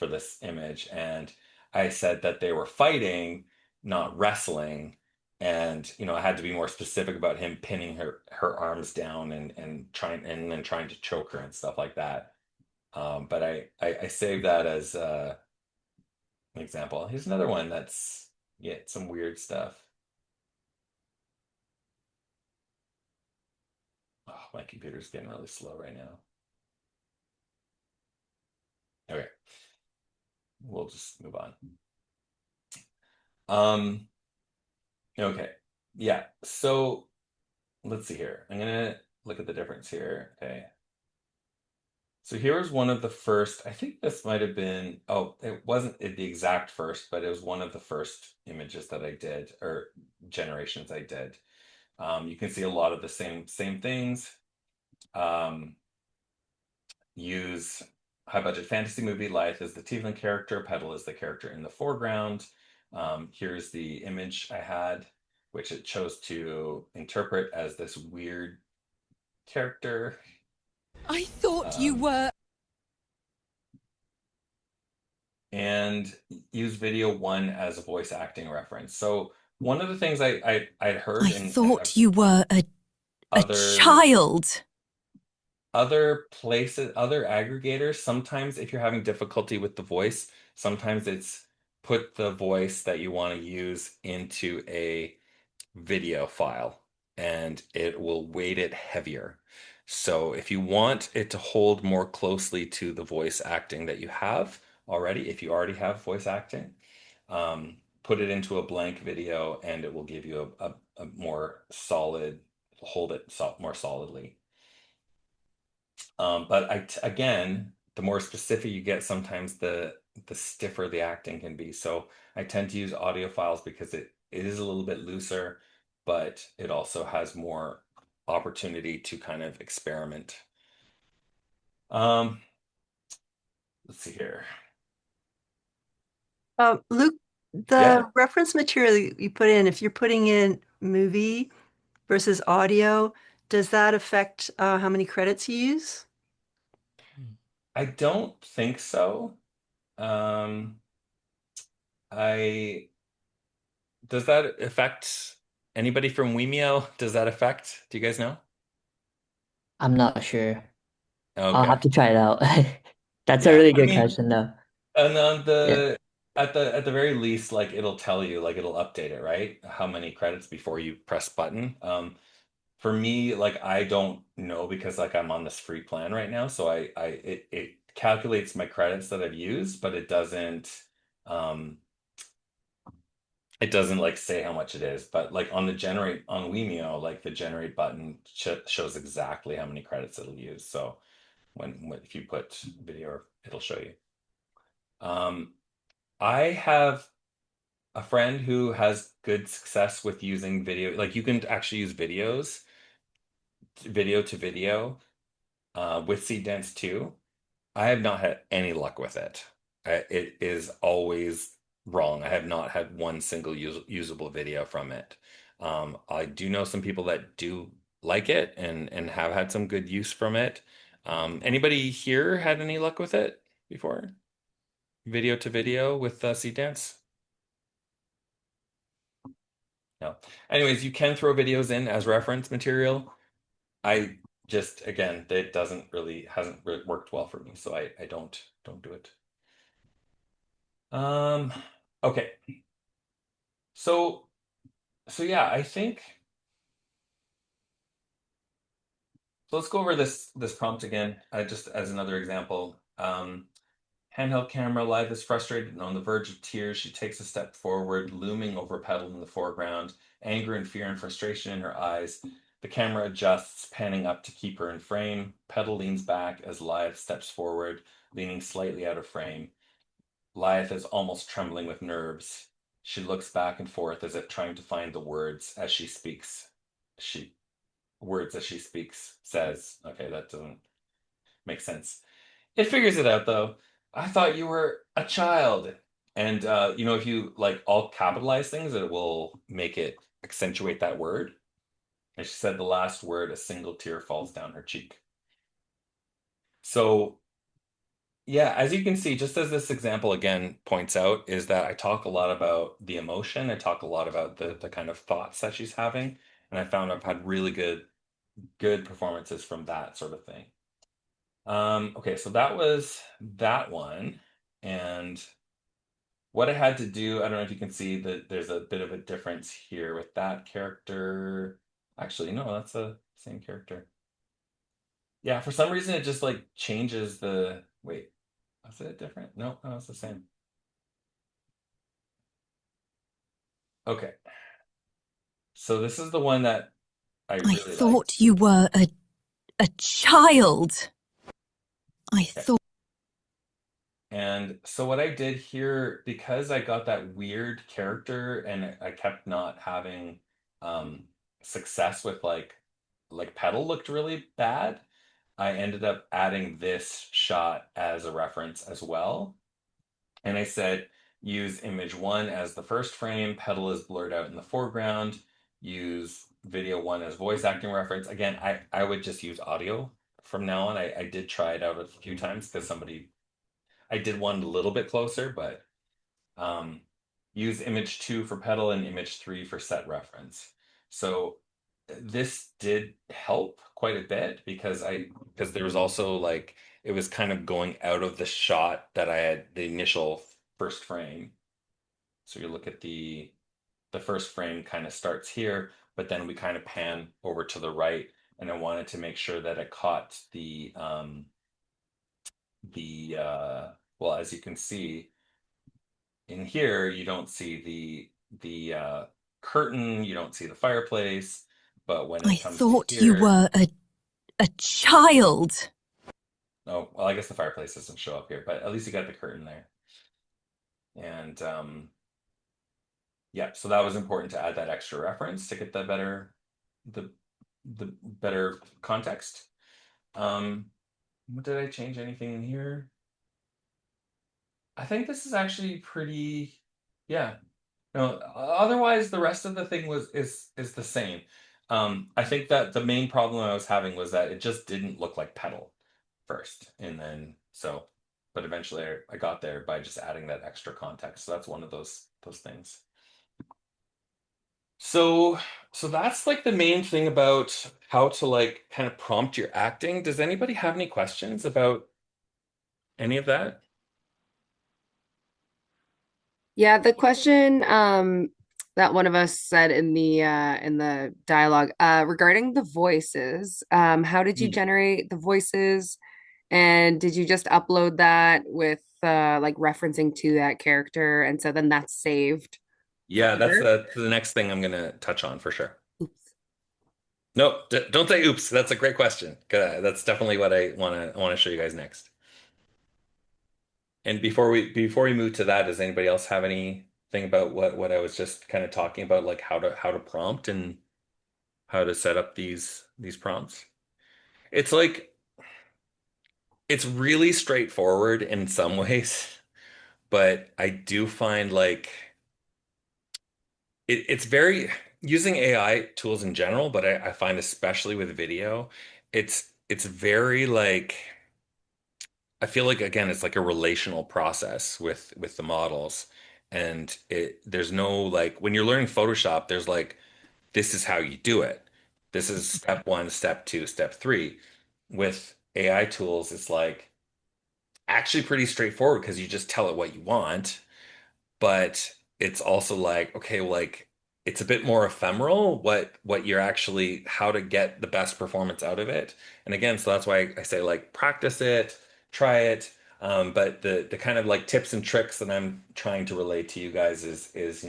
this image, and I said that they were fighting, not wrestling, and I had to be more specific about him pinning her arms down and then trying to choke her and stuff like that. But I saved that as an example. Here's another one that's some weird stuff. Oh, my computer's getting really slow right now. Okay, we'll just move on. Okay, yeah. So let's see here. I'm gonna look at the difference here. Okay. So here was one of the first, I think this might have been, oh, it wasn't the exact first, but it was one of the first images that I did, or generations I did. You can see a lot of the same things. Um, use high budget fantasy movie. Life is the Tiefling character. Petal is the character in the foreground. Here's the image I had, which it chose to interpret as this weird character. I thought you were. And use video one as a voice acting reference. So one of the things I'd heard I in thought you were a other child. other places, other aggregators, sometimes if you're having difficulty with the voice, sometimes it's put the voice that you want to use into a video file and it will weight it heavier. So if you want it to hold more closely to the voice acting that you have already, if you already have voice acting, put it into a blank video and it will give you a more solid, hold it more solidly. But again, the more specific you get, sometimes the stiffer the acting can be. So I tend to use audio files because it is a little bit looser, but it also has more opportunity to kind of experiment. Let's see here. Luke, the reference material you put in, if you're putting in movie versus audio, does that affect how many credits you use? I don't think so. Um, does that affect anybody from Vimeo? Does that affect? Do you guys know? I'm not sure. I'll Okay. have to try it out. That's a Yeah. really I good mean, question, though. and on Yeah. at the very least, like it'll tell you, like it'll update it, right? How many credits before you press button. For me, like I don't know because like I'm on this free plan right now, so it calculates my credits that I've used, but um it doesn't like say how much it is. But like on the generate on Vimeo, like the generate button shows exactly how many credits it'll use. So if you put video, it'll show you. I have a friend who has good success with using video. Like you can actually use video to video, with Seedance too. I have not had any luck with it. It is always wrong. I have not had one single usable video from it. I do know some people that do like it and have had some good use from it. Anybody here had any luck with it before? Video to video with Seedance? No. Anyways, you can throw videos in as reference material. I just again, it hasn't really worked well for me, so I don't do it. Um, okay. So yeah, I think so let's go over this prompt again, just as another example. Handheld camera, Live is frustrated and on the verge of tears. She takes a step forward, looming over Petal in the foreground, anger and fear and frustration in her eyes. The camera adjusts, panning up to keep her in frame. Petal leans back as Live steps forward, leaning slightly out of frame. Live is almost trembling with nerves. She looks back and forth as if trying to find the words as she speaks. Words as she speaks, says. Okay, that doesn't make sense. It figures it out though. I thought you were a child. And if you like all capitalize things, it will make it accentuate that word. And she said the last word, a single tear falls down her cheek. So yeah, as you can see, just as this example again points out, is that I talk a lot about the emotion. I talk a lot about the kind of thoughts that she's having. And I found I've had really good performances from that sort of thing. Okay, so that was that one. And what I had to do, I don't know if you can see that there's a bit of a difference here with that character. Actually, no, that's the same character. Yeah, for some reason it just like changes wait, was it different? No, it's the same. Okay. So this is the one that I I really thought liked. you were a child. I thought. And so what I did here, because I got that weird character and I kept not having um, success with like Petal looked really bad, I ended up adding this shot as a reference as well. And I said, use image one as the first frame, Petal is blurred out in the foreground, use video one as voice acting reference. Again, I would just use audio from now on. I did try it out a few times because I did one a little bit closer, but um, use image two for Petal and image three for set reference. So this did help quite a bit because there was also like it was kind of going out of the shot that I had the initial first frame. So you look at the first frame kind of starts here, but then we kind of pan over to the right, and I wanted to make sure that I caught the well, as you can see in here, you don't see the curtain, you don't see the fireplace, but when I it comes to thought you here, were a child. oh, well, I guess the fireplace doesn't show up here, but at least you got the curtain there. And yeah, so that was important to add that extra reference to get the the better context. Did I change anything in here? I think this is actually pretty, yeah. No, otherwise the rest of the thing is the same. I think that the main problem I was having was that it just didn't look like Petal first, and then so, but eventually I got there by just adding that extra context. So that's one of those things. So so that's like the main thing about how to like kind of prompt your acting. Does anybody have any questions about any of that? Yeah, the question that one of us said in the dialogue regarding the voices, how did you generate the voices and did you just upload that with like referencing to that character and so then that's saved Yeah, that's forever? the next thing I'm gonna touch on for sure. Oops. No, don't say oops. That's a great question. That's definitely what I want to show you guys next. And before we move to that, does anybody else have anything about what I was just kind of talking about, like how to prompt and how to set up these prompts? It's like it's really straightforward in some ways, but I do find like it's very using AI tools in general, but I find especially with video, it's very like I feel like again it's like a relational process with the models. And there's no like when you're learning Photoshop, there's like this is how you do it. This is step one, step two, step three. With AI tools, it's like actually pretty straightforward because you just tell it what you want, but it's also like okay, like it's a bit more ephemeral what you're actually how to get the best performance out of it. And again, so that's why I say like practice it, try it. But the kind of like tips and tricks that I'm trying to relate to you guys is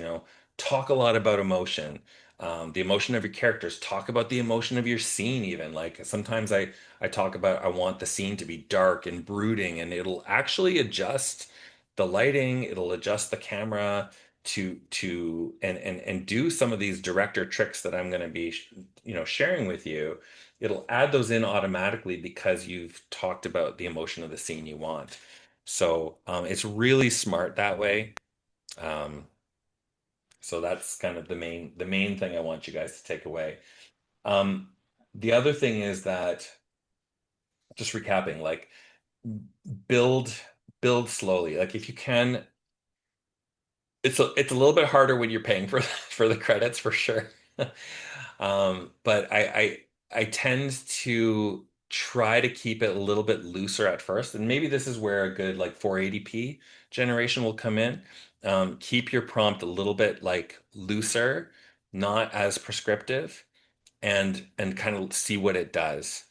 talk a lot about emotion. The emotion of your characters, talk about the emotion of your scene even. Like sometimes I talk about I want the scene to be dark and brooding, and it'll actually adjust the lighting, it'll adjust the camera to and do some of these director tricks that I'm going to be sharing with you. It'll add those in automatically because you've talked about the emotion of the scene you want. So it's really smart that way. Um, so that's kind of the main thing I want you guys to take away. Um, the other thing is that just recapping, like build build slowly. Like if you can, it's a little bit harder when you're paying for for the credits for sure. But I tend to try to keep it a little bit looser at first, and maybe this is where a good like 480p generation will come in. Keep your prompt a little bit like looser, not as prescriptive, and kind of see what it does.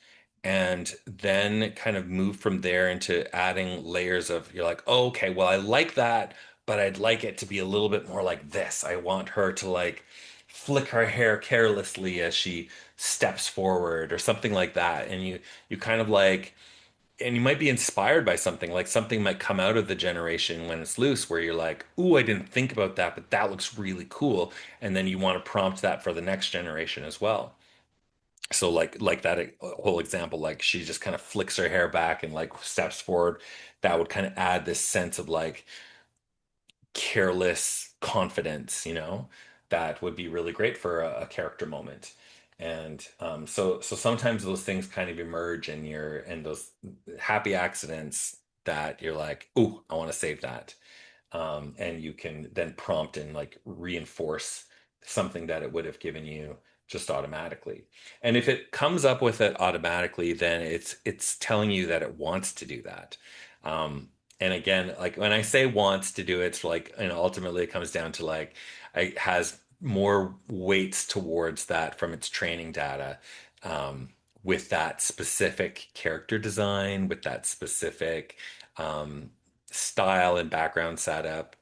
And then kind of move from there into adding layers of you're like, oh, okay, well, I like that, but I'd like it to be a little bit more like this. I want her to like flick her hair carelessly as she steps forward or something like that. And you kind of like and you might be inspired by something, like something might come out of the generation when it's loose, where you're like, "Ooh, I didn't think about that, but that looks really cool." And then you want to prompt that for the next generation as well. So like that whole example, like she just kind of flicks her hair back and like steps forward, that would kind of add this sense of like careless confidence, that would be really great for a character moment. And so sometimes those things kind of emerge in your and those happy accidents that you're like, "Ooh, I want to save that." And you can then prompt and like reinforce something that it would have given you just automatically. And if it comes up with it automatically, then it's telling you that it wants to do that. And again, like when I say wants to do it, it's like, ultimately it comes down to like it has more weights towards that from its training data. With that specific character design, with that specific style and background setup.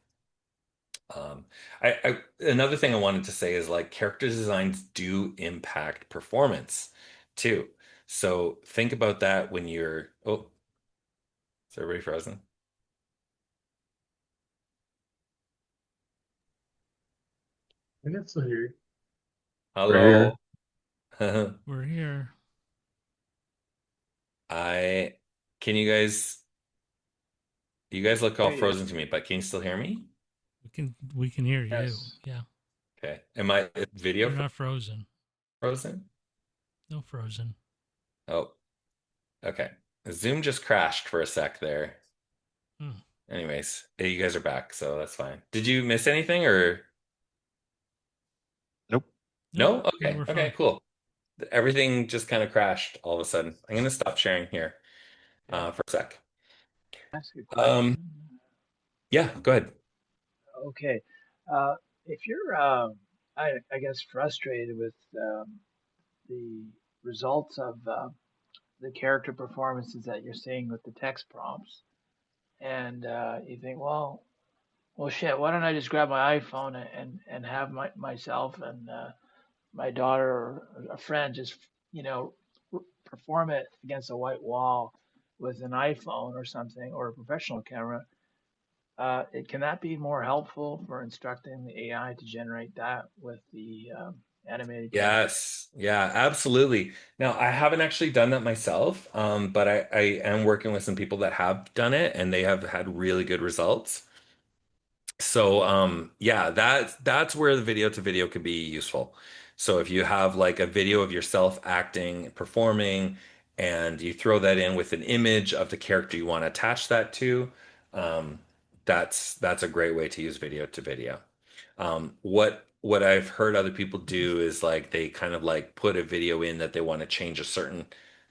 Another thing I wanted to say is like character designs do impact performance too. So think about that when you're, oh, is everybody frozen? I can still hear you. We're Hello. We're here. I can you guys look all Hear you. frozen to me, but can you still hear me? We can hear you. Yes. Yeah. Okay. Am I video You're not frozen. frozen? No frozen. Oh, okay. Zoom just crashed for a sec there. Hmm. Anyways, you guys are back, so that's fine. Did you miss anything or nope. no? No, Okay. we're fine. Okay, cool. Everything just kind of crashed all of a sudden. I'm going to stop sharing here Yeah. for a sec. Ask a Um, question. yeah, go ahead. Okay. If you're, I guess, frustrated with the results of the character performances that you're seeing with the text prompts, and you think, well, shit, why don't I just grab my iPhone and have myself and my daughter or a friend just, you know, perform it against a white wall with an iPhone or something or a professional camera. Can that be more helpful for instructing the AI to generate that with the animated character? Yes, yeah, absolutely. Now, I haven't actually done that myself, but I am working with some people that have done it and they have had really good results. So yeah, that's where the video to video could be useful. So if you have like a video of yourself acting, performing, and you throw that in with an image of the character you want to attach that to, um, that's a great way to use video to video. What I've heard other people do is like they kind of like put a video in that they want to change a certain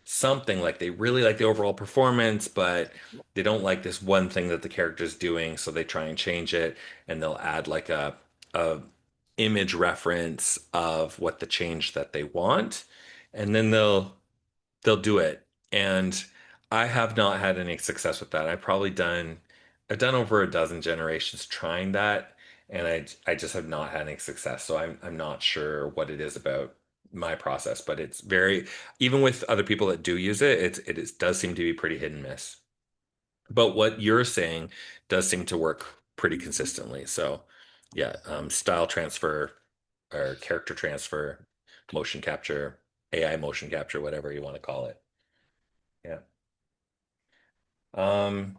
something, like they really like the overall performance, but they don't like this one thing that the character's doing, so they try and change it, and they'll add like a image reference of what the change that they want, and then they'll do it. And I have not had any success with that. I've done over a dozen generations trying that, and I just have not had any success. So I'm not sure what it is about my process, but it's very, even with other people that do use it, does seem to be pretty hit and miss. But what you're saying does seem to work pretty consistently. So yeah, style transfer or character transfer, motion capture, AI motion capture, whatever you want to call it. Yeah. Um,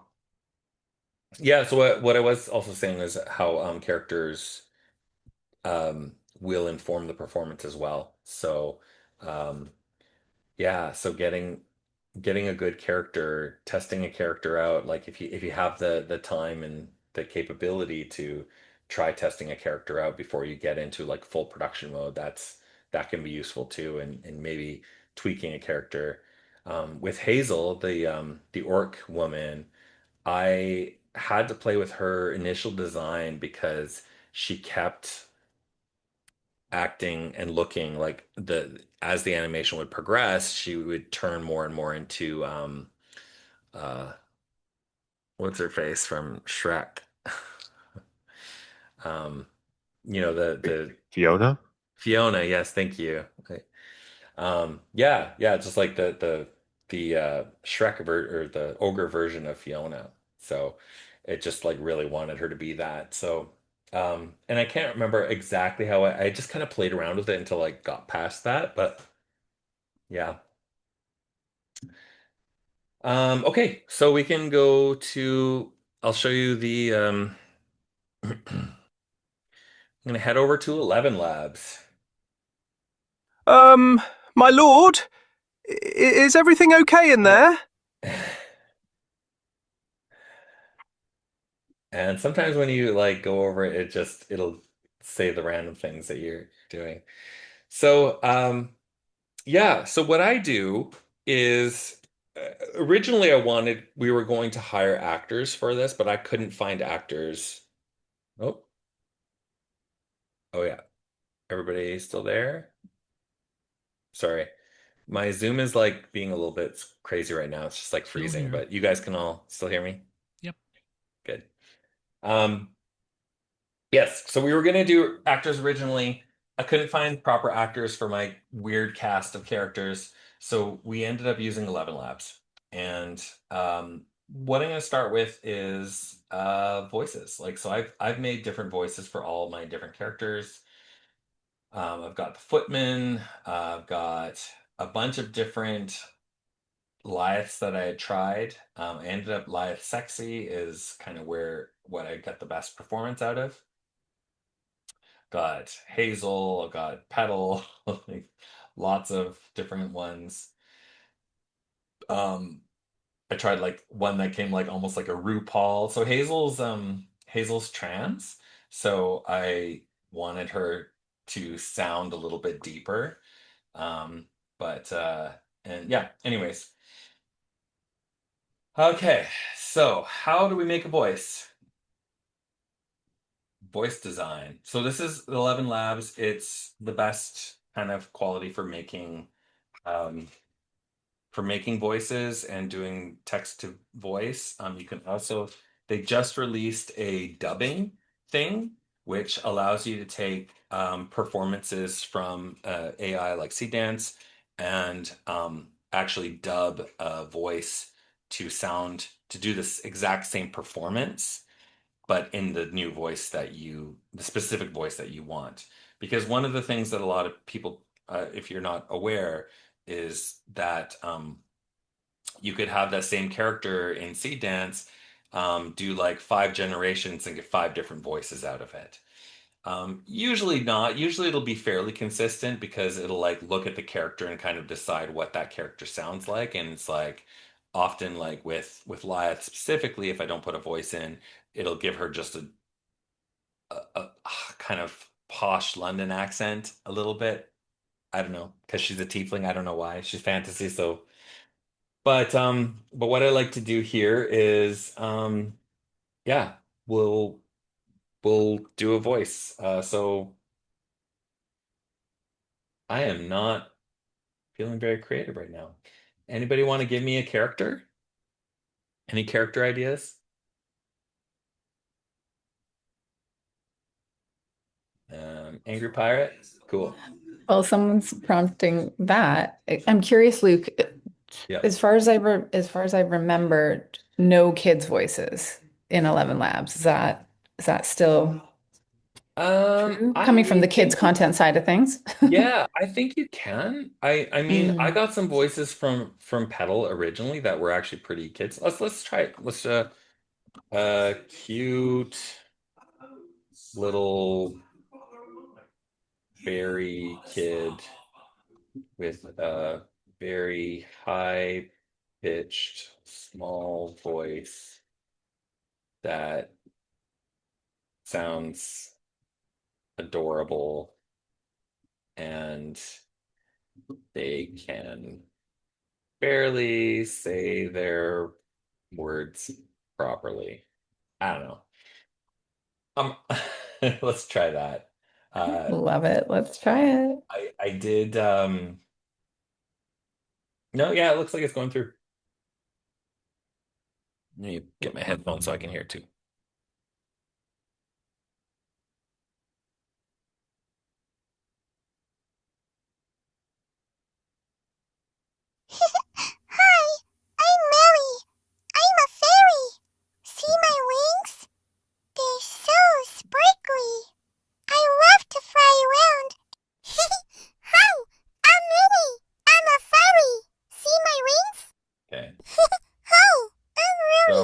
yeah, so what I was also saying is how characters will inform the performance as well. So um, yeah, so getting a good character, testing a character out, like if you have the time and the capability to try testing a character out before you get into like full production mode, that can be useful too, and maybe tweaking a character. With Hazel, the orc woman, I had to play with her initial design because she kept acting and looking like the as the animation would progress, she would turn more and more into uh what's her face from Shrek? Um, the Fiona? Fiona, yes, thank you. Okay. Yeah, just like the Shrek or the ogre version of Fiona. So it just like really wanted her to be that. So and I can't remember exactly how I just kind of played around with it until I got past that, but yeah. Okay, so we can go to, I'll show you the I'm gonna head over to ElevenLabs. Um, my lord, is everything okay in there? And sometimes when you like go over it, it'll say the random things that you're doing. So yeah, so what I do is originally we were going to hire actors for this, but I couldn't find actors. Oh, oh yeah. Everybody still there? Sorry. My Zoom is like being a little bit crazy right now. It's just like Still freezing, here. but you guys can all still hear me? Yep. Good. Um, yes, so we were gonna do actors originally. I couldn't find proper actors for my weird cast of characters, so we ended up using ElevenLabs. And what I'm gonna start with is voices. Like, so I've made different voices for all my different characters. I've got the footman. I've got a bunch of different Liaths that I had tried. I ended up Liath Sexy is kind of where what I got the best performance out of. Got Hazel, got Petal, like lots of different ones. Um, I tried like one that came like almost like a RuPaul. So Hazel's trans, so I wanted her to sound a little bit deeper. Um, but and yeah, anyways. Okay, so how do we make a voice? Voice design. So this is ElevenLabs. It's the best kind of quality um, for making voices and doing text to voice. You can also, they just released a dubbing thing, which allows you to take performances from AI like Dance and actually dub a voice to sound to do this exact same performance, but in the new voice the specific voice that you want. Because one of the things that a lot of people, if you're not aware, is that you could have that same character in Seed Dance, do like 5 generations and get 5 different voices out of it. Usually not. Usually it'll be fairly consistent because it'll like look at the character and kind of decide what that character sounds like. And it's like often like with Lyeth specifically, if I don't put a voice in, it'll give her just a kind of posh London accent a little bit. I don't know, because she's a tiefling. I don't know why. She's fantasy, so but what I like to do here is yeah, we'll we'll do a voice. So I am not feeling very creative right now. Anybody want to give me a character? Any character ideas? Angry pirate? Cool. Well, someone's prompting that. I'm curious, Luke. Yeah. As far as I remembered, no kids' voices in ElevenLabs. Is that still true? Coming from I the kids' think content side of things? yeah, I think you can. I mean, I Mm. got some voices from Petal originally that were actually pretty kids. Let's try it. Let's cute little fairy kid with a very high pitched small voice that sounds adorable and they can barely say their words properly. I don't know. Um, let's try that. Love it. Let's try it. I did no, yeah, it looks like it's going through. Let me get my headphones so I can hear it too.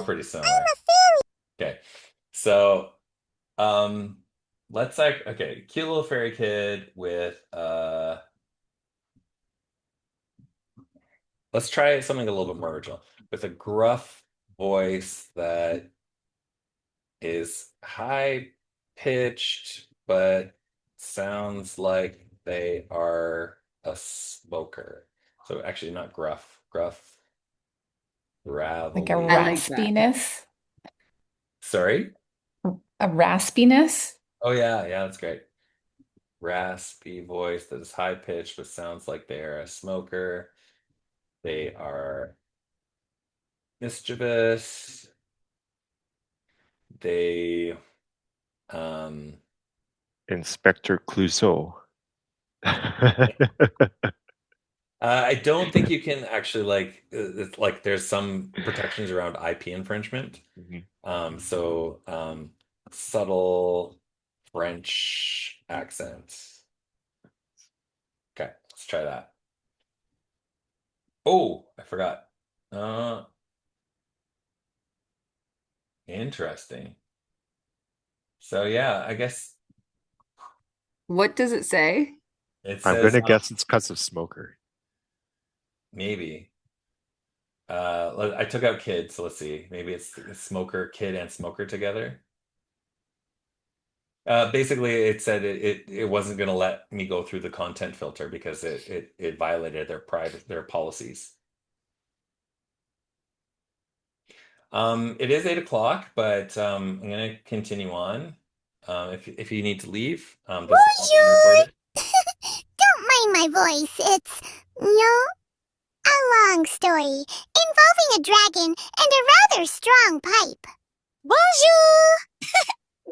pretty similar. Okay. So, let's okay, cute little fairy kid with let's try something a little bit more original with a gruff voice that is high pitched but sounds like they are a smoker. So actually not gruff, Like a gravelly. I like that. raspiness. Sorry? A raspiness. Oh yeah, that's great. Raspy voice that is high pitched but sounds like they are a smoker. They are mischievous. They Inspector Clouseau. I don't think you can actually it's like there's some protections around IP infringement. So subtle French accents. Okay, let's try that. Oh, I forgot. Interesting. So yeah, I guess What does it say? it I'm says gonna guess it's because of smoker. maybe. I took out kid, so let's see. Maybe it's smoker, kid, and smoker together. Basically, it said it wasn't going to let me go through the content filter because it violated their policies. It is 8 o'clock, but I'm going to continue on. If you need to leave, this will all be recorded. Don't mind my voice. It's, a long story involving a dragon and a rather strong pipe. Bonjour!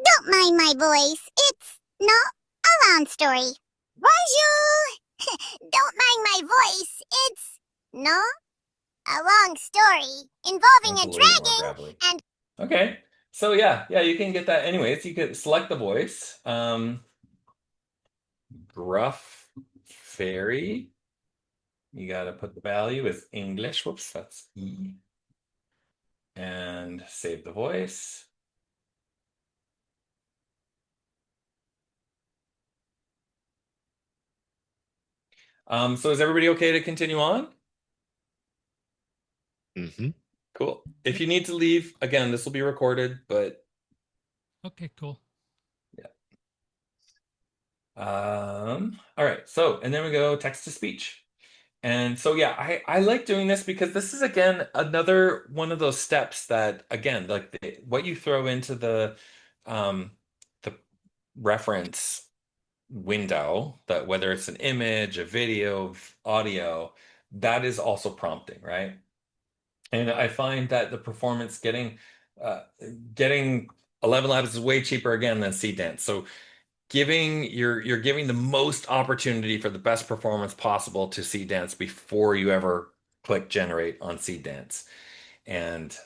Don't mind my voice. It's, a long story. Bonjour! Don't mind my voice. It's, a long story involving It's a a little bit more dragon gravelly. and... Okay. So yeah, you can get that. Anyways, you could select the voice. Gruff fairy. You got to put the value as English. Whoops, that's E. And save the voice. So is everybody okay to continue on? Mm-hmm. Cool. If you need to leave, again, this will be recorded, but Okay, cool. yeah. All right. So, and then we go text to speech. And so, yeah, I like doing this because this is, again, another one of those steps that, again, like what you throw into the reference window, that whether it's an image, a video, audio, that is also prompting, right? And I find that the performance uh, getting ElevenLabs is way cheaper again than Seedance. So you're giving the most opportunity for the best performance possible to Seedance before you ever click generate on Seedance. And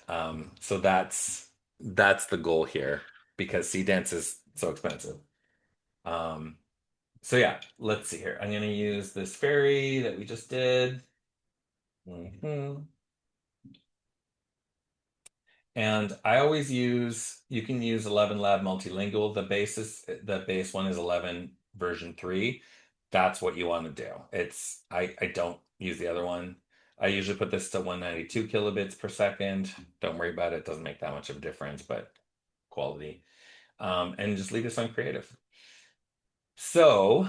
so that's the goal here because Seedance is so expensive. So yeah, let's see here. I'm going to use this fairy that we just did. And I always you can use ElevenLab multilingual. The base one is 11 version 3. That's what you want to do. I don't use the other one. I usually put this to 192 kilobits per second. Don't worry about it. It doesn't make that much of a difference, but quality. And just leave this on creative. So,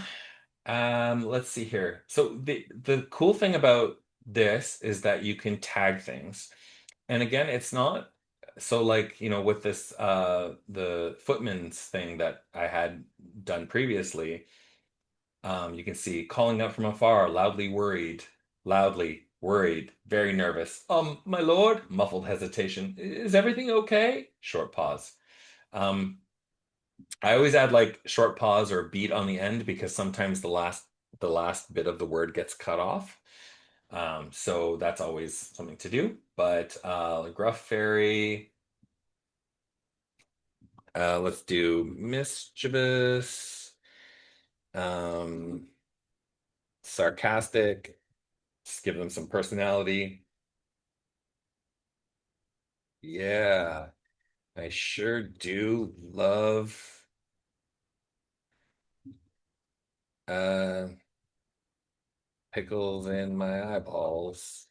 let's see here. So the cool thing about this is that you can tag things. And again, it's not so like, with this the footman's thing that I had done previously, you can see calling up from afar, loudly worried, very nervous. My lord, muffled hesitation. Is everything okay? Short pause. I always add like short pause or beat on the end because sometimes the last bit of the word gets cut off. So that's always something to do. But gruff fairy. Let's do mischievous, um, sarcastic. Just give them some personality. Yeah, I sure do love uh pickles in my eyeballs.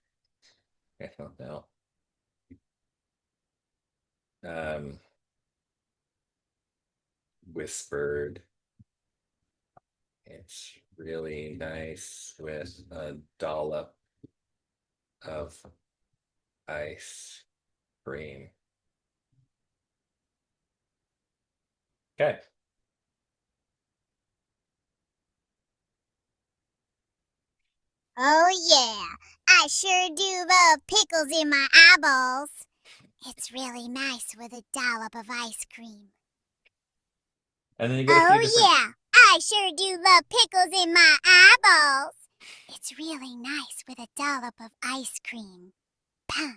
I don't know. Um, Whispered. It's really nice with a dollop of ice cream. Okay. Oh yeah, I sure do love pickles in my eyeballs. It's really nice with a dollop of ice cream. And then you get a few different. Oh yeah, I sure do love pickles in my eyeballs. It's really nice with a dollop of ice cream. Pah.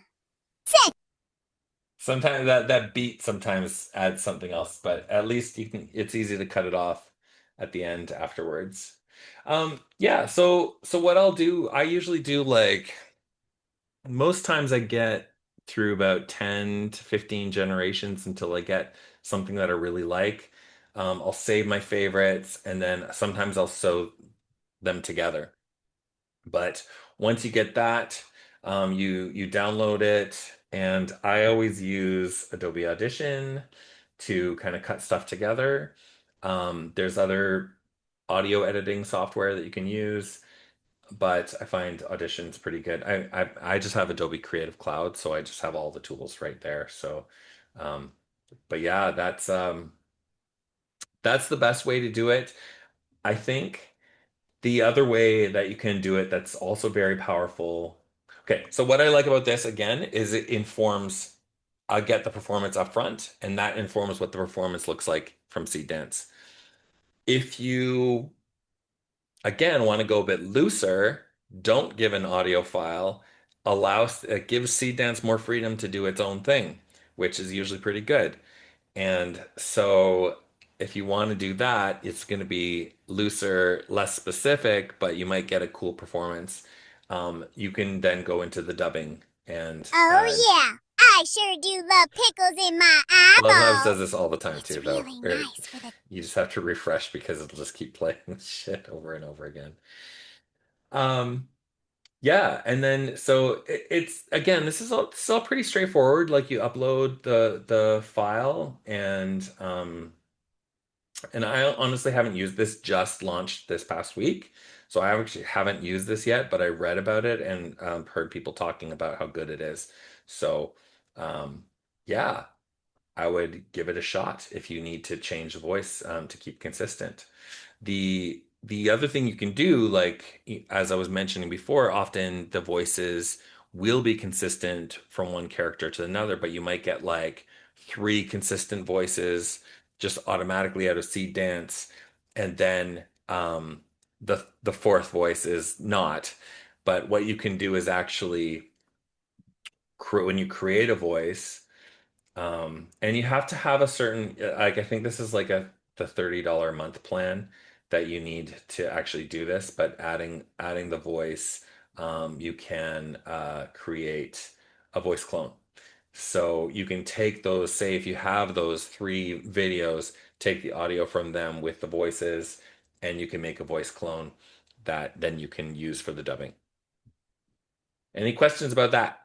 Sometimes that beat sometimes adds something else, but at least you can. It's easy to cut it off at the end afterwards. Yeah. So what I'll do, I usually do like most times I get through about 10 to 15 generations until I get something that I really like. I'll save my favorites and then sometimes I'll sew them together. But once you get that, you download it, and I always use Adobe Audition to kind of cut stuff together. There's other audio editing software that you can use, but I find Audition's pretty good. I just have Adobe Creative Cloud, so I just have all the tools right there. So, um, but yeah, that's the best way to do it. I think. The other way that you can do it that's also very powerful. Okay, so what I like about this again is it informs, I get the performance up front, and that informs what the performance looks like from Seed Dance. If you, again, want to go a bit looser, don't give an audio file, give Seed Dance more freedom to do its own thing, which is usually pretty good. And so if you want to do that, it's going to be looser, less specific, but you might get a cool performance. You can then go into the dubbing and Oh add. yeah, I sure do love pickles in my ElevenLabs does eyeballs. this all the time It's too, though. really Or nice with a you just have to refresh because it'll just keep playing this shit over and over again. Um, yeah, and then so it's again, this is all pretty straightforward. Like you upload the file and I honestly haven't used this, just launched this past week. So I actually haven't used this yet, but I read about it and heard people talking about how good it is. So, um, yeah, I would give it a shot if you need to change the voice to keep consistent. The other thing you can do, like as I was mentioning before, often the voices will be consistent from one character to another, but you might get like three consistent voices just automatically out of Seed Dance, and then the fourth voice is not. But what you can do is actually when you create a voice. And you have to have a certain, like, I think this is like the $30 a month plan that you need to actually do this, but adding the voice, you can create a voice clone. So you can take those, say if you have those three videos, take the audio from them with the voices, and you can make a voice clone that then you can use for the dubbing. Any questions about that?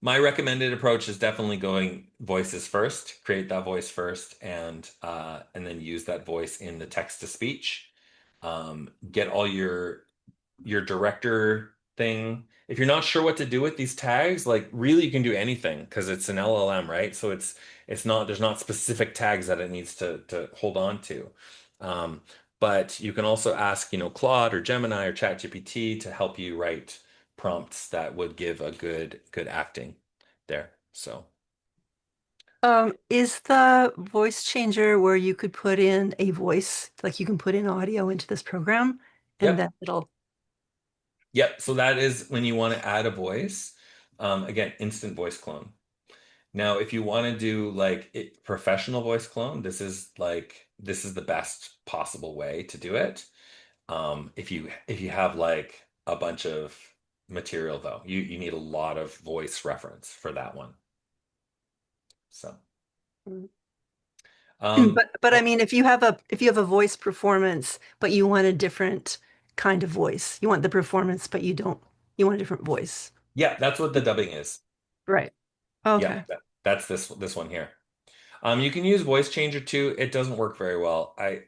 My recommended approach is definitely going voices first, create that voice first, and then use that voice in the text to speech. Get all your director thing. If you're not sure what to do with these tags, like really you can do anything because it's an LLM, right? So it's not there's not specific tags that it needs to hold on to. Um, but you can also ask, Claude or Gemini or ChatGPT to help you write prompts that would give a good acting there. So Is the voice changer where you could put in a voice, like you can put in audio into this program and yep. then it'll. Yep. So that is when you want to add a voice. Again, instant voice clone. Now, if you want to do like professional voice clone, this is the best possible way to do it. If you have like a bunch of material though. You need a lot of voice reference for that one. So but I mean, if you have a voice performance, but you want a different kind of voice, you want the performance, but you want a different voice. yeah, that's what the dubbing is. Right. Yeah, Okay. that's this one here. You can use voice changer too. It doesn't work very well. I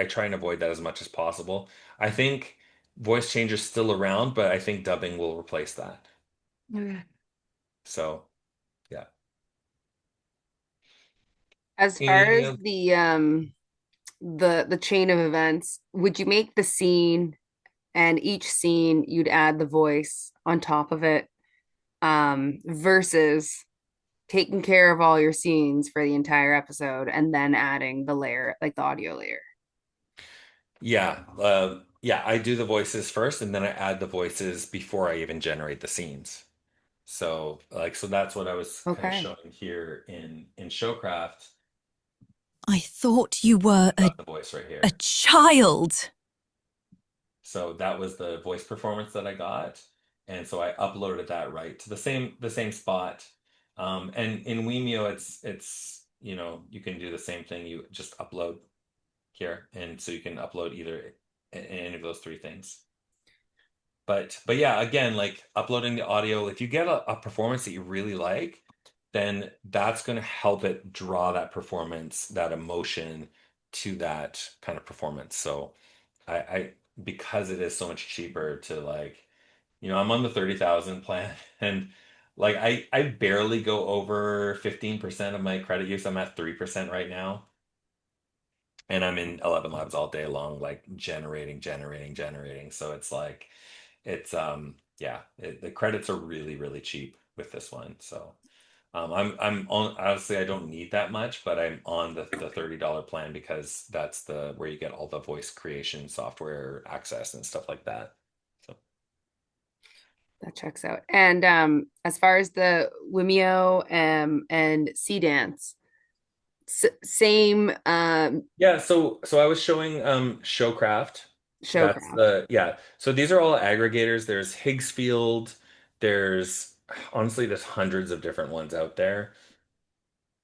try and avoid that as much as possible. I think voice changer's still around, but I think dubbing will replace that. Okay. So, yeah. As far as the chain of events, would you make the scene and each scene you'd add the voice on top of it, versus taking care of all your scenes for the entire episode and then adding the layer, like the audio layer? Yeah, yeah, I do the voices first and then I add the voices before I even generate the scenes. So, so that's what I was kind of Okay. showing here in Showcraft. I thought you were Got the voice right here. a child. So that was the voice performance that I got. And so I uploaded that right to the same spot. And in Vimeo, it's you can do the same thing. You just upload here, and so you can upload either any of those three things. But yeah, again, like uploading the audio, if you get a performance that you really like, then that's going to help it draw that performance, that emotion to that kind of performance. So I because it is so much cheaper to I'm on the 30,000 plan and like I barely go over 15% of my credit use. I'm at 3% right now. And I'm in ElevenLabs all day long, like generating. So it's like yeah, the credits are really, really cheap with this one. So I'm on, honestly, I don't need that much, but I'm on the $30 plan because that's the where you get all the voice creation software access and stuff like that. So That checks out. And as far as the Wimeo and Sea Dance, same yeah, so I was showing Showcraft. That's Showcraft. the yeah. So these are all aggregators. There's Higgsfield, there's honestly there's hundreds of different ones out there.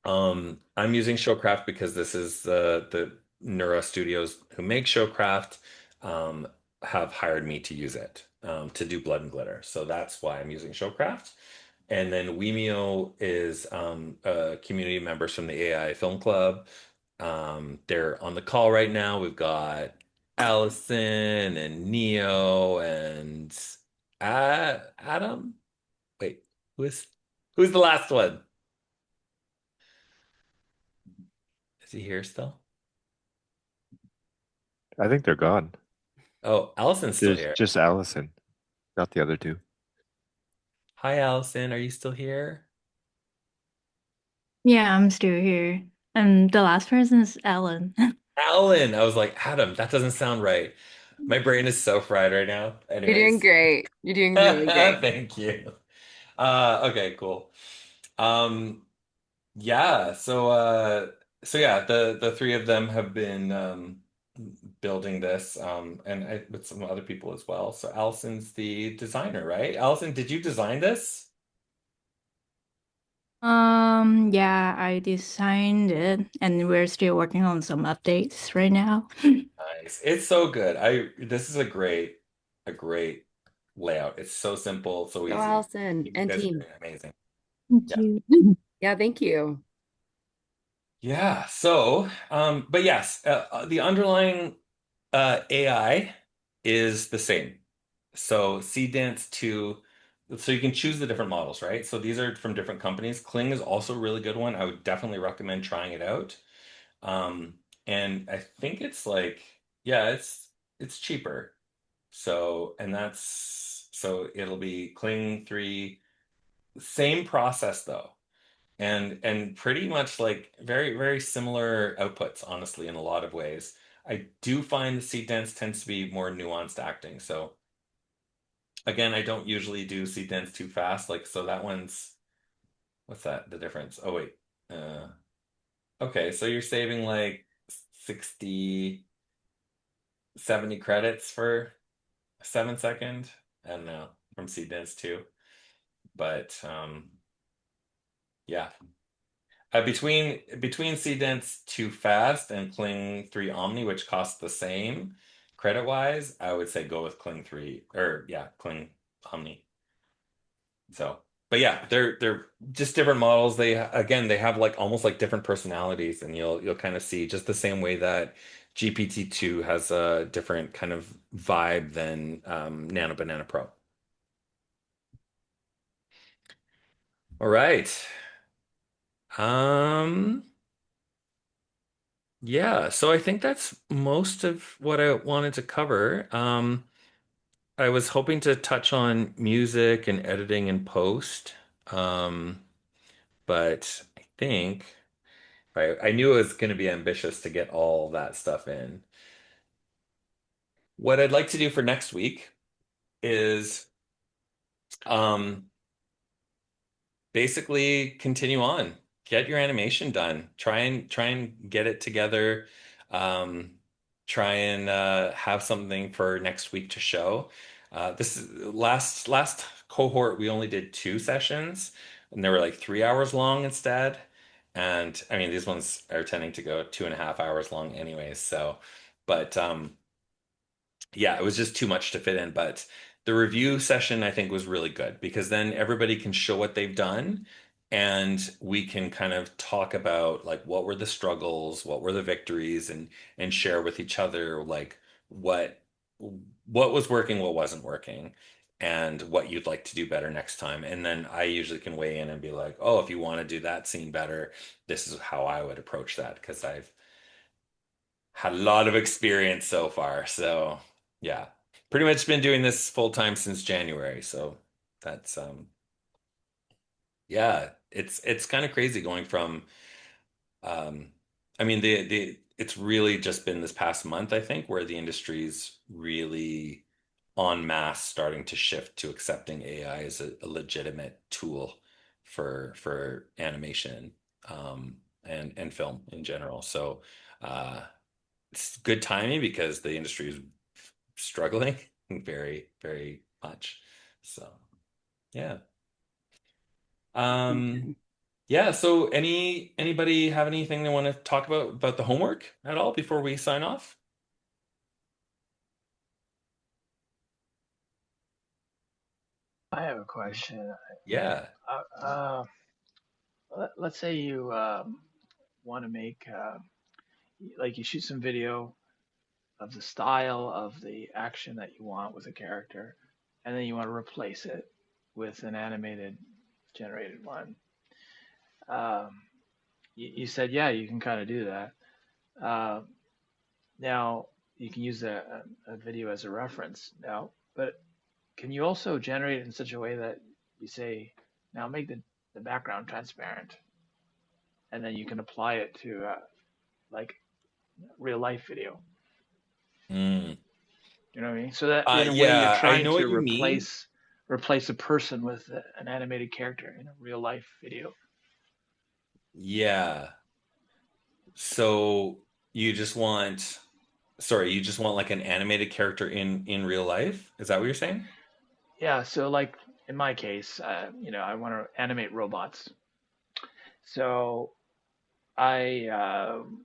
I'm using Showcraft because this is the Neura Studios who make Showcraft have hired me to use it to do Blood and Glitter. So that's why I'm using Showcraft. And then Wemio is community members from the AI Film Club. They're on the call right now. We've got Allison and Neo and Adam. Wait, who's the last one? Is he here still? I think they're gone. Oh, Allison's still There's here. just Allison, not the other two. Hi, Allison. Are you still here? Yeah, I'm still here. And the last person is Ellen. Alan. I was like, Adam, that doesn't sound right. My brain is so fried right now. You're doing Anyways, great. You're doing really great. thank you. Okay, cool. Um, yeah, so yeah, the three of them have been building this and with some other people as well. So Allison's the designer, right? Allison, did you design this? Yeah, I designed it and we're still working on some updates right now. Nice. It's so good. This is a great layout. It's so simple, so Go easy. Allison You and guys are team. doing amazing. Thank Yeah. you. Yeah, thank you. Yeah. So, but yes, the underlying AI is the same. So Dance 2, so you can choose the different models, right? So these are from different companies. Kling is also a really good one. I would definitely recommend trying it out. Um, and I think it's like, yeah, it's cheaper. So, and so it'll be Kling 3, same process though. And pretty much like very, very similar outputs, honestly, in a lot of ways. I do find the seed dance tends to be more nuanced acting. So again, I don't usually do seed dance too fast. Like, so that one's what's that? The difference? Oh wait. Uh okay, so you're saving like 60, 70 credits for a 7 second. I don't know. from Seedance too. But yeah. Between Seedance 2 Fast and Kling 3 Omni, which cost the same credit wise, I would say go with Kling 3 or yeah, Kling Omni. So, but yeah, they're just different models. They have like almost like different personalities, and you'll kind of see just the same way that GPT-2 has a different kind of vibe than Nano Banana Pro. All right. Um, yeah, so I think that's most of what I wanted to cover. I was hoping to touch on music and editing and post. Um, but I think I knew it was going to be ambitious to get all that stuff in. What I'd like to do for next week is um, basically continue on, get your animation done, try and get it together, um, try and have something for next week to show. This is last cohort we only did 2 sessions, and they were like 3 hours long instead. And I mean these ones are tending to go 2.5 hours long anyways. So, but yeah, it was just too much to fit in. But the review session, I think, was really good because then everybody can show what they've done and we can kind of talk about like what were the struggles, what were the victories, and share with each other like what what was working, what wasn't working, and what you'd like to do better next time. And then I usually can weigh in and be like, oh, if you want to do that scene better, this is how I would approach that because I've had a lot of experience so far. So yeah, pretty much been doing this full time since January. So that's yeah, it's kind of crazy going from um I mean the it's really just been this past month, I think, where the industry's really en masse starting to shift to accepting AI as a legitimate tool for animation and film in general. So it's good timing because the industry is struggling very, very much. So, yeah. Um, yeah, so anybody have anything they want to talk about the homework at all before we sign off? I have a question. Yeah. Let's say you want to make like you shoot some video of the style of the action that you want with a character, and then you want to replace it with an animated generated one. You said, yeah, you can kind of do that. Now, you can use a video as a reference now, but can you also generate it in such a way that you say, now make the background transparent, and then you can apply it to like real life video. Mm. You know what I mean? So that in a way you're Yeah, I trying know to what you mean. replace a person with an animated character in a real life video. Yeah. So you just want, sorry, you just want like an animated character in real life? Is that what you're saying? Yeah. So like in my case, I want to animate robots. So I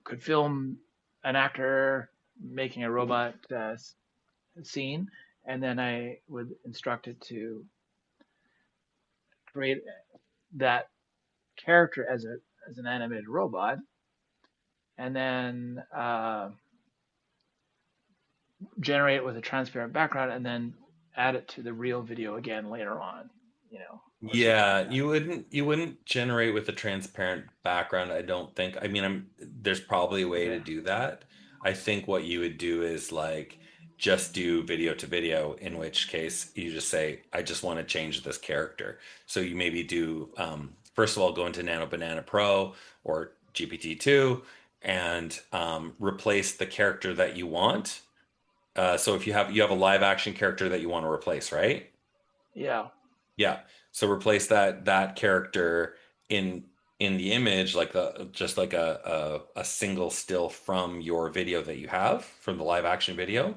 could film an actor making a robot scene, and then I would instruct it to create that character as an animated robot, and then generate it with a transparent background, and then add it to the real video again later on. Or something like Yeah, that. you wouldn't generate with a transparent background, I don't think. I mean, there's probably a way to Okay. do that. I think what you would do is like just do video to video, in which case you just say, I just want to change this character. So you maybe do first of all go into Nano Banana Pro or GPT-2 and replace the character that you want. So if you have a live action character that you want to replace, right? Yeah. Yeah. So replace that character in in the image like the just like a single still from your video that you have from the live action video.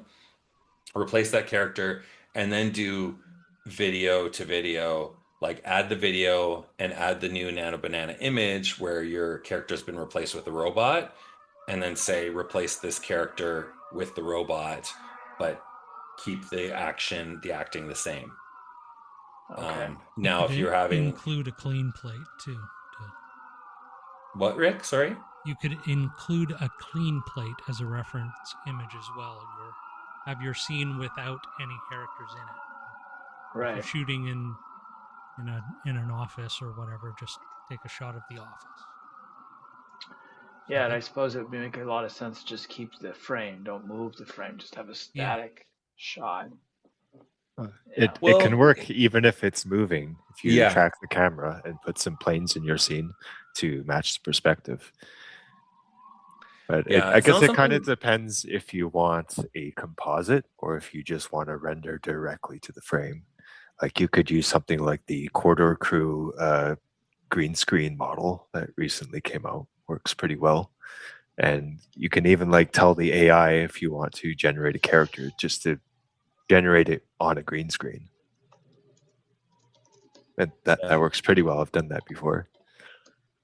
Replace that character and then do video to video, like add the video and add the new Nano Banana image where your character's been replaced with a robot, and then say replace this character with the robot, but keep the acting the same. Okay. Now, if you're having include a clean plate too. what, Rick? Sorry? You could include a clean plate as a reference image as well. Have your scene without any characters in it. Right. If you're shooting in an office or whatever, just take a shot of the office. Yeah, and I suppose it would make a lot of sense to just keep the frame, don't move the frame, just have a static shot. It can work even if it's moving. If you track the camera and put some planes in your scene to match the perspective. But I guess it kind of depends if you want a composite or if you just want to render directly to the frame. Like you could use something like the Corridor Crew green screen model that recently came out. Works pretty well. And you can even like tell the AI if you want to generate a character just to generate it on a green screen. And that works pretty well. I've done that before.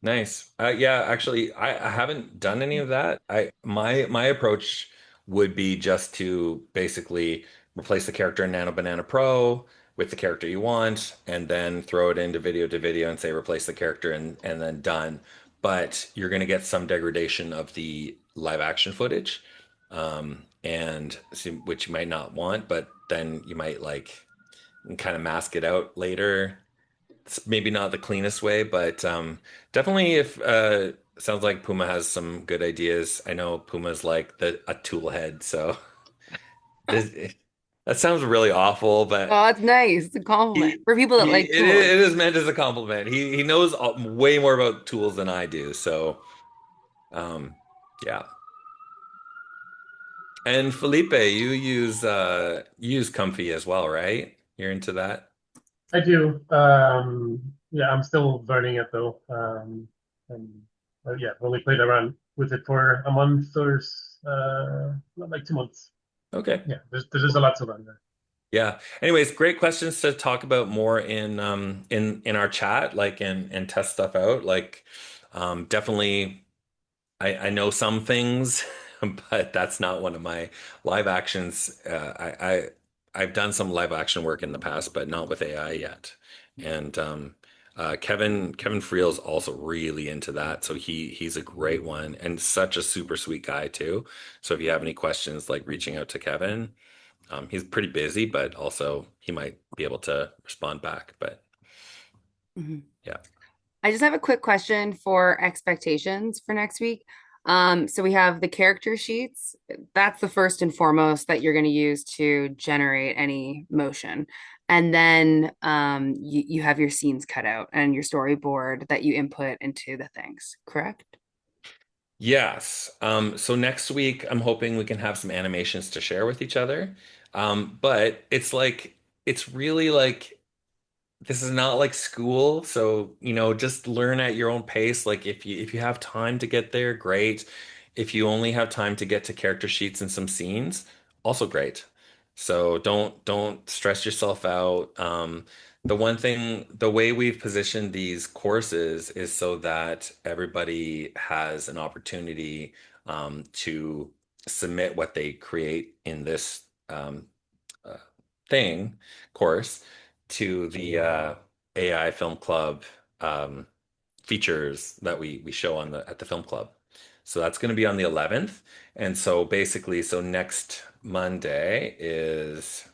Nice. Yeah, actually, I haven't done any of that. My approach would be just to basically replace the character in Nano Banana Pro with the character you want, and then throw it into video to video and say replace the character and then done. But you're going to get some degradation of the live action footage, and which you might not want, but then you might like kind of mask it out later. It's maybe not the cleanest way, but definitely if sounds like Puma has some good ideas. I know Puma's like a tool head, so that sounds really awful, but Oh, it's nice. It's a compliment for people that like it tools. is meant as a compliment. He knows way more about tools than I do, so yeah. And Felipe, you use Comfy as well, right? You're into that? I do. Yeah, I'm still learning it though. Yeah, I've only played around with it for a month or like 2 months. Okay. Yeah, there's a lot to learn there. Yeah. Anyways, great questions to talk about more in our chat, like and test stuff out. Like definitely I know some things, but that's not one of my live actions. I've done some live action work in the past, but not with AI yet. And Kevin Friel's also really into that, so he's a great one and such a super sweet guy too. So if you have any questions, like reaching out to Kevin, he's pretty busy, but also he might be able to respond back. But yeah. I just have a quick question for expectations for next week. So we have the character sheets. That's the first and foremost that you're going to use to generate any motion. And then you have your scenes cut out and your storyboard that you input into the things, correct? Yes. So next week, I'm hoping we can have some animations to share with each other. But it's really like, this is not like school. So, just learn at your own pace. Like if you have time to get there, great. If you only have time to get to character sheets and some scenes, also great. So don't stress yourself out. The way we've positioned these courses is so that everybody has an opportunity to submit what they create in this uh, course to the AI Film Club features that we show at the film club. So that's going to be on the 11th. And so basically, next Monday is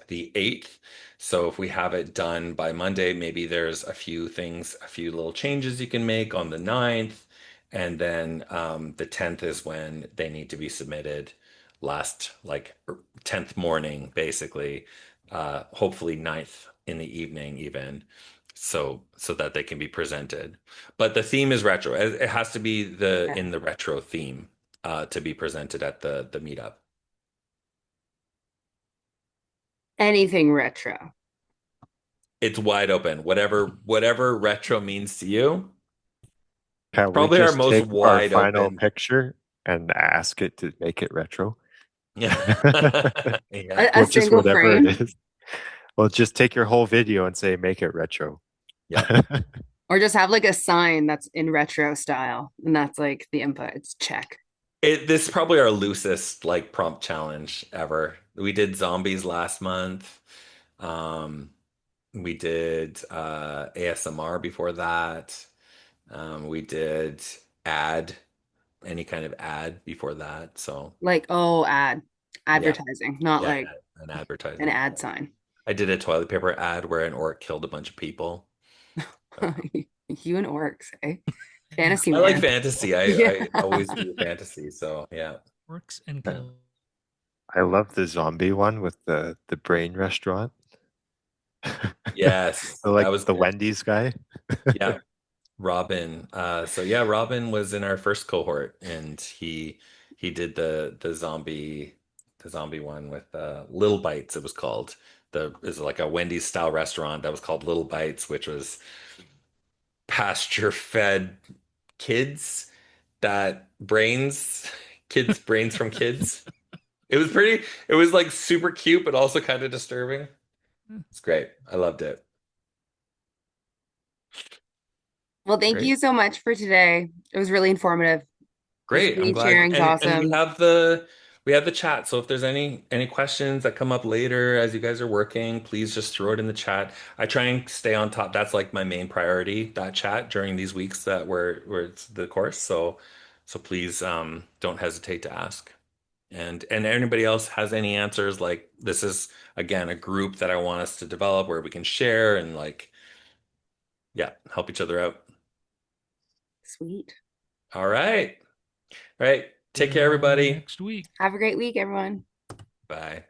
the 8th. So if we have it done by Monday, maybe there's a few little changes you can make on the 9th. And then the 10th is when they need to be submitted, last like 10th morning, basically, hopefully 9th in the evening even, so that they can be presented. But the theme is retro. It has to be in the retro theme to be presented at the meetup. Anything retro. It's wide open. Whatever retro means to you. Can Probably we our just most take wide our final open picture and ask it to make it retro? Yeah. A Or just single whatever frame? it is. Well, just take your whole video and say, make it retro. Yeah. Or just have like a sign that's in retro style, and that's like the input. It's check. This is probably our loosest like prompt challenge ever. We did zombies last month. Um, we did ASMR before that. We did ad, any kind of ad before that. So Like, oh, advertising, not like an advertising. an ad sign. I did a toilet paper ad where an orc killed a bunch of people. You and orcs, eh? Fantasy I man. like fantasy. Yeah. I always do fantasy. So yeah. Orcs and kill. I love the zombie one with the brain restaurant. Yes, like that was the good. Wendy's guy. Yeah, Robin. So yeah, Robin was in our first cohort, and he did the zombie one with Little Bites. It was called. Is like a Wendy's style restaurant that was called Little Bites, which was pasture fed kids that kids brains from kids. It was like super cute, but also kind of disturbing. It's great. I loved it. Well, thank Great. you so much for today. It was really informative. The Great. I'm screen glad. sharing's And awesome. we have the chat. So if there's any questions that come up later as you guys are working, please just throw it in the chat. I try and stay on top. That's like my main priority, that chat during these weeks that where it's the course. So please don't hesitate to ask. And anybody else has any answers, like this is again a group that I want us to develop where we can share and like yeah, help each other out. Sweet. All right. All right. Take care, everybody. Next week. Have a great week, everyone. Bye.